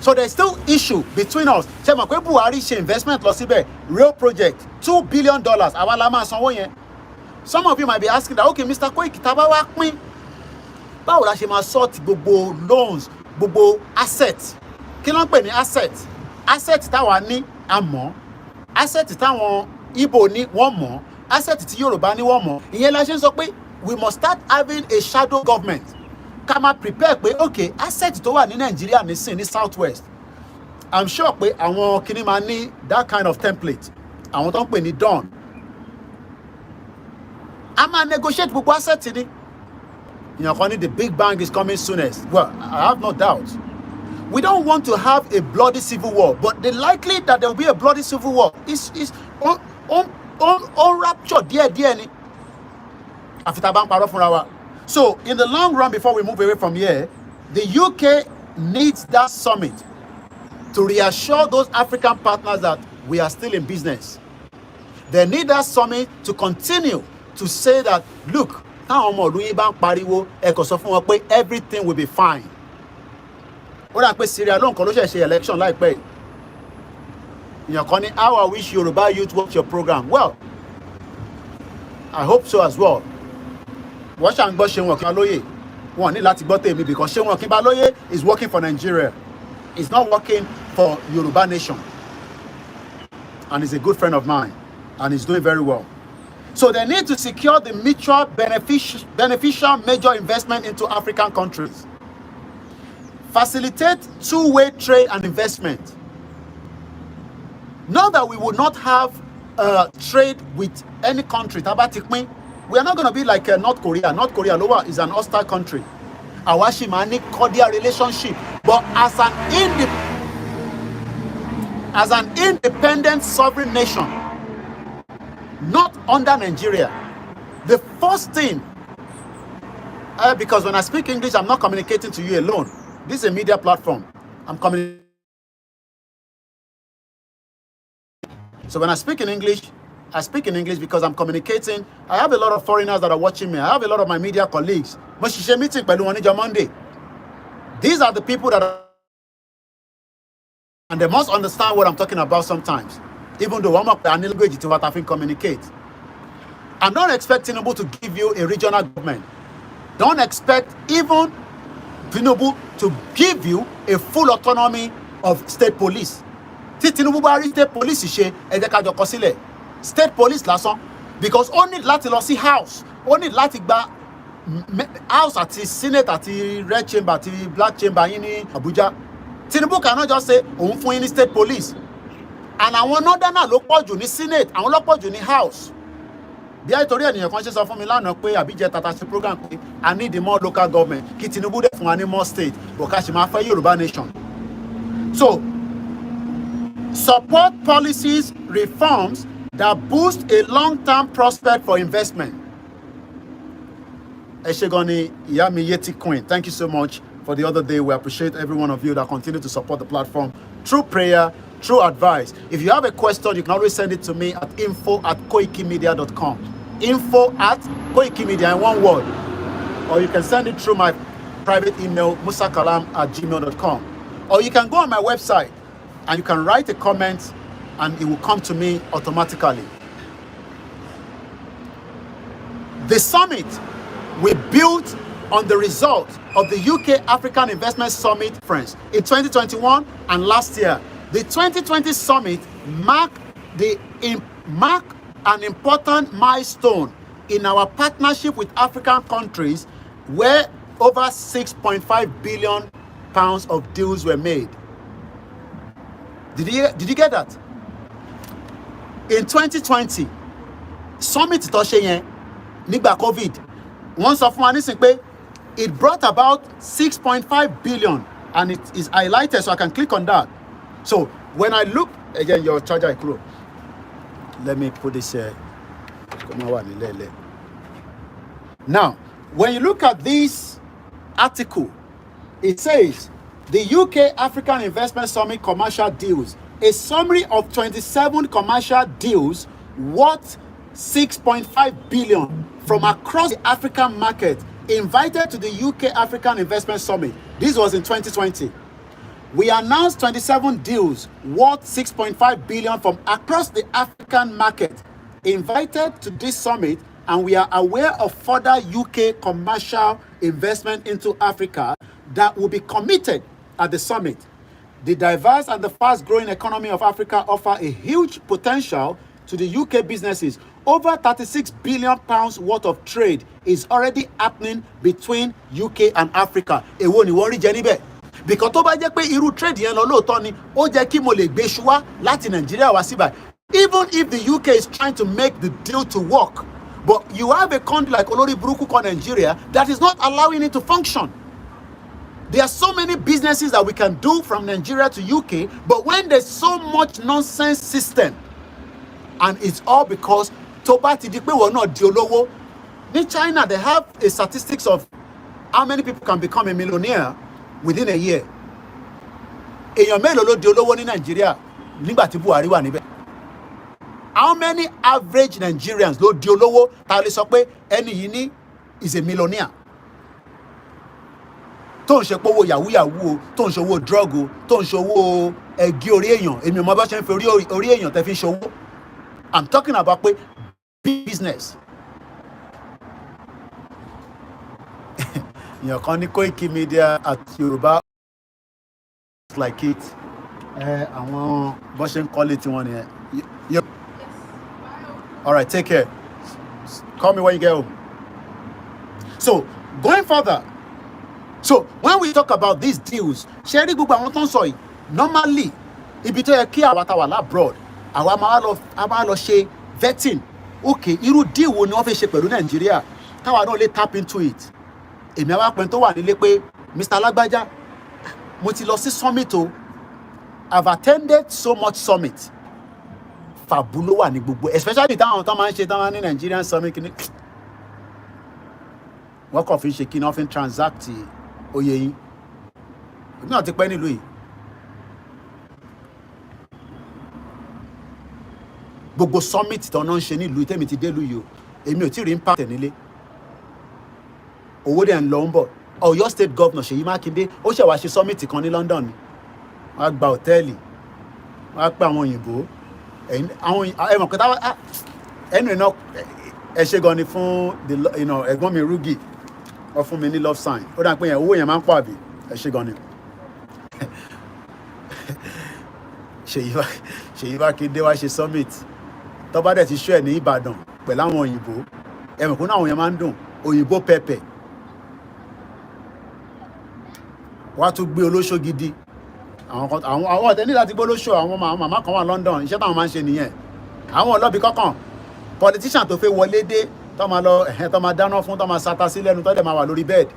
So there's still issue between us. Ṣé mọ̀ pé Buhari ṣe investment lọ síbẹ̀, real project, $2 billion, àwa la máa sanwó yẹn. Some of you might be asking that, okay, Mr. Koiki, tá bá wá pín, báwo la ṣe máa sort gbogbo loans, gbogbo assets? Kí ló ń pè ní asset? Asset táwa ní a mọ̀, asset táwọn Igbo ní wọ́n mọ̀, asset tí Yorùbá ní wọ́n mọ̀. Ìyẹn la ṣe ń sọ pé we must start having a shadow government. Ká máa prepare pé okay, asset tó wà ní Nàìjíríà nísìn ní Southwest. I'm sure pé àwọn kìíní máa ní that kind of template. Àwọn tó ń pè ní Don. A máa negotiate gbogbo asset ni. The big bang is coming soonest. Well, I have no doubt. We don't want to have a bloody civil war, but the likelihood that there will be a bloody civil war is on rapture dear ni. So in the long run, before we move away from here, the UK needs that summit to reassure those African partners that we are still in business. They need that summit to continue to say that, look, everything will be fine. Syria election like how I wish Yoruba youth watch your program. Well, I hope so as well. Because Shewon is working for Nigeria. It's not working for Yoruba nation. And he's a good friend of mine. And he's doing very well. So they need to secure the mutual beneficial major investment into African countries. Facilitate two-way trade and investment. Not that we would not have trade with any country. We are not going to be like North Korea. North Korea is an hostile country. Awashimani cordial relationship. But as an independent sovereign nation, not under Nigeria. The first thing, because when I speak English, I'm not communicating to you alone. This is a media platform. I'm communicating. So when I speak in English because I'm communicating. I have a lot of foreigners that are watching me. I have a lot of my media colleagues. Meeting Monday. These are the people that are, and they must understand what I'm talking about sometimes. Even though I'm not language to what I think communicate. I'm not expecting Tinubu to give you a regional government. Don't expect even Tinubu to give you a full autonomy of state police. Tinubu bá rí state police ṣe ẹ jẹ́ ká jọ kọ sílẹ̀. State police lásán, because only láti lọ sí house, only láti gba house àti senate àti red chamber àti black chamber yín ní Abuja. Tinubu cannot just say òun fún yín ní state police. And àwọn northern ló pọ̀ jù ní senate, àwọn ló pọ̀ jù ní house. Bí àìtorí ènìyàn kan ṣe sọ fún mi lánàá pé àbíjẹ tata sí program pé I need the more local government, kí Tinubu dẹ̀ fún wa ní more state, but ká ṣe máa fẹ́ Yorùbá nation. So support policies, reforms that boost a long-term prospect for investment. Eshegoni Iyami Yeti Queen, thank you so much for the other day. We appreciate every one of you that continue to support the platform through prayer, through advice. If you have a question, you can always send it to me at info@koikimedia.com. Info@koikimedia in one word. Or you can send it through my private email, musakalam@gmail.com. Or you can go on my website and you can write a comment and it will come to me automatically. The summit we built on the result of the UK African Investment Summit, friends, in 2021 and last year. The 2020 summit marked an important milestone in our partnership with African countries where over 6.5 billion pounds of deals were made. Did you get that? In 2020, summit tó ṣe yẹn nígbà COVID, wọ́n sọ fún wa nísìn pé it brought about 6.5 billion, and it is highlighted, so I can click on that. So when I look again, your charger is. Let me put this here. Now, when you look at this article, it says the UK African Investment Summit commercial deals, a summary of 27 commercial deals worth 6.5 billion from across the African market invited to the UK African Investment Summit. This was in 2020. We announced 27 deals worth 6.5 billion from across the African market invited to this summit, and we are aware of further UK commercial investment into Africa that will be committed at the summit. The diverse and the fast-growing economy of Africa offer a huge potential to the UK businesses. Over 36 billion pounds worth of trade is already happening between UK and Africa. Èwo ni wọ́n rí jẹ níbẹ̀? Because tó bá jẹ́ pé irú trade yẹn lọ lóòótọ́ ni, ó jẹ́ kí mo lè gbé iṣu wá láti Nàìjíríà wá síbà. Even if the UK is trying to make the deal to work, but you have a country like Olori Buruku called Nigeria that is not allowing it to function. There are so many businesses that we can do from Nigeria to UK, but when there's so much nonsense system, and it's all because Toba ti di pé wọ́n náà di olówó. In China, they have a statistics of how many people can become a millionaire within a year. Èèyàn mélòó ló di olówó ní Nigeria nígbà tí Buhari wà níbẹ̀? How many average Nigerians ló di olówó ta lè sọ pé ẹni yìí ní is a millionaire? Tó ń ṣe pé owó yahoo yahoo o, tó ń ṣe owó drug o, tó ń ṣe owó ẹ̀gí orí èèyàn. Èmi ò mọ bá ṣe ń fi orí èèyàn tẹ́ fi ń ṣe owó. I'm talking about pé business. Èèyàn kan ní Koikimedia at Yoruba like it. Àwọn bó ṣe ń kọ́lé tiwọn nìyẹn. All right, take care. Call me when you get home. So, going further. So, when we talk about these deals, ṣé rí gbogbo àwọn tó ń sọ yìí, normally, ibi tó yẹ kí àwa tá wà labroad, àwa máa lọ ṣe vetting. Okay, irú deal wo ni wọ́n fẹ́ ṣe pẹ̀lú Nàìjíríà? Káwa náà lè tap into it. Èmi àwa pẹ̀lú tó wà nílé pé Mr. Lágbájá, mo ti lọ sí summit o. I've attended so much summit. Fàbú wà ní gbogbo, especially táwọn tó máa ń ṣe táwọn ní Nigerian summit kìíní. Wọ́n kàn fi ń ṣe kí ni wọ́n fi ń transact oyè yín. Èmi náà ti pẹ́ nílùú yìí. Gbogbo summit tó náà ń ṣe nílùú tèmi ti dé ìlú yìí o. Èmi ò tí ì rí impact nílé. Owó dẹ̀ ń lọ ń bọ̀. Ọ̀yọ́ state governor Ṣèyí Mákindé ó ṣẹ̀ wá ṣe summit kan ní London ni. Wọ́n á gba hòtẹ́ẹ̀lì. Wọ́n á pè àwọn òyìnbó. Àwọn ẹ̀mọ̀ kẹta ẹnu iná ẹ ṣe gan ni fún ẹ̀gbọ́n mi Rúgì wọ́n fún mi ní love sign. Ó dà pé yẹn owó yẹn máa ń pọ̀ àbí ẹ ṣe gan ni. Ṣèyí Mákindé wá ṣe summit. Tó bá dẹ̀ ti ṣó ẹ̀ ní Ìbàdàn pẹ̀lú àwọn òyìnbó. Ẹ̀mọ̀ kún náà àwọn yẹn máa ń dùn. Òyìnbó pẹpẹ. Wọ́n á tún gbé olóṣó gidi. Àwọn ọ̀tẹ̀ ní láti gbé olóṣó àwọn màmá kan wà London. Iṣẹ́ táwọn máa ń ṣe nìyẹn. Àwọn ọlọ́bì kọ̀ọ̀kan politician tó fẹ́ wọlé dé tó máa dáná fún tó máa sata sí lẹ́nu tó dẹ̀ máa wà lórí bed.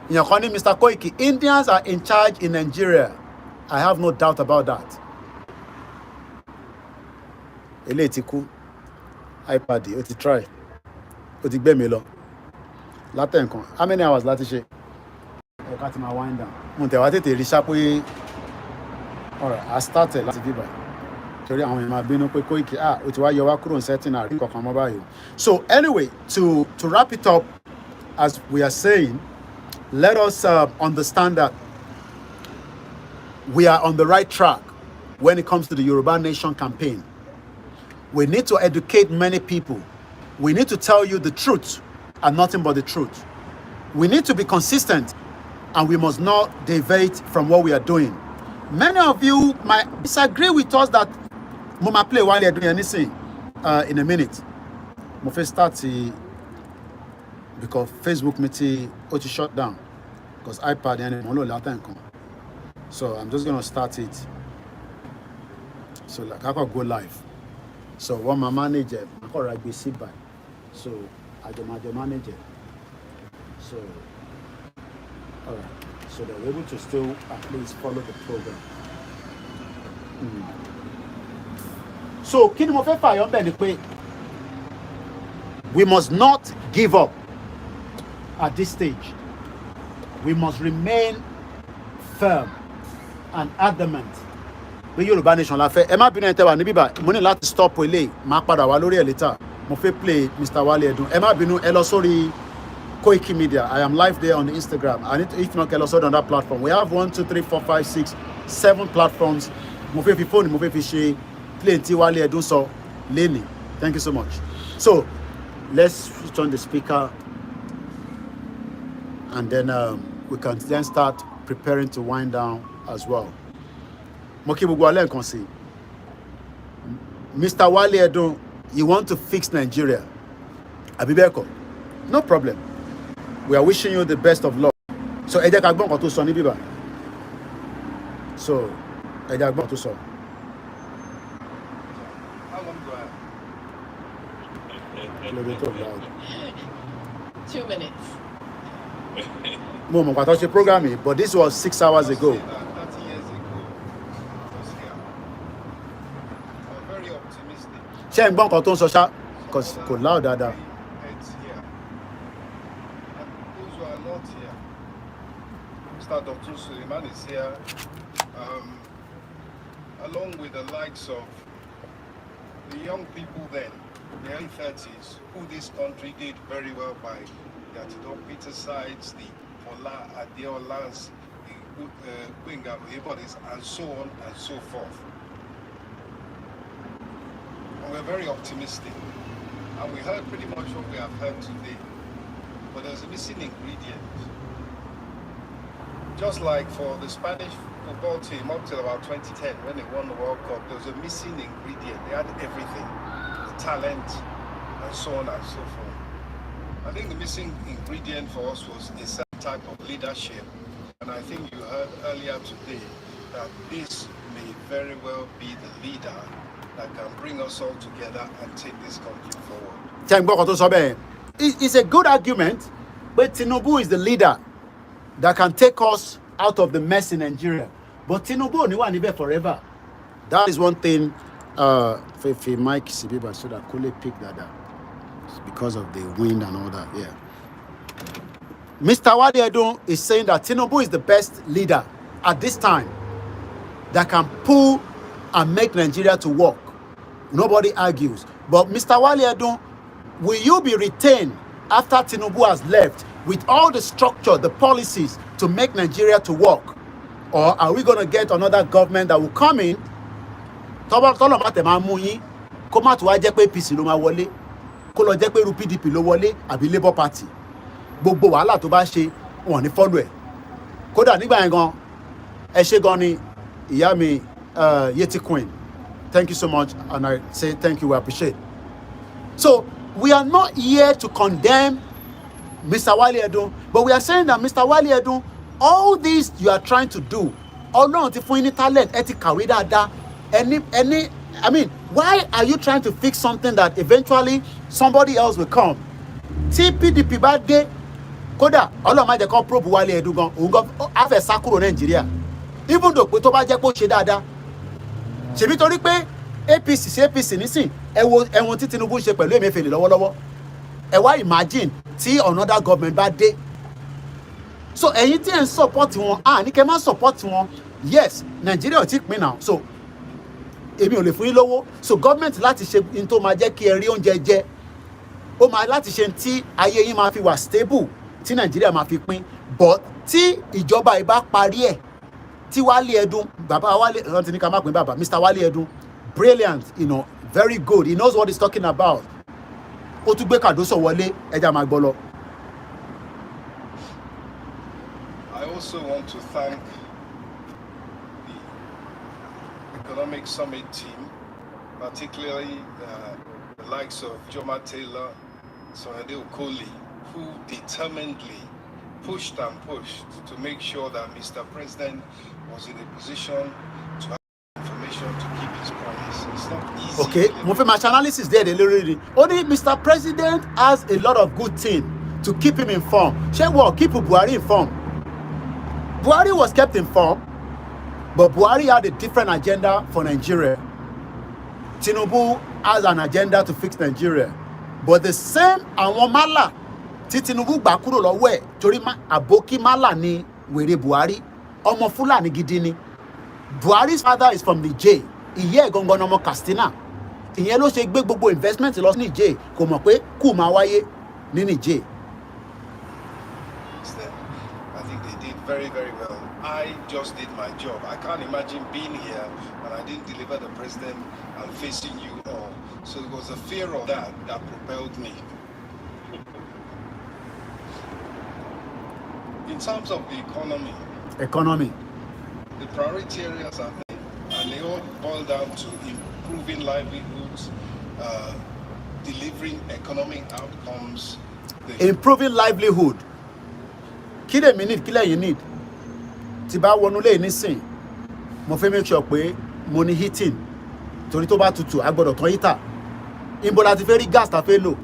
Ìyàn kan ní Mr. Koiki, Indians are in charge in Nigeria. I have no doubt about that. Eléyìí ti kú. iPad ó ti try. Ó ti gbé mi lọ. Látẹ̀ nǹkan. How many hours láti ṣe? Ẹ̀ka ti máa wind down. Mo tẹ̀ wá tètè rí ṣá pé alright, I started láti bíbá. Torí àwọn èèyàn máa bínú pé Koiki ó ti wá yọ wá kúrò ní setting àrí kankan mọ́ báyìí. So anyway, to wrap it up, as we are saying, let us understand that we are on the right track when it comes to the Yoruba Nation campaign. We need to educate many people. We need to tell you the truth and nothing but the truth. We need to be consistent, and we must not deviate from what we are doing. Many of you might disagree with us that Mama play while you're doing anything in a minute. Mo fẹ́ start the because Facebook meeting to shut down because iPad and mono latin. So I'm just gonna start it. So like I could go live. So one my manager, I could write BC by. So I do my manager. So all right. So they're able to still at least follow the program. So kí ni mo fẹ́ fàyọ ńbẹ̀ ni pé we must not give up at this stage. We must remain firm and adamant. Bí Yorùbá nation la fẹ́ ẹ má bínú ẹ tẹ́ wà níbí bá mo ní láti stop eléyìí máa padà wá lórí ẹ̀ later mo fẹ́ play Mr. Wale Edun ẹ má bínú ẹ lọ sórí Koikimedia. I am live there on the Instagram. I need to, if not, get us on that platform. We have 1, 2, 3, 4, 5, 6, 7 platforms. Mo fẹ́ fi phone, mo fẹ́ fi ṣe play tí Wale Edun sọ lẹ́nìí. Thank you so much. So let's switch on the speaker, and then we can then start preparing to wind down as well. Mo kí gbogbo alẹ́ nǹkan sí. Mr. Wale Edun, you want to fix Nigeria? Àbí bẹ́ẹ̀ kọ́? No problem. We are wishing you the best of luck. So ẹ jẹ́ ká gbọ́ nǹkan tó sọ ní bíbá. So ẹ jẹ́ ká gbọ́ nǹkan tó sọ. How long do I have? 2 minutes. Mo mọ̀ nǹkan tó ṣe program yìí, but this was 6 hours ago. 30 years ago, I was here. I'm very optimistic. Ṣé ẹ gbọ́ nǹkan tó ń sọ ṣá? Because kò loud dáadáa. It's here. And those who are not here, Mr. Dr. Suleiman is here, along with the likes of the young people then, the early 30s, who this country did very well by. The Atidon Peter sides, the Ola Adeolans, the Winga Ebodis, and so on and so forth. And we're very optimistic. And we heard pretty much what we have heard today. But there's a missing ingredient. Just like for the Spanish football team up till about 2010, when they won the World Cup, there was a missing ingredient. They had everything, the talent, and so on and so forth. I think the missing ingredient for us was a certain type of leadership. And I think you heard earlier today that this may very well be the leader that can bring us all together and take this country forward. It's a good argument, but Tinubu is the leader that can take us out of the mess in Nigeria. But Tinubu ni wà níbẹ̀ forever. That is one thing. Fefe Mike Sibiba so that Kule pick that up. Because of the wind and all that, yeah. Mr. Wale Edun is saying that Tinubu is the best leader at this time that can pull and make Nigeria to work. Nobody argues. But Mr. Wale Edun, will you be retained after Tinubu has left with all the structure, the policies to make Nigeria to work? Or are we going to get another government that will come in? Kó lọ jẹ́ pé irú PDP ló wọlé àbí Labour Party gbogbo wàhálà tó bá ṣe wọn ní follow ẹ̀ kódà nígbà yẹn gan ẹ ṣé gan ni ìyá mi Yeti Queen, thank you so much and I say thank you, we appreciate. So we are not here to condemn Mr. Wale Edun, but we are saying that Mr. Wale Edun, all this you are trying to do, Ọlọ́run ti fún yín ní talent, ẹ ti kàwé dáadáa, I mean, why are you trying to fix something that eventually somebody else will come? Tí PDP bá dé, kódà Ọlọ́run má jẹ́ kó probe Wale Edun gan, òun gan á fẹ́ sá kúrò Nàìjíríà. Even though pé tó bá jẹ́ pé ó ṣe dáadáa. Ṣèbí torí pé APC sí APC nísìn, ẹ̀wọ̀n tí Tinubu ṣe pẹ̀lú Emefiele lọ́wọ́lọ́wọ́. Ẹ wá imagine tí another government bá dé. So ẹ̀yin tí ẹ̀ ń support wọn, ní kẹ́ má support wọn. Yes, Nigeria ò tí pín now. So èmi ò lè fún yín lówó, so government láti ṣe in tó máa jẹ́ kí ẹ rí oúnjẹ jẹ, ó máa láti ṣe tí ayé yín máa fi wà stable, tí Nàìjíríà máa fi pín. But tí ìjọba yìí bá parí ẹ̀, tí Wale Edun, bàbá Wale, rántí ní ká má pín bàbá, Mr. Wale Edun, brilliant, very good, he knows what he's talking about. Ó tún gbé Kàdósò wọlé, ẹja máa gbọ́ lọ. I also want to thank Economic Summit team, particularly the likes of Joma Taylor, Sohade Okoli, who determinedly pushed and pushed to make sure that Mr. President was in a position to have information to keep his promise. It's not easy. Okay, mo fẹ́ máa analysis there dey lórí. Only Mr. President has a lot of good things to keep him informed. Ṣé wọ́n keep Buhari informed? Buhari was kept informed, but Buhari had a different agenda for Nigeria. Tinubu has an agenda to fix Nigeria. But the same àwọn mala tí Tinubu gbà kúrò lọ́wọ́ ẹ̀ torí àbókí mala ni wèrè Buhari. Ọmọ Fúlàní gidi ni. Buhari's father is from Niger. Ìyá ẹ̀ gangan ọmọ Katsina. Ìyẹn ló ṣe gbé gbogbo investment lọ sí Niger. Kò mọ̀ pé kù máa wáyé ní Niger. I think they did very, very well. I just did my job. I can't imagine being here and I didn't deliver the president and facing you all. So it was a fear of that propelled me. In terms of the economy, the priority areas are there, and they all boil down to improving livelihoods, delivering economic outcomes. Improving livelihood. Kí lèmi need, kí lẹ́yìn need. Tí bá wọnú lé nísìn, mo fẹ́ make sure pé mo ní heating. Torí tó bá tutù, a gbọ́dọ̀ tán heater. Ibo la ti fẹ́ rí gas ta fẹ́ lò.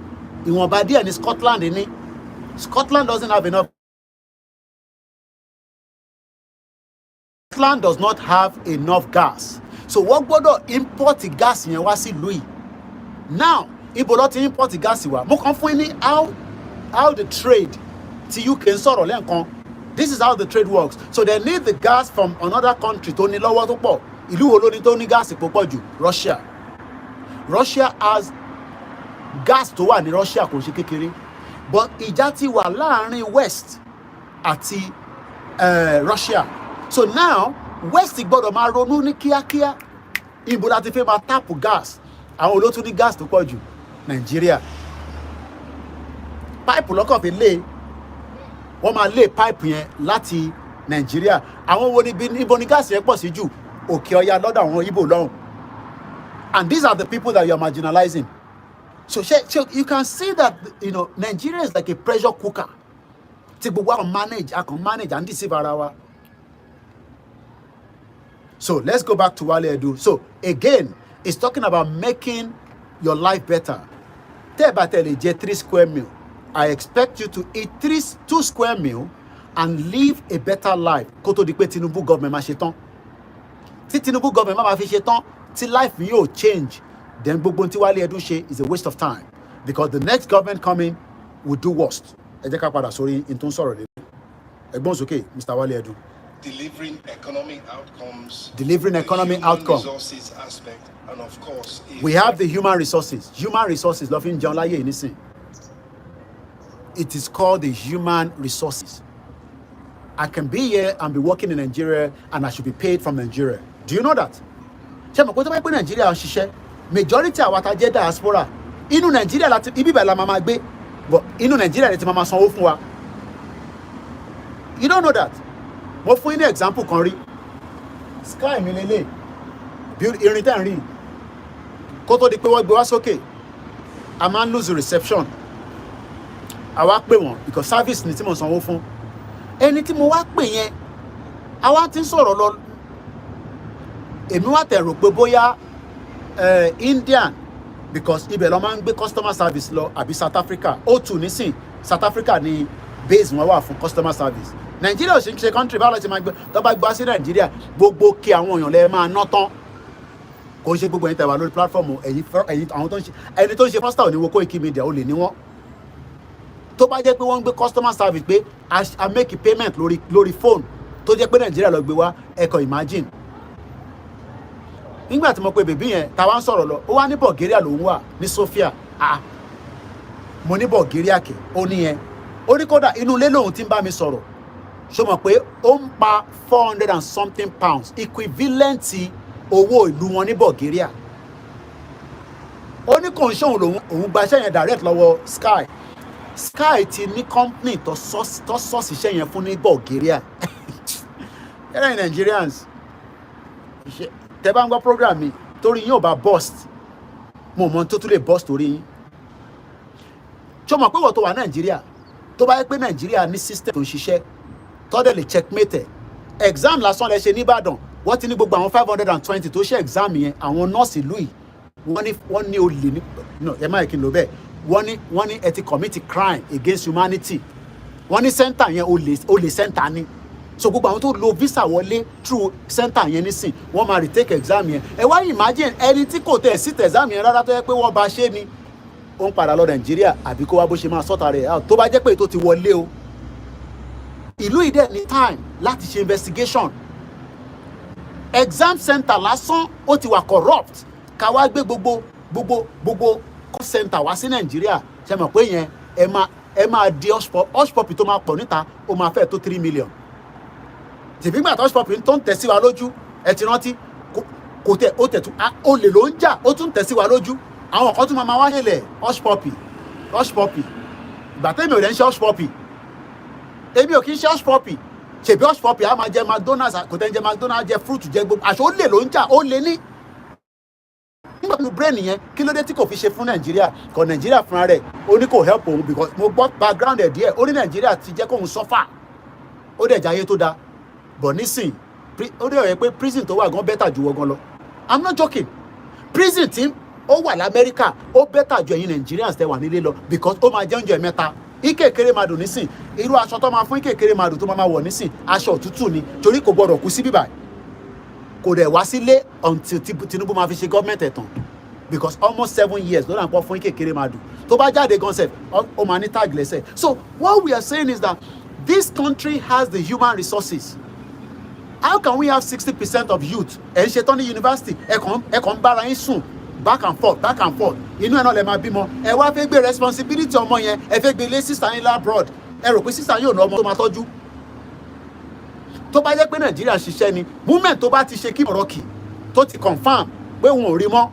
Ìwọ̀nba díẹ̀ ní Scotland ní. Scotland doesn't have enough. Scotland does not have enough gas. So wọ́n gbọ́dọ̀ import gas yẹn wá sí ìlú yìí. Now, ibo ló ti import gas wá. Mo kàn fún yín ní how the trade tí UK ń sọ̀rọ̀ lẹ́ẹ̀kan. This is how the trade works. So they need the gas from another country tó ní lọ́wọ́ tó pọ̀. Ìlú wo ló ní tó ní gas púpọ̀ jù? Russia. Russia has gas tó wà ní Russia kò ṣe kékeré. But ìjà ti wà láàrin West àti Russia. So now West gbọ́dọ̀ máa ronú ní kíákíá. Ibo la ti fẹ́ máa tap gas. Àwọn olótú ní gas tó pọ̀ jù. Nigeria. Pipe lọ́kàn fi lé. Wọ́n máa lé pipe yẹn láti Nigeria. Àwọn wo ni ibo ni gas yẹn pọ̀ sí jù? Òkè Ọya lọ́dọ̀ àwọn Igbo lọ́hùn. And these are the people that you are marginalizing. So you can see that, you know, Nigeria is like a pressure cooker. Tí gbogbo àwọn manage and deceive ara wa. So let's go back to Wale Edu. So again, it's talking about making your life better. Tẹ́ bá tẹ́ lè jẹ 3 square meal. I expect you to eat 2 square meal and live a better life. Kó tó di pé Tinubu government máa ṣe tán. Tí Tinubu government máa fi ṣe tán, tí life yóò change, then gbogbo tí Wale Edu ṣe is a waste of time, because the next government coming will do worst. Ẹ jẹ́ ká padà sórí in tó ń sọ̀rọ̀ lé. Ẹ̀gbọ́n sókè, Mr. Wale Edu. Delivering economic outcomes. Delivering economic outcomes. Resources aspect, and of course, we have the human resources. Human resources. Lọ fi ń jẹun láyé nísìn. It is called the human resources. I can be here and be working in Nigeria and I should be paid from Nigeria. Do you know that? Ṣé mo pé tó bá pé Nigeria ń ṣiṣẹ́, majority àwọn tá jẹ́ diaspora, inú Nigeria láti ibi bẹ́ẹ̀ la máa gbé, but inú Nigeria ni ti máa sanwó fún wa. You don't know that? Mo fún yín ní example kan rí. Sky mi lélẹ̀, irin tẹ́ ń rí. Kó tó di pé wọ́n gbé wá sókè, a máa ń lose reception. Àwa pè wọ́n because service ni tí mo sanwó fún. Ẹni tí mo wá pè yẹn, àwa ti ń sọ̀rọ̀ lọ. Èmi wá tẹ̀ rò pé bóyá Indian, because ibẹ̀ lọ máa ń gbé customer service lọ, àbí South Africa. O2 nísìn, South Africa ni base wọn wà fún customer service. Nigeria ò ṣe country báwo la ṣe máa gbé, tó bá gbá sí Nigeria, gbogbo kí àwọn èèyàn lè máa ná tán. Kò ṣe gbogbo ẹ̀yin tẹ́ wà lórí platform, ẹ̀yin àwọn tó ń ṣe, ẹni tó ń ṣe pásítà ò ní wo Koikimedia, ó lè ní wọ́n. Tó bá jẹ́ pé wọ́n ń gbé customer service pé a make a payment lórí phone, tó jẹ́ pé Nigeria lọ gbé wá, ẹ kàn imagine. Nígbà tí mo pe bèbí yẹn, ta wá ń sọ̀rọ̀ lọ, ó wá ní Bulgaria lòun wà, ní Sofia. Mo ní Bulgaria kẹ̀, ó ní yẹn. Ó ní kódà inú ilé lòun ti ń bá mi sọ̀rọ̀. Ṣó mọ̀ pé ó ń pa 400 and something pounds, equivalent owó ìlú wọn ní Bulgaria. Ó ní kò ń ṣóhun òun gba iṣẹ́ yẹn direct lọ́wọ́ Sky. Sky ti ní company tó source iṣẹ́ yẹn fún ní Bulgaria. Ẹ̀rọ Nigerians, tẹ́ bá ń gbọ́ program mi, torí yín ò bá burst, mo mọ̀ tó tún lè burst torí yín. Ṣó mọ̀ pé wọ́n tó wà Nàìjíríà, tó bá yẹ pé Nàìjíríà ní system tó ń ṣiṣẹ́ tọ́dẹ̀ lè checkmate exam lásán lẹ ṣe nìbàdàn wọ́n ti ní gbogbo àwọn 520 tó ṣe exam yẹn àwọn nọ́ọ̀sì ìlú yìí wọ́n ní olè ní no ẹ má yẹ kí n lò bẹ́ẹ̀ wọ́n ní ẹ ti commit crime against humanity wọ́n ní center yẹn olè center ni so gbogbo àwọn tó lo visa wọlé through center yẹn nísìn wọ́n máa retake exam yẹn ẹ wá imagine ẹni tí kò tẹ̀ sí exam yẹn rárá tó yẹ pé wọ́n bá ṣe ni ó ń padà lọ Nàìjíríà àbí kó wá bó ṣe máa sọ́ta rẹ̀ out tó bá jẹ́ pé tó ti wọlé o ìlú yìí dẹ̀ ní time láti ṣe investigation exam center lásán ó ti wà corrupt ká wá gbé gbogbo call center wá sí Nàìjíríà ṣe mọ̀ pé yẹn ẹ máa di hush puppy tó máa pọ̀ níta ó máa fẹ́ tó 3 million tìbí gbà tó hush puppy tó ń tẹ̀ sí wa lójú ẹ ti rántí kò tẹ̀ ó tẹ̀ tún olè ló ń jà ó tún tẹ̀ sí wa lójú àwọn kan tún máa wá hẹlẹ̀ hush puppy ìgbà tẹ́mi ò lẹ́ ń ṣe hush puppy èmi ò kí ń ṣe hush puppy ṣèbí hush puppy á máa jẹ McDonald's kò tẹ́ ń jẹ McDonald's jẹ fruit jẹ gbogbo àṣọ olè ló ń jà ó lé ní nígbà tó brain yẹn kí ló dé tí kò fi ṣe fún Nàìjíríà kò Nàìjíríà fúnra rẹ̀ ó ní kò help òun because mo gbọ́ background ẹ̀ díẹ̀ ó ní Nàìjíríà ti jẹ́ kóun suffer ó dẹ̀ jayé tó dáa but nísìn ó dẹ̀ yẹ pé prison tó wà gan better ju wọ́n gan lọ I'm not joking prison tí ó wà l'Amẹ́ríkà ó better ju ẹ̀yin Nigerians tẹ́ wà nílé lọ because ó máa jẹ oúnjẹ mẹ́ta ike Kérémàdù nísìn irú aṣọ tó máa fún ike Kérémàdù tó máa wọ̀ nísìn aṣọ òtútù ni torí kò gbọdọ̀ kú sí bíbáyìí kò dẹ̀ wá sílé until Tinubu máa fi ṣe gọ́ọ̀mẹ̀ntì ẹ̀tàn because almost 7 years ló là ń pọ̀ fún ike Kérémàdù tó bá jáde gan sef ó máa ní tag lẹ́sẹ̀ so what we are saying is that this country has the human resources how can we have 60% of youth ẹ̀ ń ṣetán ní university ẹ̀kọ́ ń bára yín sùn back and forth inú ẹ̀ náà lè máa bímọ ẹ wá fẹ́ gbé responsibility ọmọ yẹn ẹ fẹ́ gbé lé sister yín labroad ẹ rò pé sister yín ò ní ọmọ tó máa tọ́jú tó bá jẹ́ pé Nàìjíríà ṣiṣẹ́ ni movement tó bá ti ṣe kí ọ̀rọ̀ kì tó ti confam pé wọn ò rí mọ́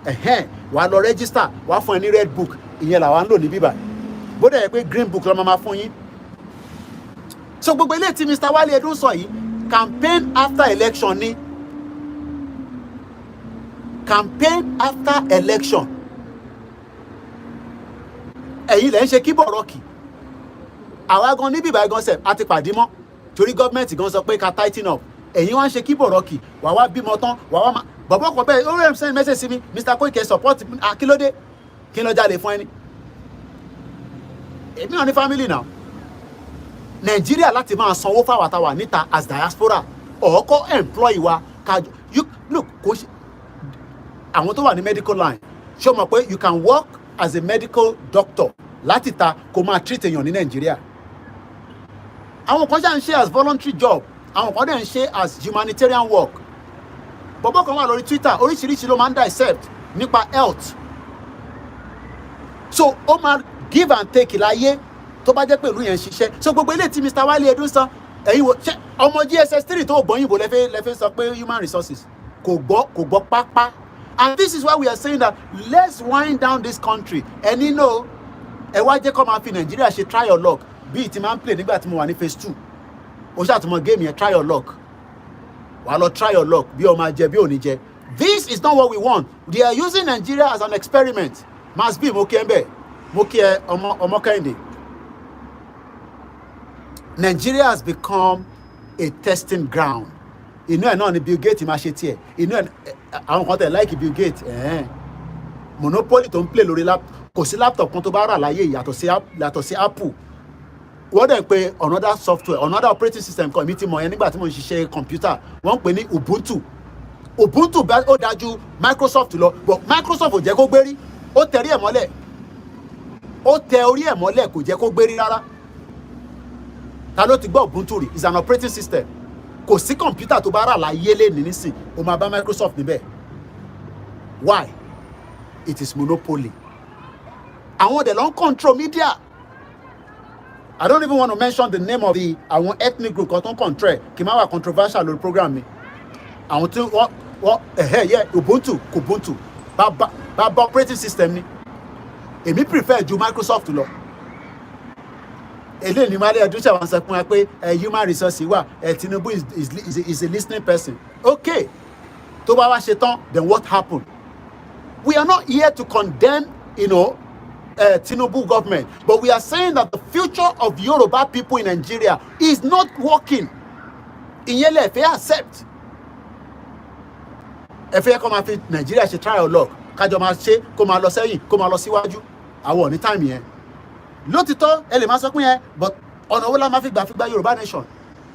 wà á lọ register wà á fún ẹ ní red book ìyẹn làwa ń lò ní bíbá bóde yẹ pé green book lọ́ọ́ máa fún yín so gbogbo ilé tí Mr. Wale Edun sọ yìí campaign after election ni campaign after election ẹ̀yin lẹ́ ń ṣe kíbọ̀ rọ́ọ̀kì àwa gan níbi ìbáyìí gan sẹ̀ a ti pàdé mọ́ torí gọ́ọ̀mẹ̀ntì gan sọ pé ká tighten up ẹ̀yin wá ń ṣe kíbọ̀ rọ́ọ̀kì wà wá bímọ tán wà wá máa bọ̀bọ̀ kan bẹ́ẹ̀ ó rẹ̀ send message sí mi Mr. Koiki support akílódé kí n lọ jalè fún ẹni èmi náà ní family now Nàìjíríà láti máa sanwó fáwọn àtàwà níta as diaspora ọ̀ọ́kọ́ employ wa kájọ look kò ṣe àwọn tó wà ní medical line ṣé o mọ̀ pé you can work as a medical doctor láti ta kó máa treat èèyàn ní Nàìjíríà àwọn kan ṣáà ń ṣe as voluntary job àwọn kan dẹ̀ ń ṣe as humanitarian work bọ̀bọ̀ kan wà lórí Twitter oríṣiríṣi ló máa ń dissect nípa health so ó máa give and take láyé tó bá jẹ́ pé ìlú yẹn ń ṣiṣẹ́ so gbogbo ilé tí Mr. Wale Edun sọ ẹ̀yin wo ṣe ọmọ GSS 3 tó gbọ́yìnbó lẹ́fẹ́ sọ pé human resources kò gbọ́ pápá. And this is why we are saying that let's wind down this country. And you know, ẹ wá jẹ́ kó máa fi Nàìjíríà ṣe try your luck. Bí ti máa ń play nígbà tí mo wà ní phase 2. Ó ṣàtúmọ̀ game yẹn try your luck. Wàá lọ try your luck bí o máa jẹ bí ò ní jẹ. This is not what we want. They are using Nigeria as an experiment. Must be mo kí ẹ bẹ́ẹ̀. Mo kí ẹ ọmọ Kẹ́hìndé. Nigeria has become a testing ground. Inú ẹ̀ náà ni Bill Gates máa ṣe tiẹ̀. Inú ẹ̀ àwọn kan tẹ̀ like Bill Gates monopoly tó ń play lórí kò sí laptop kan tó bá rà láyé yàtọ̀ sí Apple wọ́n dẹ̀ pé another software another operating system kan mi ti mọ̀ yẹn nígbà tí mo ń ṣiṣẹ́ computer wọ́n ń pè ní Ubuntu ó dájú Microsoft lọ but Microsoft ò jẹ́ kó gbérí ó tẹ orí ẹ̀ mọ́lẹ̀ kò jẹ́ kó gbérí rárá ta ló ti gbọ́ Ubuntu rí is an operating system kò sí kọ̀mpútà tó bá rà láyé lé nísìn o máa bá Microsoft níbẹ̀ why it is monopoly àwọn ọ̀dẹ̀ ló ń control media I don't even want to mention the name of àwọn ethnic group kan tó ń control kì í má wà controversial lórí program mi àwọn tí wọ́n Ubuntu bàbá operating system ni èmi prefer ju Microsoft lọ eléyìí ni Wale Edun ṣàwọn sọ fún wa pé human resources wà Tinubu is a listening person okay tó bá wá ṣe tán then what happened we are not here to condemn Tinubu government. But we are saying that the future of Yoruba people in Nigeria is not working. Ìyẹn lẹ fẹ́ accept. Ẹ fẹ́ kó máa fi Nigeria ṣe trial log. Kájọ máa ṣe kó máa lọ sẹ́yìn kó máa lọ síwájú. Àwọn ní time yẹn. Lótìtọ́ ẹ lè máa sọ pé yẹn but ọ̀nà wo la máa fi gba Yorùbá nation?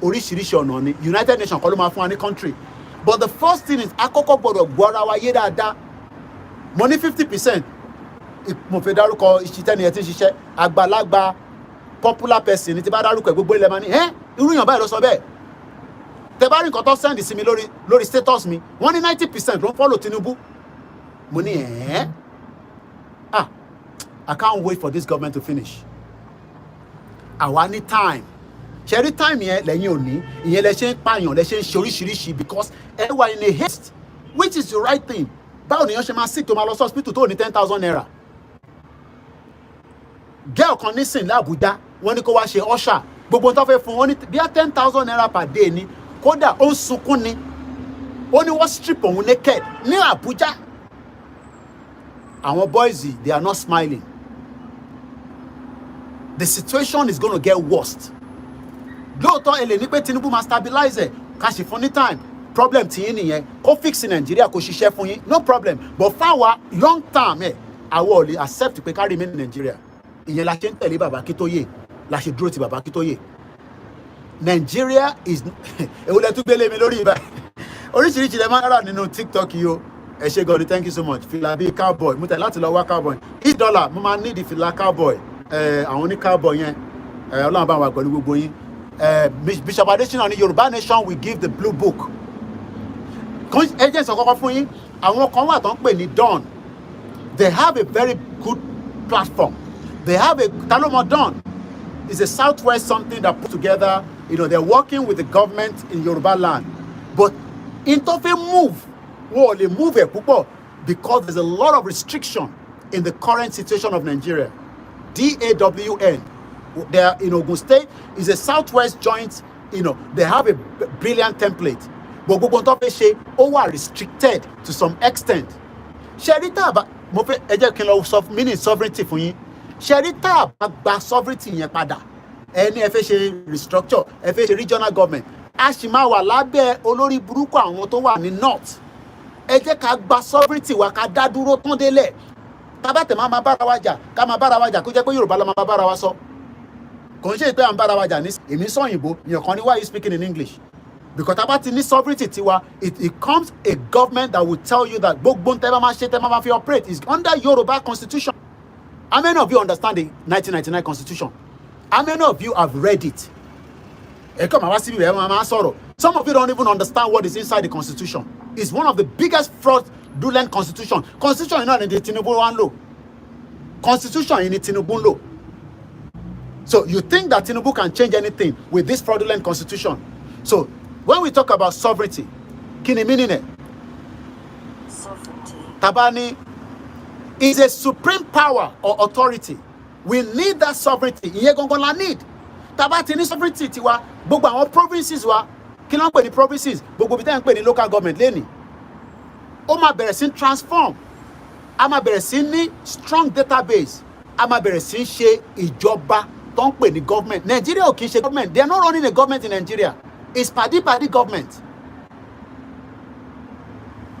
Oríṣiríṣi ọ̀nà ni United Nations kọ́ ló máa fún wa ní country. But the first thing is àkọ́kọ́ gbọ́dọ̀ gbọ́ ara wa yé dáadáa. Mo ní 50%. Mo fẹ́ dárúkọ ìṣítẹ́ni ẹ̀ tí ń ṣiṣẹ́ àgbàlagbà popular person ní ti bá dárúkọ ẹ̀ gbogbo ilẹ̀ máa ní irú yàn báyìí ló sọ bẹ́ẹ̀. Tẹ bá rí nǹkan tó send sí mi lórí status mi wọ́n ní 90% ló ń follow Tinubu. Mo ní I can't wait for this government to finish. Àwa ní time. Ṣé rí time yẹn lẹ́yìn òní ìyẹn lẹ ṣe ń pààyàn lẹ ṣe ń ṣe oríṣiríṣi because ẹ wà in a haste which is the right thing. Báwo nìyẹn ṣe máa sick tó máa lọ sí hospital tó ní 10,000 naira. Girl kan nísìn l'Abuja wọ́n ní kó wá ṣe usher gbogbo tó fẹ́ fún wọn ní bí i 10,000 naira per day ni kódà ó ń sunkún ni ó ní wọ́n strip òun naked ní Abuja. Àwọn boys they are not smiling. The situation is going to get worse. Lóòótọ́ ẹ lè ní pé Tinubu máa stabilize ẹ̀ ká sì fún ní time problem tí yín nìyẹn kó fix Nigeria kó ṣiṣẹ́ fún yín no problem but fáwa long term àwọn ò lè accept pé ká remain in Nigeria. Ìyẹn la ṣe ń tẹ̀lé bàbá Akíntóyè la ṣe dúró ti bàbá Akíntóyè. Nigeria is èwo lẹ tún gbélé mi lórí ibà oríṣiríṣi lẹ máa ń rà nínú TikTok yìí o ẹ ṣé God thank you so much fìlà bíi cowboy mo tẹ̀ láti lọ wá cowboy $8 mo máa ní di fìlà cowboy àwọn ní cowboy yẹn Ọlọ́run bá wà pẹ̀lú gbogbo yín. Bishop Adesina ní Yorùbá nation will give the blue book. Agents ọ̀kọ́kọ́ fún yín àwọn kan wà tó ń pè ní Dawn. They have a very good platform. They have a Talomo Dawn is a southwest something that put together, they're working with the government in Yorubaland. But Intofe move, they move it because there's a lot of restriction in the current situation of Nigeria. DAWN. There in Ogun State is a southwest joint, they have a brilliant template. But gbogbo tó fẹ́ ṣe ó wà restricted to some extent. Ṣẹ̀ríta àbá mo fẹ́ ẹ jẹ́ kí n lọ meaning sovereignty fún yín. Ṣẹ̀ríta àbá gba sovereignty yẹn padà. Ẹni ẹ fẹ́ ṣe restructure, ẹ fẹ́ ṣe regional government. A sì máa wà lábẹ́ olórí burúkú àwọn tó wà ní north. Ẹ jẹ́ ká gba sovereignty wa ká dá dúró tán délẹ̀. Tábàtẹ̀ máa bára wa jà, ká máa bára wa jà kó jẹ́ pé Yorùbá la máa bára wa sọ. Kò ń ṣe pé à ń bára wa jà ní èmi sọ òyìnbó, ìyẹn kan ní why you speaking in English? Because tábàtì ní sovereignty tiwa, it comes a government that will tell you that gbogbo ntẹ́ bá máa ṣe tẹ́ máa fi operate is under Yoruba constitution. How many of you understand the 1999 constitution? How many of you have read it? Some of you don't even understand what is inside the constitution. It's one of the biggest fraudulent constitution. Constitution in the Tinubu one law. Constitution in the Tinubu law. So you think that Tinubu can change anything with this fraudulent constitution? So when we talk about sovereignty, kini meaning it? Sovereignty. Tabani is a supreme power or authority. We need that sovereignty. Iye gangan la need. Tabati ní sovereignty tiwa, gbogbo àwọn provinces wa, kí ló ń pè ní provinces, gbogbo bí tẹ́ ń pè ní local government lẹ́ni. Ó máa bẹ̀rẹ̀ sí transform. A máa bẹ̀rẹ̀ sí ní strong database. A máa bẹ̀rẹ̀ sí ṣe ìjọba tó ń pè ní government. Nigeria ò kì í ṣe government. They are not running a government in Nigeria. It's party government.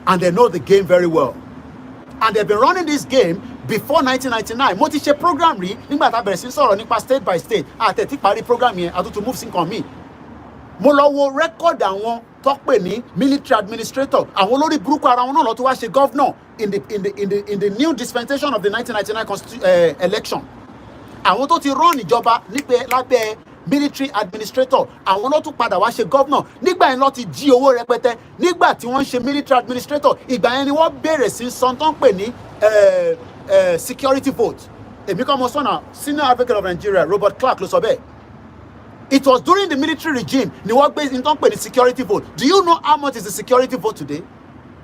And they know the game very well. And they've been running this game before 1999. Mo ti ṣe program rí nígbà tá a bẹ̀rẹ̀ sí sọ̀rọ̀ nípa state by state. Àtẹ̀tí parí program yẹn, àtúntò move sí nǹkan mi. Mo lọ wo record àwọn tó pè ní military administrator. Àwọn olórí burúkú ara wọn náà lọ tó wá ṣe governor in the new dispensation of the 1999 election. Àwọn tó ti run ìjọba lábẹ́ military administrator, àwọn ló tún padà wá ṣe governor. Nígbà yẹn ló ti jí owó rẹpẹtẹ. Nígbà tí wọ́n ṣe military administrator, ìgbà yẹn ni wọ́n bẹ̀rẹ̀ sí sọ tó ń pè ní security vote. Èmi kọ́ mo sọ́nà senior advocate of Nigeria Robert Clark ló sọ bẹ́ẹ̀. It was during the military regime ni wọ́n gbé in tó ń pè ní security vote. Do you know how much is the security vote today?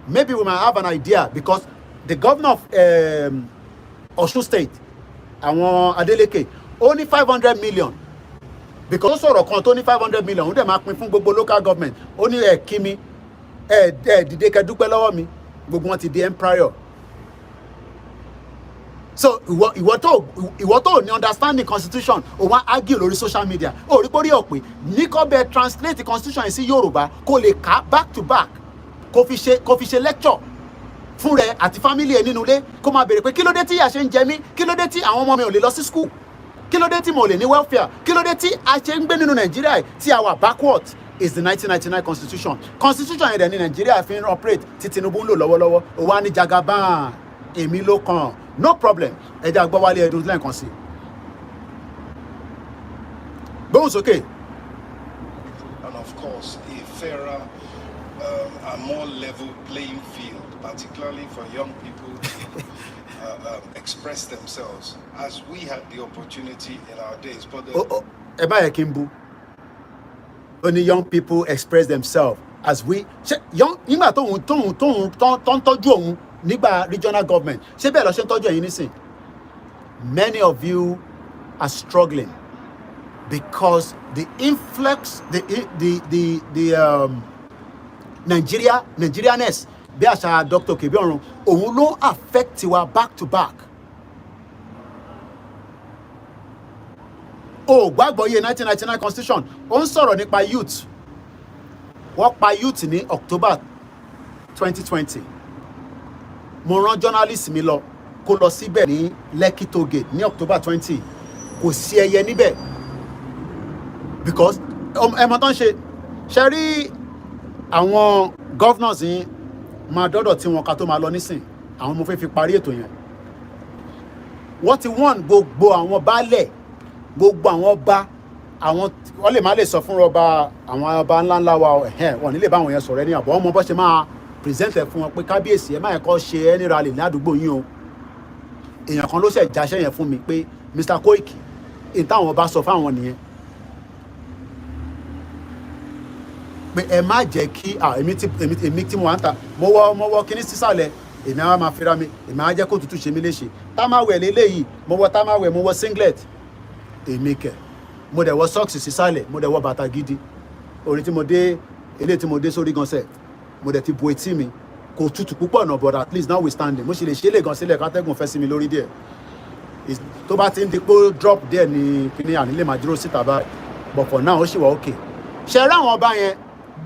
Maybe we might have an idea because the governor of Osun State, àwọn Adeleke, only 500 million. Because ó sọ̀rọ̀ kan tó ní 500 million, ó dẹ̀ máa pín fún gbogbo local government. Ó ní kí mi, dìde kẹ́ dúpẹ́ lọ́wọ́ mi, gbogbo wọn ti di empire. So ìwọ tó ní understanding constitution o wá argue lórí social media o rí pórí ọ̀pẹ ní kó bẹ translate constitution yìí sí Yorùbá kó lè kà back to back kó fi ṣe lecture fún rẹ àti family ẹ nínú ilé kó máa béèrè pé kí ló dé tí ìyà ṣe ń jẹ mí kí ló dé tí àwọn ọmọ mi ò lè lọ sí school kí ló dé tí mo lè ní welfare kí ló dé tí a ṣe ń gbé nínú Nàìjíríà tí a wà backward is the 1999 constitution yẹn dẹ̀ ní Nàìjíríà fi ń operate tí Tinubu ń lò lọ́wọ́lọ́wọ́ ó wá ní jagaban èmi ló kàn no problem ẹ̀jẹ̀ àgbọ̀wálé ẹ̀dùn lẹ́ẹ̀kan sí gbóhùn sókè. And of course a fairer and more level playing field, particularly for young people to express themselves as we had the opportunity in our days. But ẹ bá yẹ kí n bú only young people express themselves as we nígbà tóun tọ́jú òun nígbà regional government ṣé bẹ́ẹ̀ lọ ṣe ń tọ́jú ẹ̀yin nísìn many of you are struggling because the influx the Nigerianness bí àṣà Dr. Kebbi Ọ̀run òun ló affect wa back to back. Gbàgbọ́ yé 1999 constitution ó ń sọ̀rọ̀ nípa youth wọ́n pa youth ní October 2020 mo rán journalist mi lọ kó lọ síbẹ̀ ní Lekki toll gate ní October 20 kò sí ẹyẹ níbẹ̀ because ẹmọ tó ń ṣe rí àwọn governors yìí máa dọ́dọ̀ tí wọn ká tó máa lọ nísìn àwọn mo fẹ́ fi parí ètò yẹn wọ́n ti wọ́n gbogbo àwọn baálẹ̀ gbogbo àwọn ọba àwọn wọ́n lè má lè sọ fún ọba àwọn ọba ńláńlá wa wọ́n nílé báwọn yẹn sọ̀rọ̀ ẹni àbọ̀ ọmọ bọ́ ṣe máa present ẹ̀ fún wọn pé kábíyèsí ẹ má ẹ̀kọ́ ṣe ẹni rally ní àdúgbò yín o èèyàn kan ló ṣẹ̀ jáṣẹ́ yẹn fún mi pé Mr. Koiki èyí táwọn ọba sọ fáwọn nìyẹn pé ẹ má jẹ́ kí èmi tí mo wá ń ta mo wọ kíní sísàlẹ̀ èmi á máa fira mi èmi á jẹ́ kó tutù ṣe mí léṣe támáwẹ̀ lélẹ́yìí mo wọ támáwẹ̀ mo wọ singlet èmi kẹ̀ mo dẹ̀ wọ socks sísàlẹ̀ mo dẹ̀ wọ bàtà gidi orí tí mo dé eléyìí tí mo dé sórí gan sẹ̀ mo dẹ̀ ti bo etí mi kò tutù púpọ̀ náà but at least notwithstanding mo ṣe lè ṣe é lè gan sílẹ̀ kátẹ́gùn fẹ́ sí mi lórí díẹ̀ tó bá ti ń di pé drop díẹ̀ ní kíní ànílé máa dúró síta báyìí but for now ó ṣì wà okay ṣe rí àwọn ọba yẹn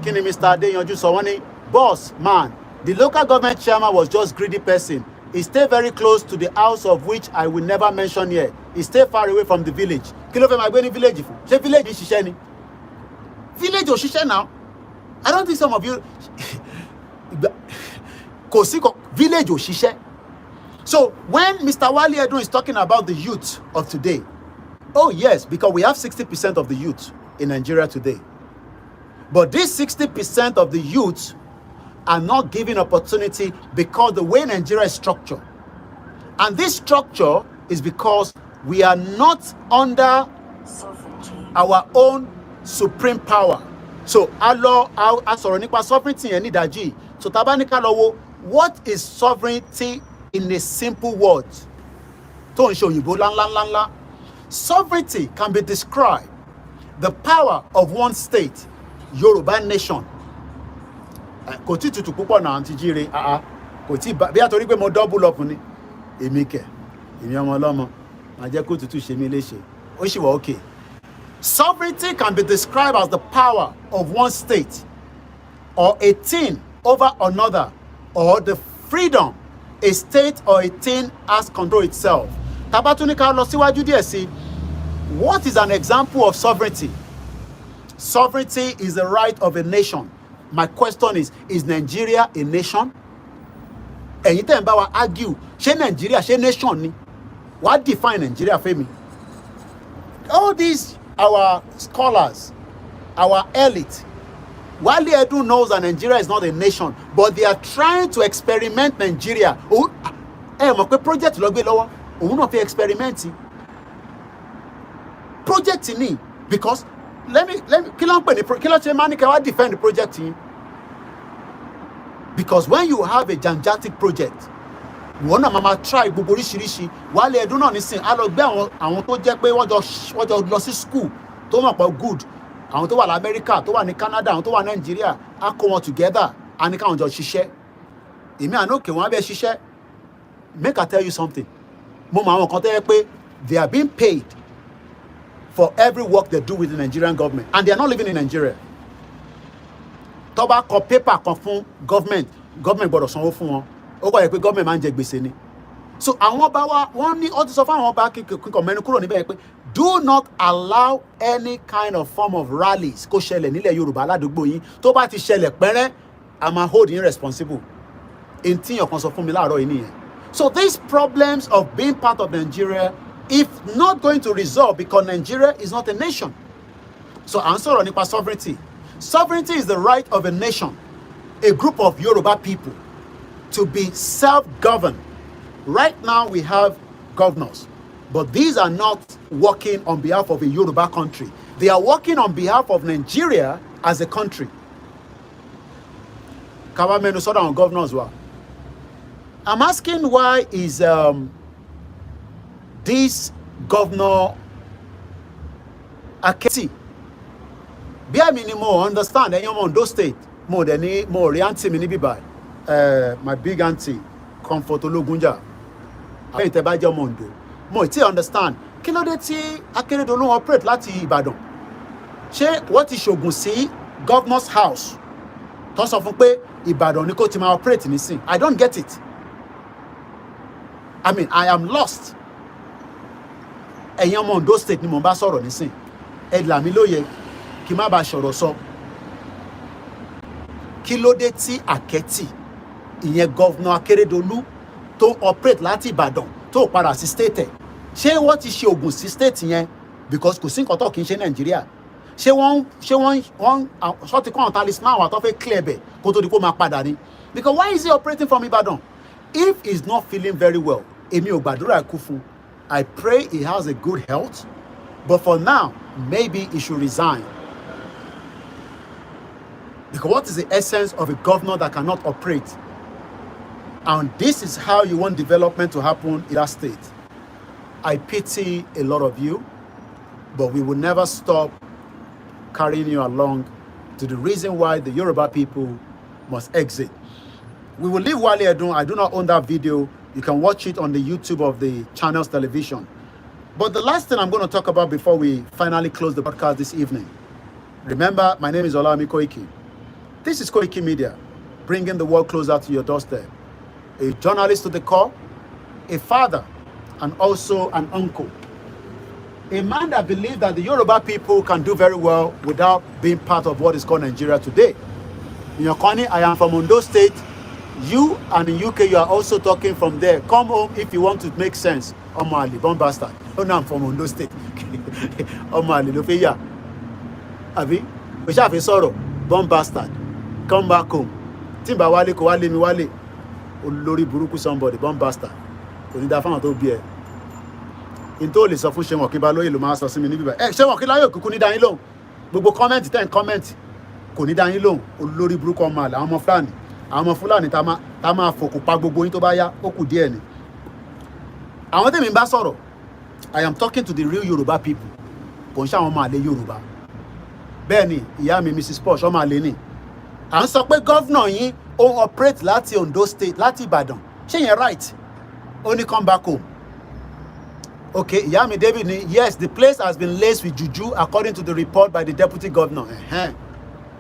kí ni Mr. Adeyanju sọ wọ́n ní boss man the local government chairman was just greedy person he stay very close to the house of which I will never mention here he stay far away from the village kí ló fẹ́ máa gbé ní village fún ṣé village ń ṣiṣẹ́ ni village ò ṣiṣẹ́ now I don't think some of you kò sí village ò ṣiṣẹ́ so when Mr. Wale Edun is talking about the youth of today oh yes because we have 60% of the youth in Nigeria today but this 60% of the youth are not given opportunity because the way Nigeria is structured. And this structure is because we are not under our own supreme power. So, sọ̀rọ̀ nípa sovereignty yẹn ní ìdajì. So, tá bá ní ká lọ wo, what is sovereignty in a simple word? Tó ń ṣe òyìnbó ńláńláńlá. Sovereignty can be described the power of one state, Yoruba nation. Kò tí tutù púpọ̀ náà àǹtí jíire kò tí bí àtòrí pé mo double up ni èmi kẹ̀ èmi ọmọ ọlọ́mọ máa jẹ́ kó tutù ṣe mí léṣe ó sì wà okay. Sovereignty can be described as the power of one state or a thing over another or the freedom a state or a thing has control itself. Tabatunika lọ síwájú díẹ̀ sí what is an example of sovereignty? Sovereignty is the right of a nation. My question is Nigeria a nation? Ẹ̀yin tẹ́ ń bá wa argue, ṣé Nigeria ṣé nation ni? What define Nigeria for me? All these, our scholars, our elite, Wale Edun knows that Nigeria is not a nation, but they are trying to experiment Nigeria. Mọ̀ pé project ló gbé lọ́wọ́, òun náà fi experiment. Project ni, because let me kí ló ń pè ní kí ló ṣe máa ní kí wá defend the project yìí because when you have a gigantic project wọ́n náà máa try gbogbo oríṣiríṣi Wale Edun náà nísìn á lọ gbé àwọn tó jẹ́ pé wọ́n jọ lọ sí school tó mọ̀ pọ̀ good àwọn tó wà ní America tó wà ní Canada àwọn tó wà ní Nigeria á kó wọn together á ní káwọn jọ ṣiṣẹ́ èmi àná òkè wọn á bẹ ṣiṣẹ́ make I tell you something Mo mọ àwọn kan tó yẹ pé they are being paid for every work they do with the Nigerian government and they are not living in Nigeria. Tó bá kọ paper kan fún government gbọ́dọ̀ sanwó fún wọn. Ó kọ́ yẹ pé government máa ń jẹ gbèsè ni. So àwọn ọba wa wọ́n ní ó ti sọ fún àwọn ọba kíkọ̀ mẹ́nu kúrò níbẹ̀ pé do not allow any kind of form of rallies kó ṣẹlẹ̀ nílẹ̀ Yorùbá aládùúgbò yín. Tó bá ti ṣẹlẹ̀ pẹ́rẹ́ a máa hold yín responsible. In tí yàn kan sọ fún mi láàárọ̀ yìí nìyẹn. So these problems of being part of Nigeria, if not going to resolve because Nigeria is not a nation. So à ń sọ̀rọ̀ nípa sovereignty. Sovereignty is the right of a nation, a group of Yoruba people, to be self-governed. Right now we have governors, but these are not working on behalf of a Yoruba country. They are working on behalf of Nigeria as a country. Kawamenu Sodan governors were. I'm asking why is this governor Aketi? Bí àmì ni mo understand ẹ̀yin ọmọ Ondo state mo dẹ̀ ní mo rí aunty mi níbí báyìí my big aunty Comfort Ológunjà àbẹ́yìn tẹ́ bá jẹ́ ọmọ Ondo mo ti understand kí ló dé tí Akérédolú operate láti Ìbàdàn ṣé wọ́n ti ṣògùn sí governor's house tó sọ fún pé Ìbàdàn ni kò ti máa operate nísìn I don't get it. I mean, I am lost. Ẹ̀yin ọmọ Ondo state ni mo bá sọ̀rọ̀ nísìn. Ẹ là mí lóye kí má bàa sọ̀rọ̀ sọ. Kí ló dé tí Aketi, ìyẹn Governor Akérédolú tó operate láti Ìbàdàn tó padà sí state ẹ̀? Ṣé wọ́n ti ṣe ògùn sí state yẹn because kò sí nǹkan tó kì í ṣe Nàìjíríà? Ṣé wọ́n ti kọ́ àwọn talisman àwọn tó fẹ́ clear bẹ̀ kó tó di kó máa padà ni? Because why is he operating from Ìbàdàn? If he's not feeling very well, èmi ò gbàdúrà ikú fún. I pray he has a good health, but for now, maybe he should resign. Because what is the essence of a governor that cannot operate? And this is how you want development to happen in that state. I pity a lot of you, but we will never stop carrying you along to the reason why the Yoruba people must exit. We will leave Wale Edun. I do not own that video. You can watch it on the YouTube of the channel's television. But the last thing I'm going to talk about before we finally close the broadcast this evening. Remember, my name is Olami Koiki. This is Koikimedia, bringing the world closer to your doorstep. A journalist to the core, a father, and also an uncle. A man that believes that the Yoruba people can do very well without being part of what is called Nigeria today. In your corner, I am from Ondo State. You and in UK, you are also talking from there. Come home if you want to make sense. Omali, bomb bastard. Oh, no, I'm from Ondo State. Omali, lo fe ya. Abi, we shall have sorrow. Bomb bastard. Come back home. Timba wale ko wale mi wale. Olórí burúkú somebody, bomb bastard. Kò ní dá fáwọn tó bí ẹ. In tó lè sọ fún Ṣẹ̀wọ̀n Kíbalóyè ló máa sọ sí mi níbí báyìí. Ṣẹ̀wọ̀n Kíbalóyè kúkú ní dá yín lóhùn. Gbogbo comment ten comment kò ní dá yín lóhùn. Olórí burúkú ọmọ àlè àwọn ọmọ Fúlàní. Àwọn Fúlàní tá máa fòkù pa gbogbo yín tó bá yá ó kù díẹ̀ ni. Àwọn tèmi ń bá sọ̀rọ̀, I am talking to the real Yoruba people. Kò ń ṣe àwọn ọmọ àlè Yorùbá. Bẹ́ẹ̀ ni ìyá mi Mrs. Posh ọmọ àlè ni. À ń sọ pé gọ́vnà yín ó operate láti Ondo State láti Ìbàdàn. Ṣé yẹn right? Ó ní come back home. Okay, ìyá mi David ni yes, the place has been laced with juju according to the report by the deputy governor.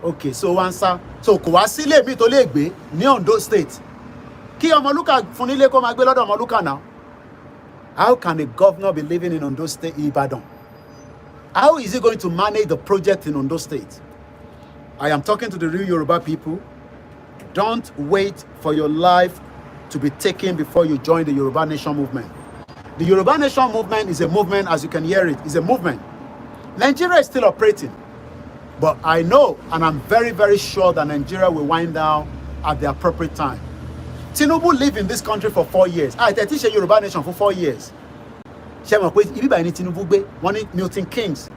Okay, so answer. So kò wá sílé mi tó lè gbé ní Ondo State. Kí Ọmọlúkà fún nílé kó máa gbé lọ́dọ̀ Ọmọlúkà now. How can a governor be living in Ondo State, Ibadan? How is he going to manage the project in Ondo State? I am talking to the real Yoruba people. Don't wait for your life to be taken before you join the Yoruba Nation movement. The Yoruba Nation movement is a movement, as you can hear it, is a movement. Nigeria is still operating. But I know, and I'm very, very sure that Nigeria will wind down at the appropriate time. Tinubu lived in this country for 4 years. I teach a Yoruba Nation for 4 years. Milton Keynes,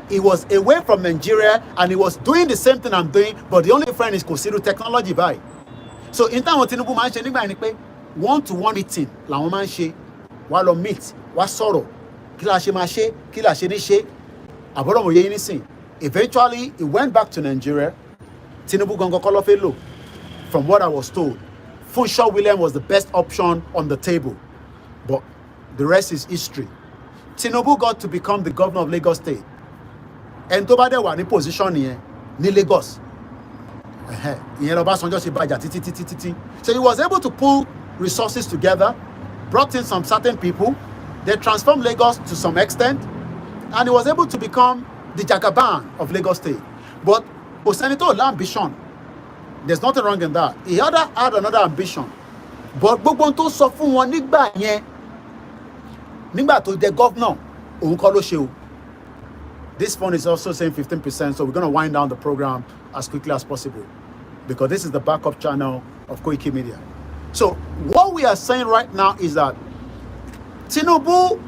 he was away from Nigeria and he was doing the same thing I'm doing, but the only difference is considered technology by. So in time Tinubu man ṣe nígbà ni pé one-to-one meeting làwọn máa ń ṣe wá lọ meet wá sọ̀rọ̀ kí la ṣe máa ṣe kí la ṣe ní ṣe àbọ̀rọ̀ mọ̀ yẹ yín nísìn. Eventually he went back to Nigeria. Tinubu gangan kọ́ ló fẹ́ lò. From what I was told, Funshaw William was the best option on the table. But the rest is history. Tinubu got to become the governor of Lagos State. And tó bá dẹ̀ wà ní position yẹn ní Lagos. Ìyẹn Ọbásanjọ́ ṣe bàjà títí. So he was able to pull resources together, brought in some certain people, they transformed Lagos to some extent, and he was able to become the Jagaban of Lagos State. But Osenito ambition, there's nothing wrong in that. He had another ambition. But gbogbo tó sọ fún wọn nígbà yẹn, nígbà tó jẹ governor, òun kọ́ ló ṣe o. This phone is also saying 15%, so we're going to wind down the program as quickly as possible because this is the backup channel of Koikimedia. So what we are saying right now is that Tinubu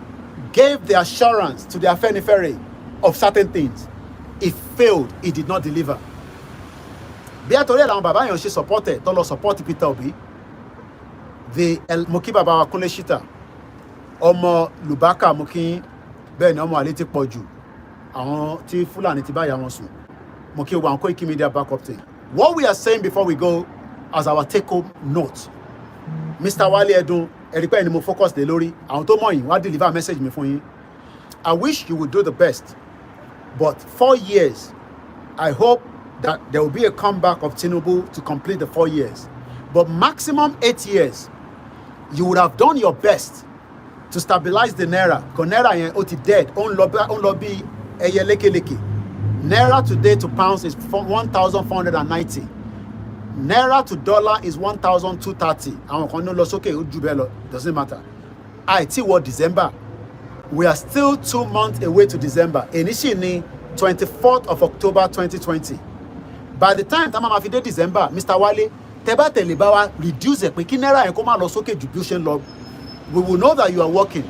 gave the assurance to the Afenifere of certain things. It failed. It did not deliver. Bí àtọ̀rẹ́ làwọn bàbá yẹn ṣe supported, tó lọ support Peter Obi. The Moki Baba Kunle Shita, ọmọ Lubaka Moki, bẹ́ẹ̀ ni ọmọ àlè ti pọ̀ jù. Àwọn tí Fúlàní ti bá ya wọn sùn. Moki wa Koikimedia backup thing. What we are saying before we go as our take-home note, Mr. Wale Edun, ẹ̀rípẹ́ ni mo focus lé lórí. Àwọn tó mọ̀ yín wá deliver message mi fún yín. I wish you would do the best, but 4 years, I hope that there will be a comeback of Tinubu to complete the 4 years. But maximum 8 years, you would have done your best to stabilize the Naira. Because Naira yẹn ó ti dead, ó ń lọ bí ẹyẹ lékeleke. Naira today to pounds is 1,490. Naira to dollar is 1,230. Àwọn kan ní lọ sókè ó jù bẹ́ẹ̀ lọ, doesn't matter. Àìtí wọ December. We are still 2 months away to December. Èní ní 24th of October 2020. By the time tá máa fi dé December, Mr. Wale, tẹ́ bá tẹ̀lé bá wa reduce ẹ̀ pé kí Naira yẹn kó má lọ sókè jù bí ó ṣe ń lọ. We will know that you are working.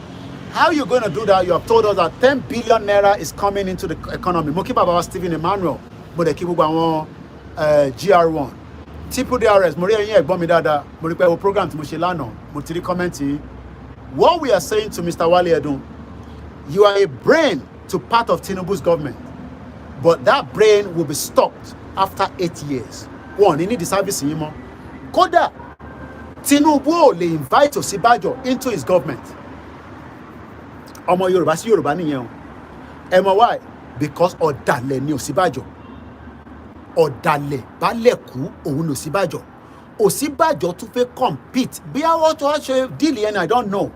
How are you going to do that? You have told us that 10 billion Naira is coming into the economy. Mo kí bàbá wa Stephen Emmanuel, mo dẹ̀ kí gbogbo àwọn GR1. Triple DRS, mo rí ẹ̀yin ẹ̀gbọ́n mi dáadáa, mo rí pé o program tí mo ṣe lánàá, mo ti rí comment yìí. What we are saying to Mr. Wale Edun, you are a brain to part of Tinubu's government, but that brain will be stopped after 8 years. One, you need the service yìí mọ́. Kódà, Tinubu ò lè invite Ọ̀ṣínbàjò into his government. Ọmọ Yorùbá sí Yorùbá nìyẹn o. Ẹ mọ̀ why? Because ọ̀dàlẹ̀ ni Ọ̀ṣínbàjò. Ọ̀dàlẹ̀ balẹ̀kú òun Ọ̀ṣínbàjò. Ọ̀ṣínbàjò tún fẹ́ compete. Bí àwọn tó wá ṣe deal yẹn, I don't know.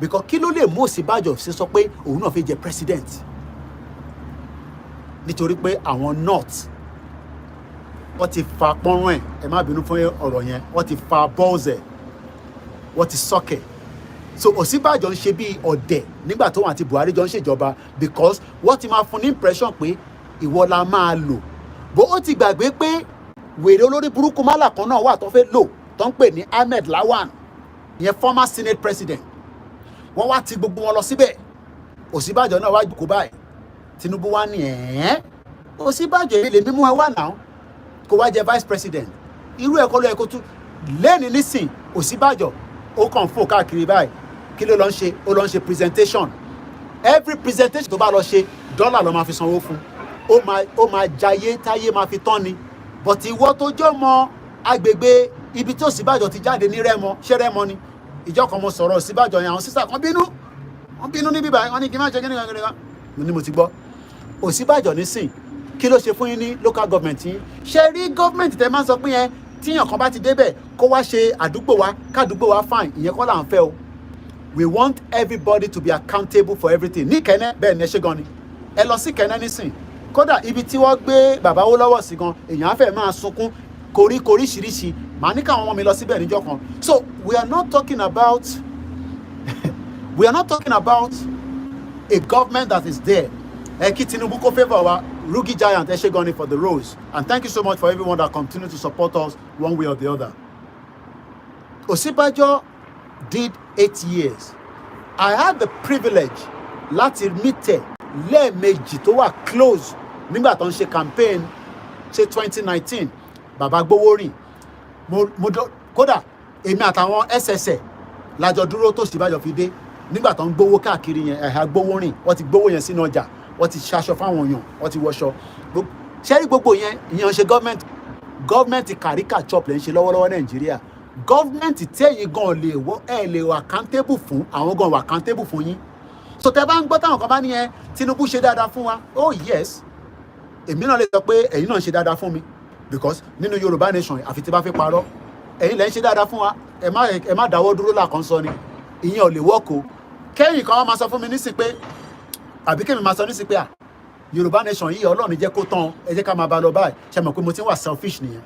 Because kí ló lè mú Ọ̀ṣínbàjò ṣe sọ pé òun náà fẹ́ jẹ president? Nítorí pé àwọn north wọ́n ti fa pọ́nrán ẹ̀, ẹ má bínú fún ọ̀rọ̀ yẹn, wọ́n ti fa balls ẹ̀, wọ́n ti sọ́kẹ̀. So Ọ̀ṣínbàjò ń ṣe bí ọ̀dẹ̀ nígbà tó wà àti Buhari jọ ń ṣèjọba because wọ́n ti máa fún ní impression pé ìwọ la máa lò. Bó ó ti gbàgbé pé wèrè olórí burúkú málà kan náà wà tó fẹ́ lò tó ń pè ní Ahmed Lawan, ìyẹn former senate president. Wọ́n wá ti gbogbo wọn lọ síbẹ̀. Ọ̀ṣínbàjò náà wá jókòó báyìí. Tinubu wá ní Ọ̀ṣínbàjò yìí lè mímú ẹ wá náà kó wá jẹ vice president. Irú ẹ̀kọ́ ló yẹ kó tún lẹ́ni nísìn Ọ̀ṣínbàjò ó kàn fò káàkiri báyìí. Kí ló lọ ń ṣe? Ó lọ ń ṣe presentation. Every presentation tó bá lọ ṣe dọ́là ló máa fi sanwó fún. Ó máa jayé táyé máa fi tán ni. But ìwọ tó jọ mọ agbègbè ibi tí Ọ̀ṣínbàjò ti jáde ní Rẹ́mọ, ṣé Rẹ́mọ ni? Ìjọ kan mo sọ̀rọ̀ Ọ̀ṣínbàjò yẹn, àwọn sísà kan bínú. Wọ́n bínú níbí báyìí, wọ́n ní kí n má ṣe kíní kan. Mo ní mo ti gbọ́. Ọ̀ṣínbàjò nísìn kí ló ṣe fún yín ní local government yín? Ṣé rí government tẹ́ máa ń sọ pé yẹn tíyàn kan bá ti débẹ̀ kó wá ṣe àdúgbò wa kádùúgbò wa fine, ìyẹn kọ́ là ń fẹ́ o. We want everybody to be accountable for everything. Ní Kẹ́nẹ́ bẹ́ẹ̀ ni ẹ ṣe gan ni. Ẹ lọ sí Kẹ́nẹ́ nísìn. Kódà ibi tí wọ́n gbé bàbá owó lọ́wọ́ sí gan, èèyàn á fẹ́ máa sunkún koríko oríṣiríṣi. Màá ní káwọn ọmọ mi lọ síbẹ̀ níjọ́ kan. So we are not talking about a government that is there. Ẹ kí Tinubu kó favour wa, Rugi Giant ẹ ṣe gan ni for the rose. And thank you so much for everyone that continue to support us one way or the other. Ọ̀ṣínbàjò did 8 years. I had the privilege láti meet ẹ lẹ́ẹ̀mejì tó wà close nígbà tó ń ṣe campaign ṣe 2019 bàbá Gbówórìn. Kódà èmi àtàwọn SSA lájọ dúró tó Ọ̀ṣínbàjò fi dé nígbà tó ń gbówó káàkiri yẹn ẹ̀ha Gbówórìn wọ́n ti gbówó yẹn sínú ọjà wọ́n ti ṣaṣọ fáwọn èèyàn wọ́n ti wọṣọ. Ṣẹ́rí gbogbo yẹn ìyẹn ṣe gọ́ọ̀mẹ̀ntì kàríkà chop lẹ́ ń ṣe lọ́wọ́lọ́wọ́ Nàìjíríà. government tẹ́yìn gan lè wà accountable fún àwọn gan wà accountable fún yín. So tẹ́ bá ń gbọ́ táwọn kan bá ní ẹ Tinubu ṣe dáadáa fún wa, oh yes, èmi náà lè sọ pé ẹ̀yin náà ṣe dáadáa fún mi because nínú Yorùbá nation àfi tí bá fi parọ́ ẹ̀yin lẹ́ ń ṣe dáadáa fún wa, ẹ má dáwọ́ dúró làkàn sọ ni, ìyẹn ò lè wọ́kọ̀. Kẹ́yìn kan wá máa sọ fún mi nísìn pé àbí kẹ́mi máa sọ nísìn pé Yorùbá nation yìí Ọlọ́run jẹ́ kó tán, ẹ jẹ́ ká máa bá lọ báyìí, ṣe mọ̀ pé mo ti ń wà selfish nìyẹn.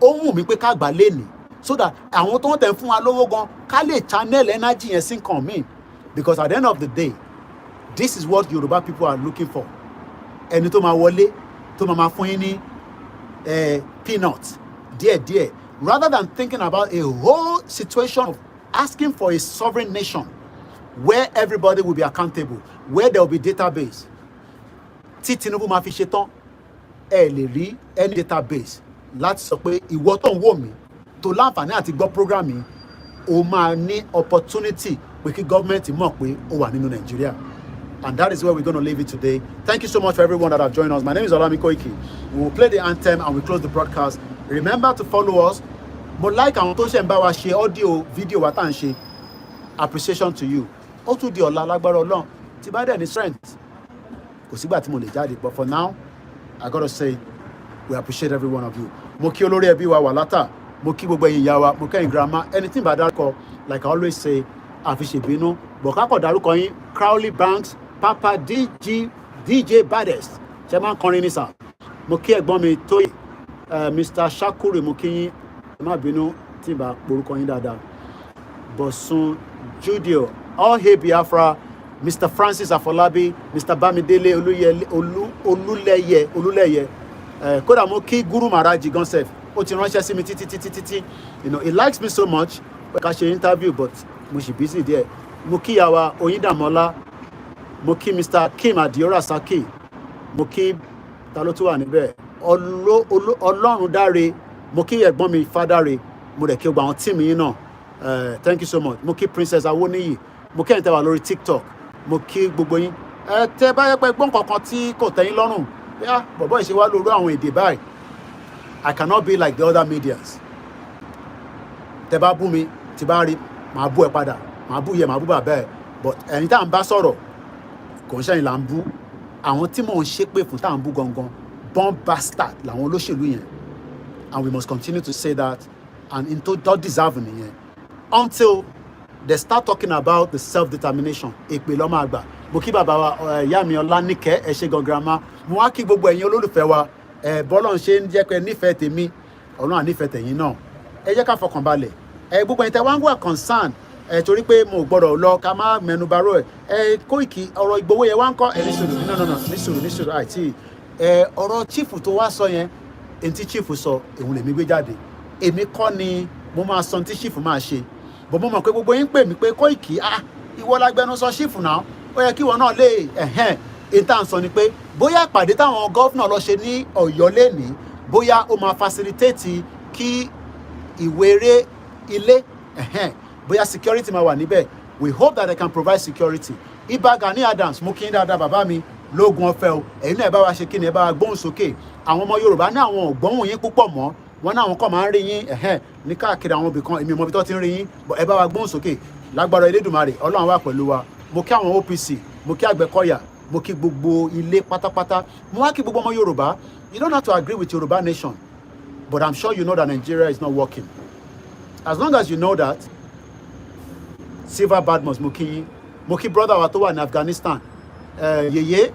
Ó wù mí pé ká gbà lénìí so that àwọn tó ń tẹ̀ fún wa lówó gan ká lè channel energy yẹn sí nǹkan míì, because at the end of the day this is what Yoruba people are looking for. Ẹni tó máa wọlé tó máa fún yín ní peanuts díẹ̀díẹ̀, rather than thinking about a whole situation of asking for a sovereign nation where everybody will be accountable, where there will be database. Tí Tinubu máa fi ṣe tán ẹ lè rí any database láti sọ pé ìwọ tó ń wò mí tó láǹfààní àti gbọ́ program yìí o máa ní opportunity pé kí government mọ̀ pé ó wà nínú Nàìjíríà. And that is where we're going to leave it today. Thank you so much for everyone that have joined us. My name is Olami Koiki. We will play the anthem and we close the broadcast. Remember to follow us. Mo like àwọn tó ṣe ń bá wa ṣe audio video wa tá à ń ṣe. Appreciation to you. Ó tún di ọ̀la lágbára Ọlọ́run tí bá dẹ̀ ní strength. Kò sígbà tí mo lè jáde, but for now I gotta say we appreciate every one of you. Mo kí olórí ẹbí wa Wàlátà, mo kí gbogbo ẹ̀yin ìyá wa, mo kẹ́yìn grandma, anything bá dárúkọ, like I always say, àfiṣèbínú, bọ̀ kákọ̀ dárúkọ yín, Crowley Banks, Papa DJ Baddest, ṣe máa ń kọrin ní sà. Mo kí ẹ̀gbọ́n mi Tóyè, Mr. Shakuri, mo kí yín, ẹ má bínú tí ìbá porúkọ yín dáadáa. Bọ̀sùn Judio, all hail Biafra, Mr. Francis Afolabi, Mr. Bamidele Olúlẹ́yẹ, kódà mo kí Guru Maraji Gonsef, ó ti ránṣẹ́ sí mi títí. You know, he likes me so much, pé ká ṣe interview but mo ṣì busy there. Mo kí yàwá Oyindamola, mo kí Mr. Kim Adiora Saki, mo kí ta ló tún wà níbẹ̀, Ọlọ́run dáre, mo kí ẹ̀gbọ́n mi Fádàre, mo dẹ̀ kí gbogbo àwọn tíìmù yín náà. Thank you so much. Mo kí Princess Awoniyi, mo kí ẹ̀yin tẹ́ wà lórí TikTok, mo kí gbogbo yín. Tẹ́ bá yẹ pé gbọ́n kankan tí kò tẹ́yìn lọ́rùn, bóyá bọ̀bọ́ ìṣe wá lórí àwọn èdè báyìí, I cannot be like the other medias. Tẹ́ bá bú mi, tí bá rí, màá bú ẹ padà, màá bú yẹ, màá bú bàbá ẹ. But ẹni tá à ń bá sọ̀rọ̀, kò ń ṣẹ́yìn là ń bú. Àwọn tí mò ń ṣépè fún tá à ń bú gangan, born bastard làwọn olóṣèlú yẹn. And we must continue to say that and into don't deserve nìyẹn. Until they start talking about the self-determination. Èpè ló máa gbà. Mo kí bàbá wa ìyá mi Ọláníkẹ́, ẹ ṣé gan grandma. Mo wá kí gbogbo ẹ̀yin olólùfẹ́ wa. Bọ́lọ́run ṣe ń jẹ́ pé nífẹ̀ẹ́ tèmi, Ọlọ́run á nífẹ̀ẹ́ tẹ̀yin náà. Ẹ jẹ́ ká fọkàn balẹ̀. Gbogbo ẹ̀yin tẹ́ wá ń wà concern torí pé mo gbọ́dọ̀ lọ ká má mẹ́nu baró ẹ̀. Kóìkì ọ̀rọ̀ Ìgbòho yẹn wá ń kọ́ ní sùúrù àìtí. Ọ̀rọ̀ chief tó wá sọ yẹn, èyí tí chief sọ, èhun lèmi gbé jáde. Èmi kọ́ ni mo máa sọ tí chief máa ṣe. Bọ̀ mo mọ̀ pé gbogbo yín pè mí pé Kóìkì, ìwọ lágbẹnusọ chief náà, ó yẹ kí ìwọ náà lè èyí tá à ń sọ ni pé bóyá ìpàdé táwọn gọ́fúnà lọ ṣe ní Ọ̀yọ́ lénìí, bóyá ó máa facilitate kí ìwéré ilé, bóyá security máa wà níbẹ̀. We hope that they can provide security. Ibà Gani Adams, mo kí yín dáadáa bàbá mi lóògùn ọ̀fẹ́ o, ẹ̀yin náà ẹ bá wa ṣe kí ni, ẹ bá wa gbóhùn sókè. Àwọn ọmọ Yorùbá ní àwọn ògbóhùn yín púpọ̀ mọ́, wọn náà àwọn kọ́ máa ń rí yín ní káàkiri àwọn ibì kan, èmi mọ̀ bí tó ti ń rí yín, ẹ bá wa gbóhùn sókè. Lágbára Elédùmarè, Ọlọ́run wà pẹ̀lú wa. Mo kí àwọn OPC, mo kí Àgbẹ̀kọ̀yà, mo kí gbogbo ilé pátápátá, mo wá kí gbogbo ọmọ Yorùbá. You don't have to agree with Yoruba nation, but I'm sure you know that Nigeria is not working. As long as you know that, Silver Badmus, mo kí yín. Mo kí brother wa tó wà ní Afghanistan, Yeye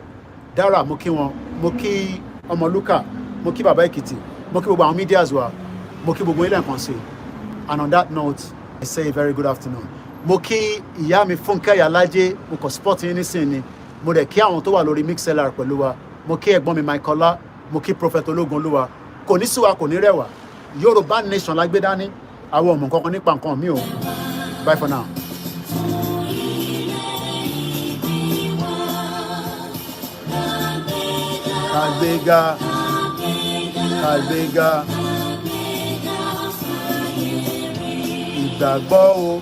Dara, mo kí wọn. Mo kí Ọmọlúkà, mo kí Bàbá Èkìtì, mo kí gbogbo àwọn medias wa, mo kí gbogbo ilé nǹkan sí. And on that note, I say a very good afternoon. Mo kí ìyá mi Fúnkẹ́ Yàlájé, mo kàn sport yín nísìnyí. Mo dẹ̀ kí àwọn tó wà lórí mixlr pẹ̀lú wa. Mo kí ẹ̀gbọ́n mi Michaela, mo kí Prophet Ológunolúwa. Kò ní síwa, kò ní rẹwà. Yorùbá nation la gbé dání. Àwọn ọmọ kankan nípa nǹkan mi o. Bye for now. Kàgbéga, kàgbéga. Ìgbàgbọ́ o.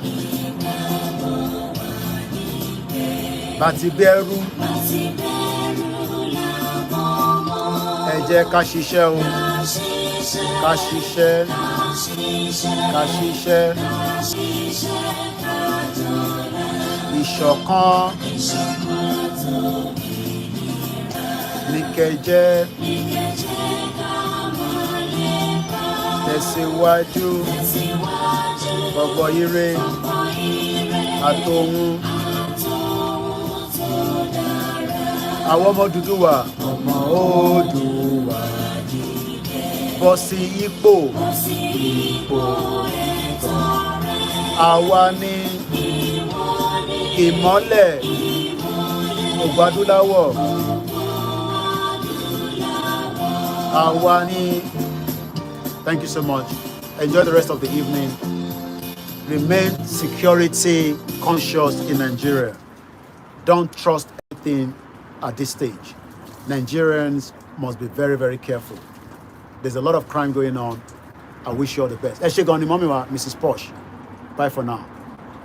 Bàtí bẹ̀rù. Ẹ jẹ́ ká ṣiṣẹ́ o. Ká ṣiṣẹ́. ká ṣiṣẹ́ ìṣọ̀kan ní kẹjẹ́ tẹ̀síwájú gbogbo ire àtòhun àwọn ọmọ Odùduwà ọmọ Odùduwà bọ́ sí ipò àwa ní ìmọ́lẹ̀ ògbó adúláwọ̀ àwa ní. Thank you so much. Enjoy the rest of the evening. Remain security conscious in Nigeria. Don't trust anything at this stage. Nigerians must be very, very careful. There's a lot of crime going on. I wish you all the best. Ẹ ṣé gan ni mọ́mí wa, Mrs. Posh. Bye for now.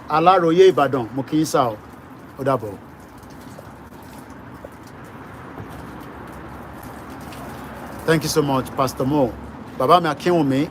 Aláròyé Ìbàdàn, mo kí yín sá o. Ó dàbọ̀. Thank you so much, Pastor Mo. Bàbá mi Akínwùmí.